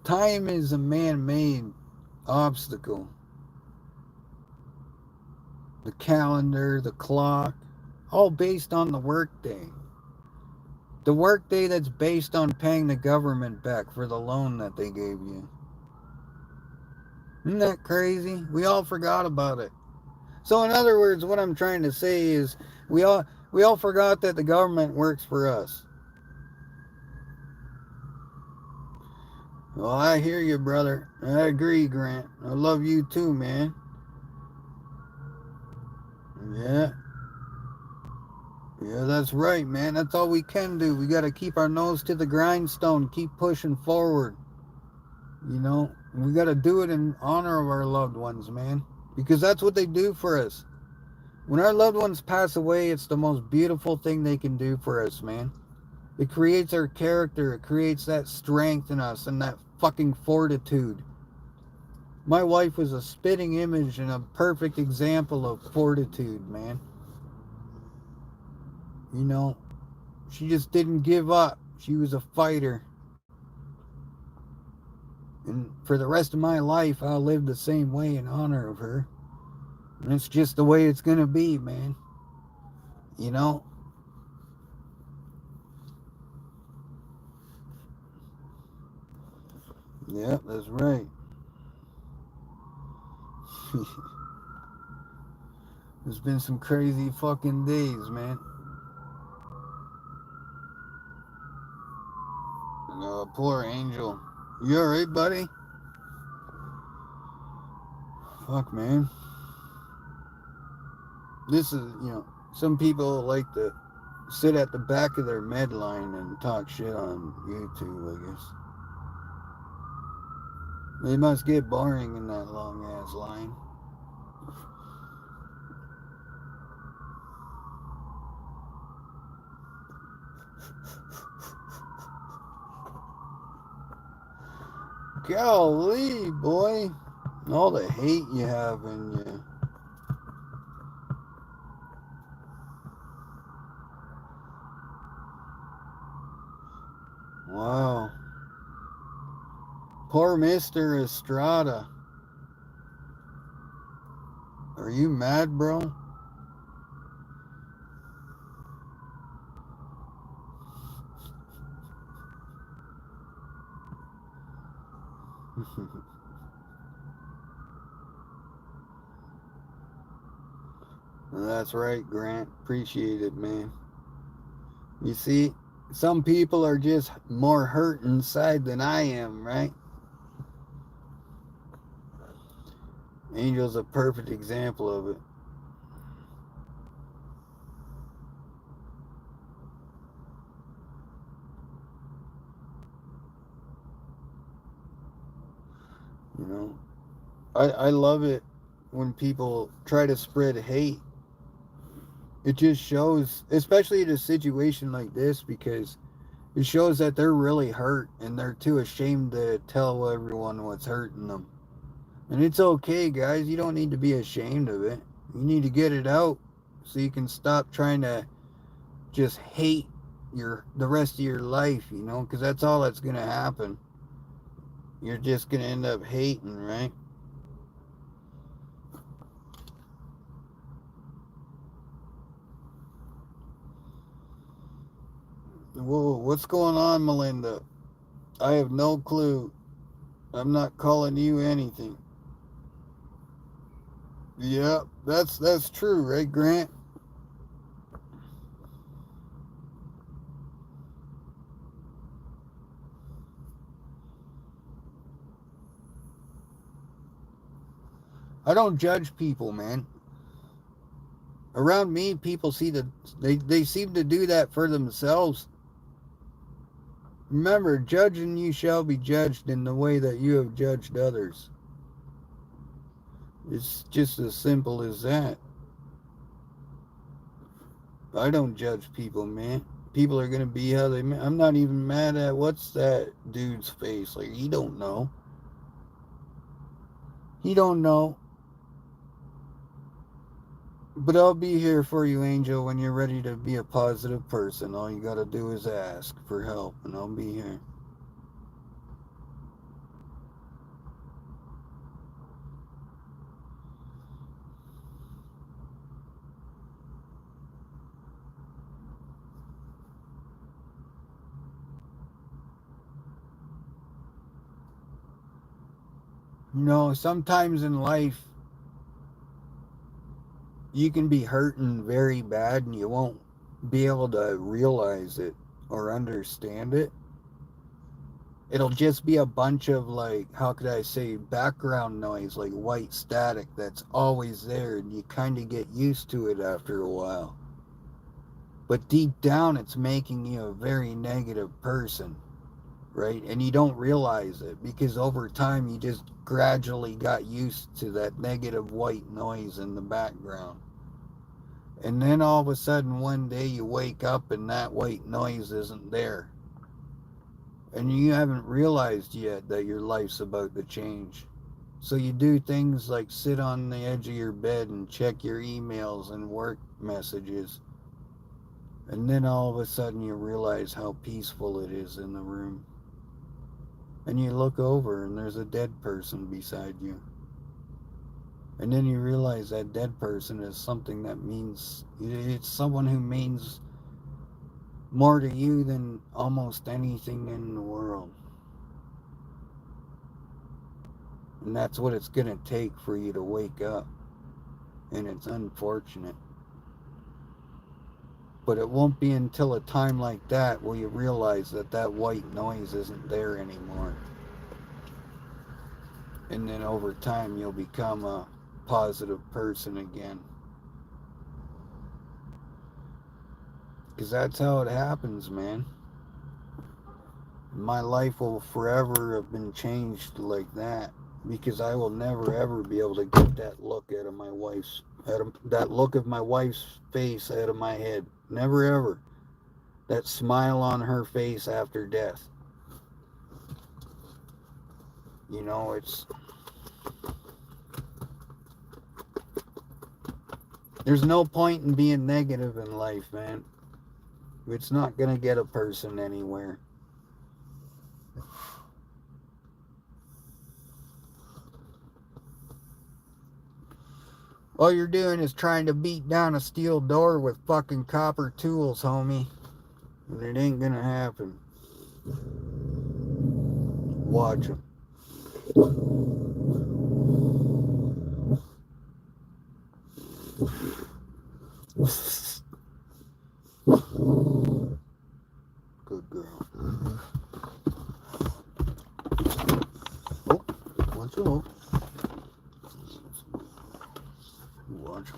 Time is a man-made obstacle. The calendar, the clock, all based on the workday. The workday that's based on paying the government back for the loan that they gave you. Isn't that crazy? We all forgot about it. So in other words, what I'm trying to say is we all we all forgot that the government works for us. Well, I hear you, brother. I agree, Grant. I love you too, man. Yeah. Yeah, that's right, man. That's all we can do. We got to keep our nose to the grindstone, keep pushing forward. We got to do it in honor of our loved ones, man. Because that's what they do for us. When our loved ones pass away, it's the most beautiful thing they can do for us, man. It creates our character. It creates that strength in us and that fucking fortitude. My wife was a spitting image and a perfect example of fortitude, man. You know, she just didn't give up. She was a fighter. And for the rest of my life, I'll live the same way in honor of her. And it's just the way it's going to be, man. You know? Yeah, that's right. There's been some crazy fucking days, man. Poor Angel. You alright, buddy? Fuck, man. This is, some people like to sit at the back of their med line and talk shit on YouTube, I guess. They must get boring in that long ass line. Golly, boy. All the hate you have in you. Wow. Poor Mr. Estrada. Are you mad, bro? That's right, Grant. Appreciate it, man. You see, some people are just more hurt inside than I am, right? Angel's a perfect example of it. You know, I love it when people try to spread hate. It just shows, especially in a situation like this, because it shows that they're really hurt and they're too ashamed to tell everyone what's hurting them. And it's okay, guys. You don't need to be ashamed of it. You need to get it out so you can stop trying to just hate the rest of your life, because that's all that's going to happen. You're just going to end up hating, right? Whoa, what's going on, Melinda? I have no clue. I'm not calling you anything. Yeah, that's true, right, Grant? I don't judge people, man. Around me, people they seem to do that for themselves. Remember, judge and you shall be judged in the way that you have judged others. It's just as simple as that. I don't judge people, man. People are gonna be how they. I'm not even mad at what's that dude's face. Like he don't know. He don't know. But I'll be here for you, Angel, when you're ready to be a positive person. All you gotta do is ask for help, and I'll be here. You know, sometimes in life, you can be hurting very bad and you won't be able to realize it or understand it. It'll just be a bunch of, like, how could I say, background noise, like white static that's always there, and you kind of get used to it after a while. But deep down, it's making you a very negative person, right? And you don't realize it because over time, you just gradually got used to that negative white noise in the background. And then all of a sudden, one day you wake up and that white noise isn't there. And you haven't realized yet that your life's about to change. So you do things like sit on the edge of your bed and check your emails and work messages. And then all of a sudden you realize how peaceful it is in the room. And you look over and there's a dead person beside you. And then you realize that dead person is something that means, it's someone who means more to you than almost anything in the world. And that's what it's going to take for you to wake up. And it's unfortunate. But it won't be until a time like that where you realize that that white noise isn't there anymore. And then over time, you'll become a positive person again. Because that's how it happens, man. My life will forever have been changed like that. Because I will never ever be able to get that look out of my wife's, that look of my wife's face out of my head. Never ever. That smile on her face after death. You know, there's no point in being negative in life, man. It's not going to get a person anywhere. All you're doing is trying to beat down a steel door with fucking copper tools, homie. And it ain't going to happen. Watch them. Good girl. Oh, watch out. Watch.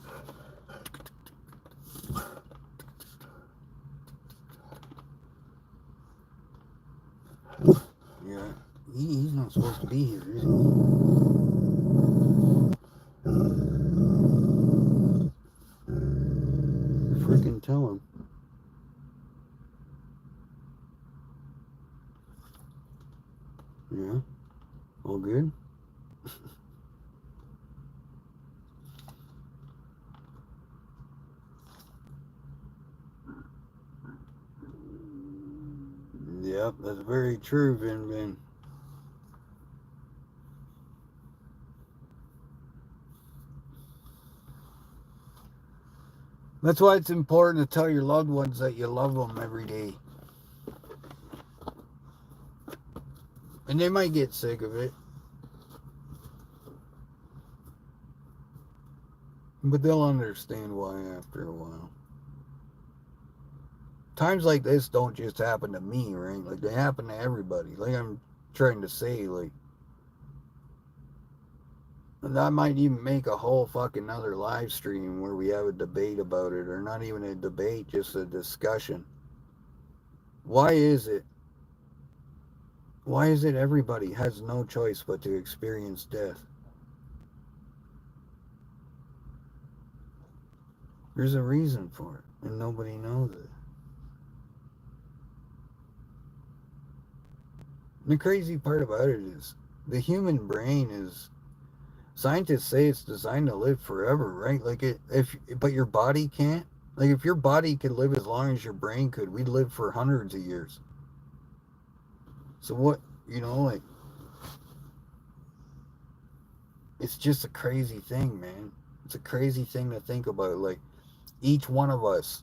Yeah, he's not supposed to be here, is he? Freaking tell him. Yeah, all good? Yep, that's very true, Vin Vin. That's why it's important to tell your loved ones that you love them every day. And they might get sick of it. But they'll understand why after a while. Times like this don't just happen to me, right? Like, they happen to everybody. Like I'm trying to say, like, and I might even make a whole fucking other live stream where we have a debate about it, or not even a debate, just a discussion. Why is it? Why is it everybody has no choice but to experience death? There's a reason for it, and nobody knows it. And the crazy part about it is the human brain is, scientists say it's designed to live forever, right? Like but your body can't. Like if your body could live as long as your brain could, we'd live for hundreds of years. So what, like, it's just a crazy thing, man. It's a crazy thing to think about. Like each one of us,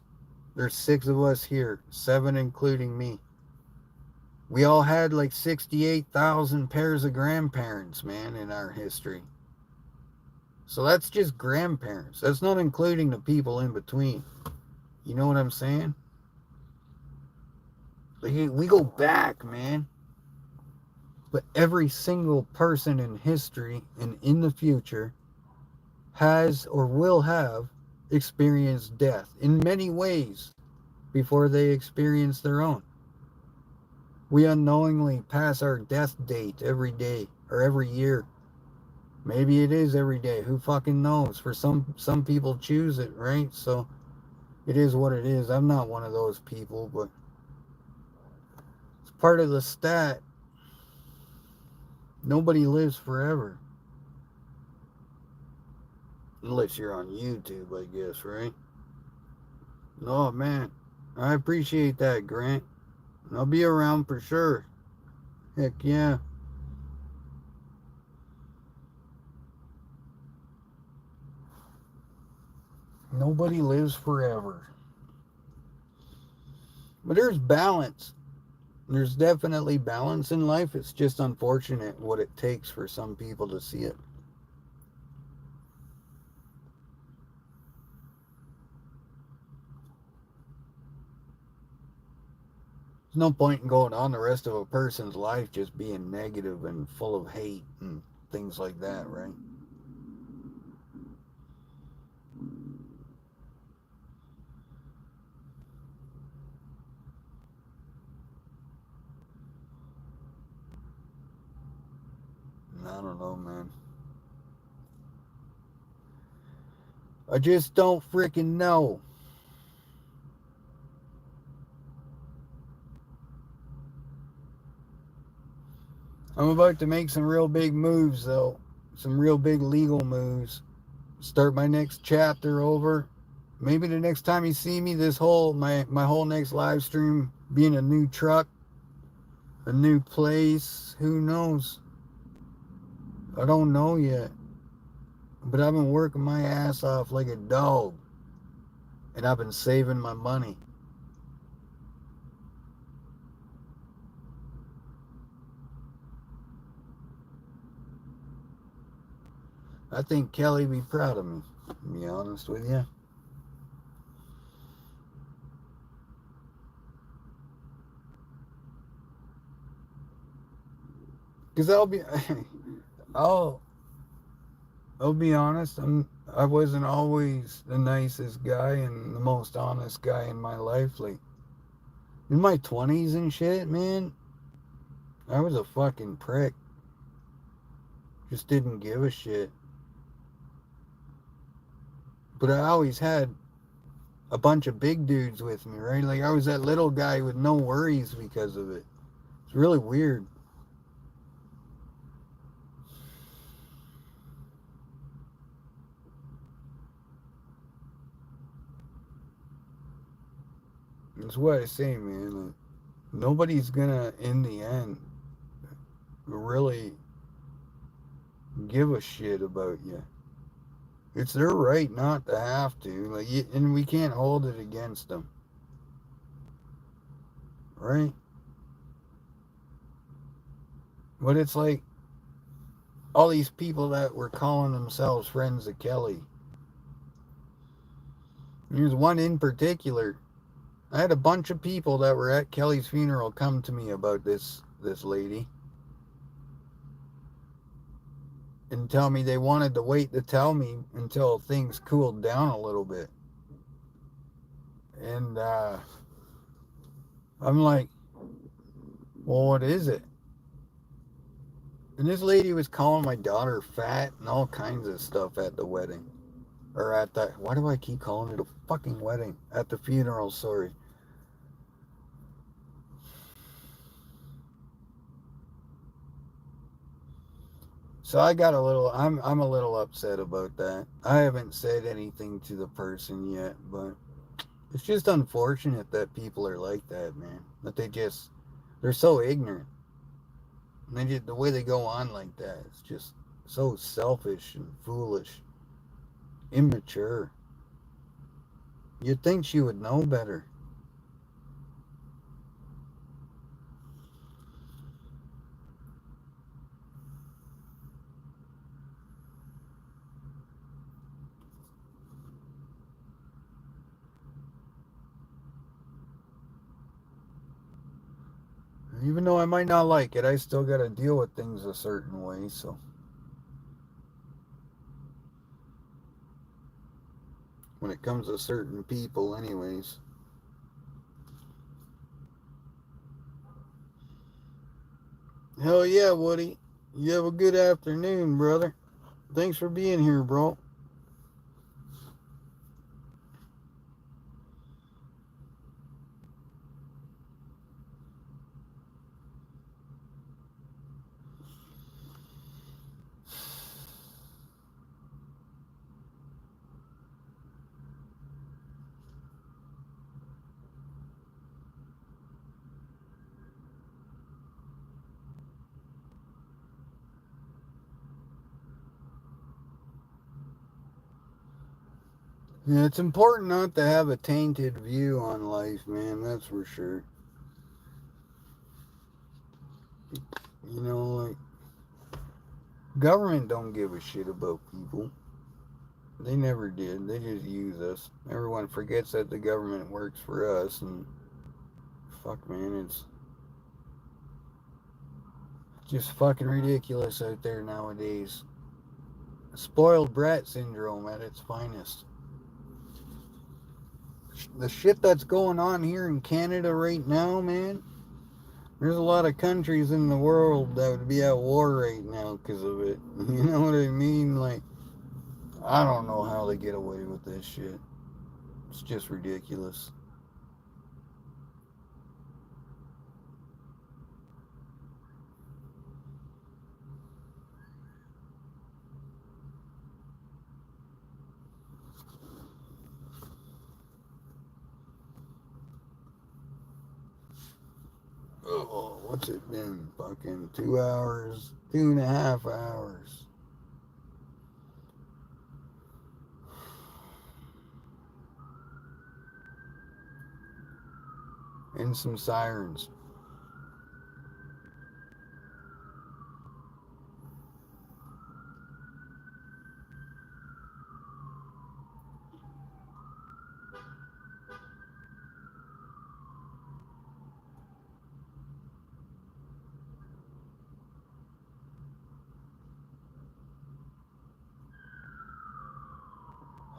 there's 6 of us here, 7 including me. We all had like 68,000 pairs of grandparents, man, in our history. So that's just grandparents. That's not including the people in between. You know what I'm saying? Like, we go back, man. But every single person in history and in the future has or will have experienced death in many ways before they experience their own. We unknowingly pass our death date every day or every year. Maybe it is every day. Who fucking knows? For some people choose it, right? So it is what it is. I'm not one of those people, but it's part of the stat. Nobody lives forever. Unless you're on YouTube, I guess, right? Oh, man. I appreciate that, Grant. I'll be around for sure. Heck yeah. Nobody lives forever. But there's balance. There's definitely balance in life. It's just unfortunate what it takes for some people to see it. There's no point in going on the rest of a person's life just being negative and full of hate and things like that, right? I don't know, man. I just don't freaking know. I'm about to make some real big moves, though. Some real big legal moves. Start my next chapter over. Maybe the next time you see me, this whole my whole next live stream being a new truck, a new place. Who knows? I don't know yet. But I've been working my ass off like a dog, and I've been saving my money. I think Kelly be proud of me, to be honest with you. Because I'll, I'll be honest. I wasn't always the nicest guy and the most honest guy in my life. Like in my 20s and shit, man, I was a fucking prick. Just didn't give a shit. But I always had a bunch of big dudes with me, right? Like I was that little guy with no worries because of it. It's really weird. That's what I say, man. Like, nobody's gonna, in the end, really give a shit about you. It's their right not to have to, like, and we can't hold it against them, right? But it's like all these people that were calling themselves friends of Kelly. There's one in particular. I had a bunch of people that were at Kelly's funeral come to me about this lady and tell me they wanted to wait to tell me until things cooled down a little bit. And I'm like, well, what is it? And this lady was calling my daughter fat and all kinds of stuff at the wedding. Or at the, why do I keep calling it a fucking wedding? At the funeral, sorry. So I got a little, I'm a little upset about that. I haven't said anything to the person yet, but it's just unfortunate that people are like that, man. That they're so ignorant. And the way they go on like that, it's just so selfish and foolish, immature. You'd think she would know better. Even though I might not like it, I still got to deal with things a certain way. So when it comes to certain people, anyways. Hell yeah, Woody. You have a good afternoon, brother. Thanks for being here, bro. Yeah, it's important not to have a tainted view on life, man. That's for sure. You know, like, government don't give a shit about people. They never did. They just use us. Everyone forgets that the government works for us, and fuck, man, it's just fucking ridiculous out there nowadays. Spoiled brat syndrome at its finest. The shit that's going on here in Canada right now, man. There's a lot of countries in the world that would be at war right now because of it. You know what I mean? Like, I don't know how they get away with this shit. It's just ridiculous. Oh, what's it been? Fucking 2 hours, 2.5 hours. And some sirens.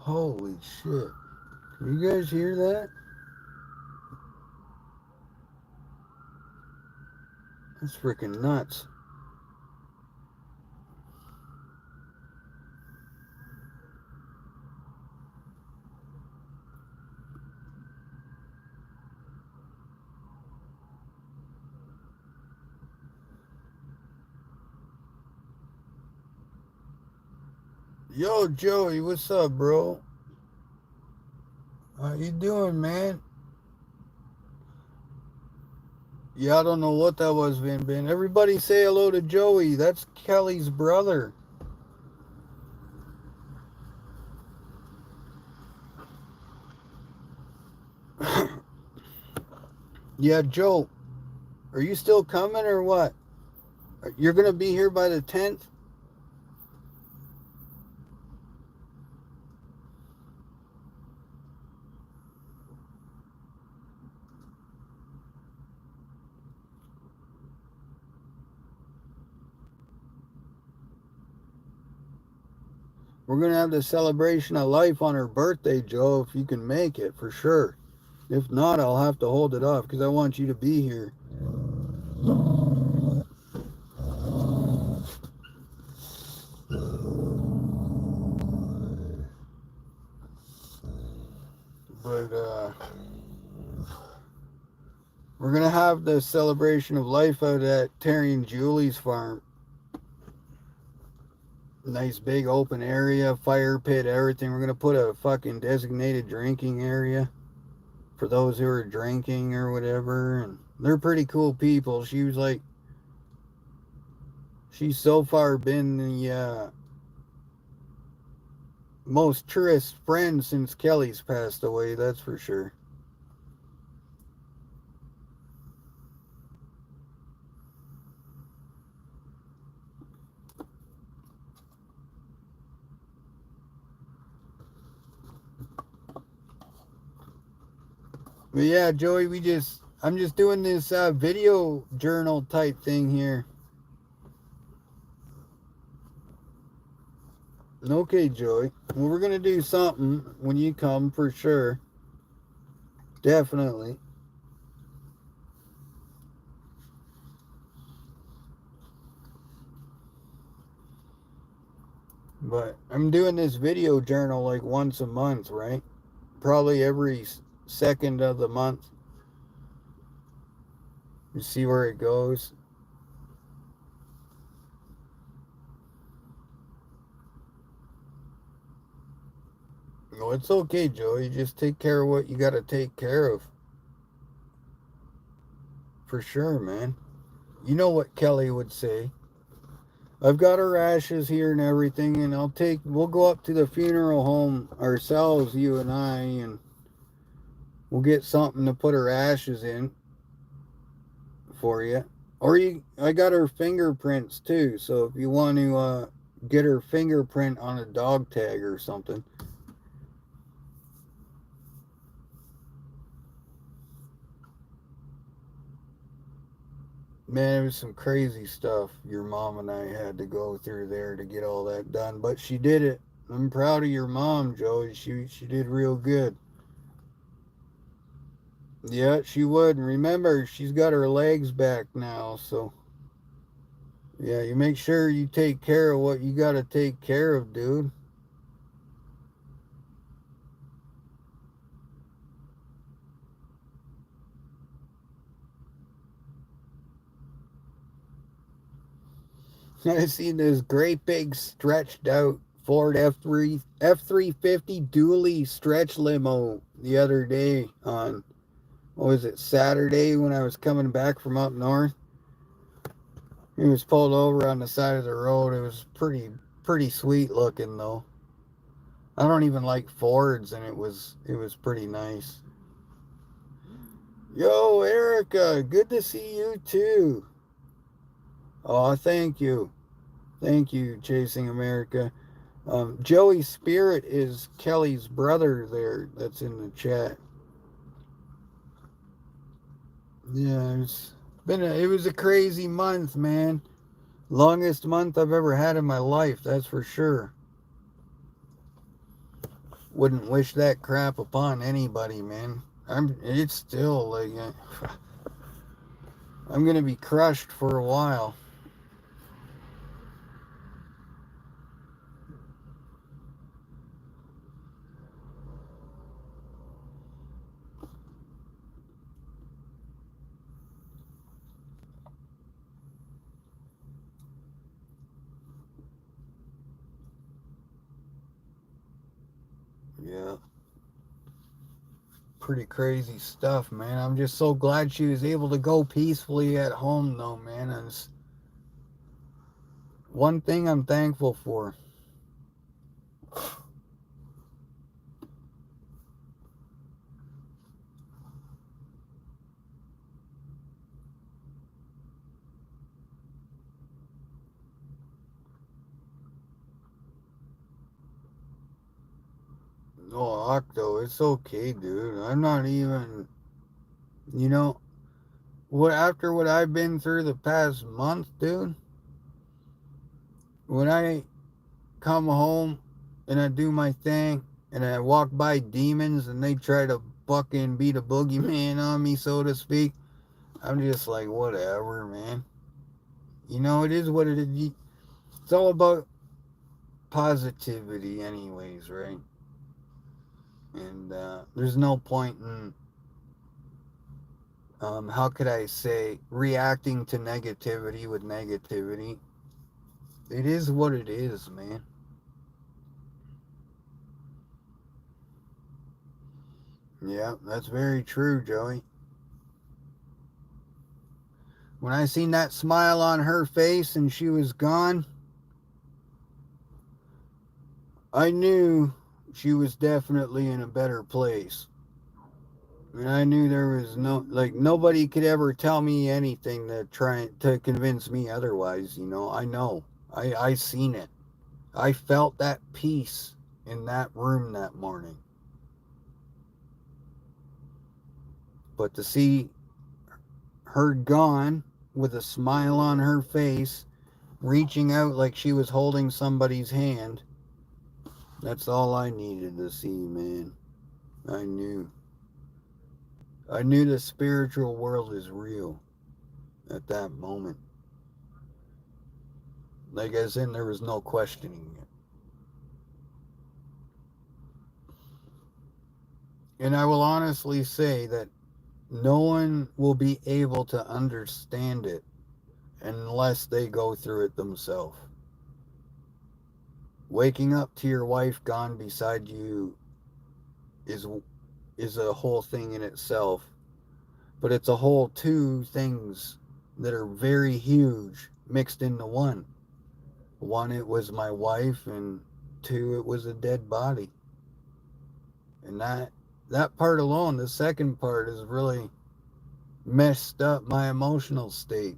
Holy shit. Can you guys hear that? That's freaking nuts. Yo, Joey, what's up, bro? How you doing, man? Yeah, I don't know what that was, Vin Bin. Everybody say hello to Joey. That's Kelly's brother. Yeah, Joe, are you still coming or what? You're going to be here by the 10th? We're going to have the celebration of life on her birthday, Joe, if you can make it, for sure. If not, I'll have to hold it off because I want you to be here. But we're going to have the celebration of life out at Terry and Julie's farm. Nice big open area, fire pit, everything. We're going to put a fucking designated drinking area for those who are drinking or whatever. And they're pretty cool people. She was like, she's so far been the most truest friend since Kelly's passed away, that's for sure. But yeah, Joey, we just I'm just doing this video journal type thing here. Okay, Joey. Well, we're going to do something when you come for sure. Definitely. But I'm doing this video journal like once a month, right? Probably every second of the month. You see where it goes. No, it's okay, Joey. Just take care of what you got to take care of. For sure, man. You know what Kelly would say. I've got her ashes here and everything, and we'll go up to the funeral home ourselves, you and I, and we'll get something to put her ashes in for you. I got her fingerprints too, so if you want to get her fingerprint on a dog tag or something. Man, it was some crazy stuff your mom and I had to go through there to get all that done, but she did it. I'm proud of your mom, Joey. She did real good. Yeah, she would. And remember, she's got her legs back now, so yeah, you make sure you take care of what you got to take care of, dude. I seen this great big stretched out Ford F350 dually stretch limo the other day on, what was it, Saturday when I was coming back from up north. He was pulled over on the side of the road. It was pretty sweet looking though. I don't even like Fords, and it was pretty nice. Yo, Erica, good to see you too. Oh, thank you, Chasing America. Joey Spirit is Kelly's brother there. That's in the chat. Yeah, it was a crazy month, man. Longest month I've ever had in my life, that's for sure. Wouldn't wish that crap upon anybody, man. It's still like I'm gonna be crushed for a while. Yeah, pretty crazy stuff, man. I'm just so glad she was able to go peacefully at home, though, man. It's one thing I'm thankful for. Oh, Octo, it's okay, dude. I'm not even, you know, after what I've been through the past month, dude. When I come home and I do my thing and I walk by demons and they try to fucking beat a boogeyman on me, so to speak, I'm just like, whatever, man. It is what it is. It's all about positivity, anyways, right? And there's no point in, how could I say, reacting to negativity with negativity. It is what it is, man. Yeah, that's very true, Joey. When I seen that smile on her face and she was gone, I knew she was definitely in a better place. And I knew there was nobody could ever tell me anything to try to convince me otherwise, I know. I seen it. I felt that peace in that room that morning. But to see her gone with a smile on her face, reaching out like she was holding somebody's hand. That's all I needed to see, man. I knew. I knew the spiritual world is real at that moment. Like, as in, there was no questioning it. And I will honestly say that no one will be able to understand it unless they go through it themselves. Waking up to your wife gone beside you is is a whole thing in itself, but it's a whole two things that are very huge mixed into one. One, it was my wife, and two, it was a dead body. And that part alone, the second part, has really messed up my emotional state.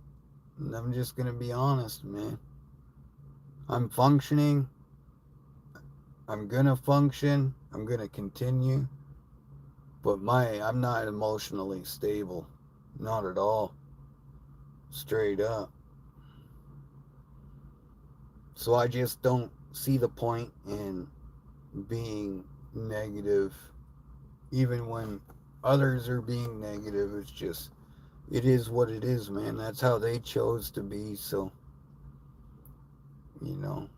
And I'm just gonna be honest, man. I'm functioning. I'm gonna function. I'm gonna continue. But I'm not emotionally stable. Not at all. Straight up. So I just don't see the point in being negative, even when others are being negative. It's just, it is what it is, man. That's how they chose to be. So, you know.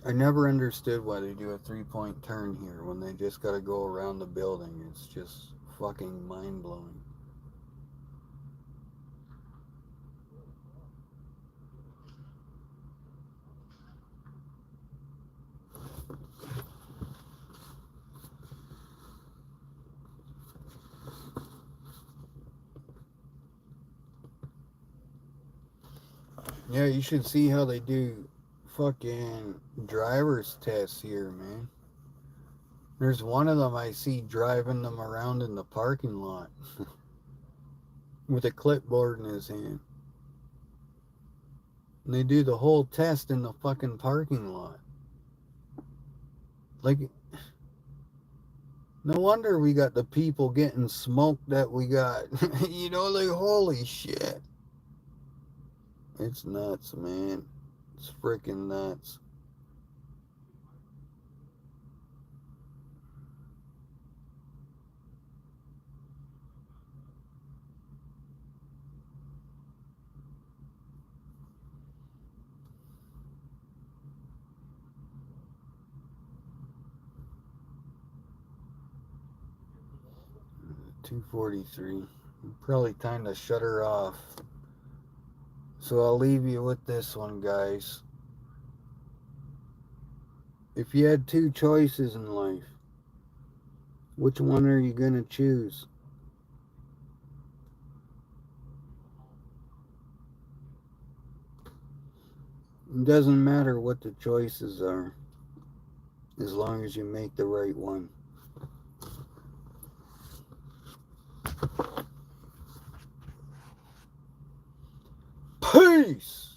I never understood why they do a 3-point turn here when they just got to go around the building. It's just fucking mind blowing. Yeah, you should see how they do fucking driver's tests here, man. There's one of them I see driving them around in the parking lot with a clipboard in his hand. And they do the whole test in the fucking parking lot. Like, no wonder we got the people getting smoked that we got. You know, like, holy shit. It's nuts, man. It's freaking nuts. $2.43. Probably time to shut her off. So I'll leave you with this one, guys. If you had two choices in life, which one are you going to choose? It doesn't matter what the choices are, as long as you make the right one. Peace!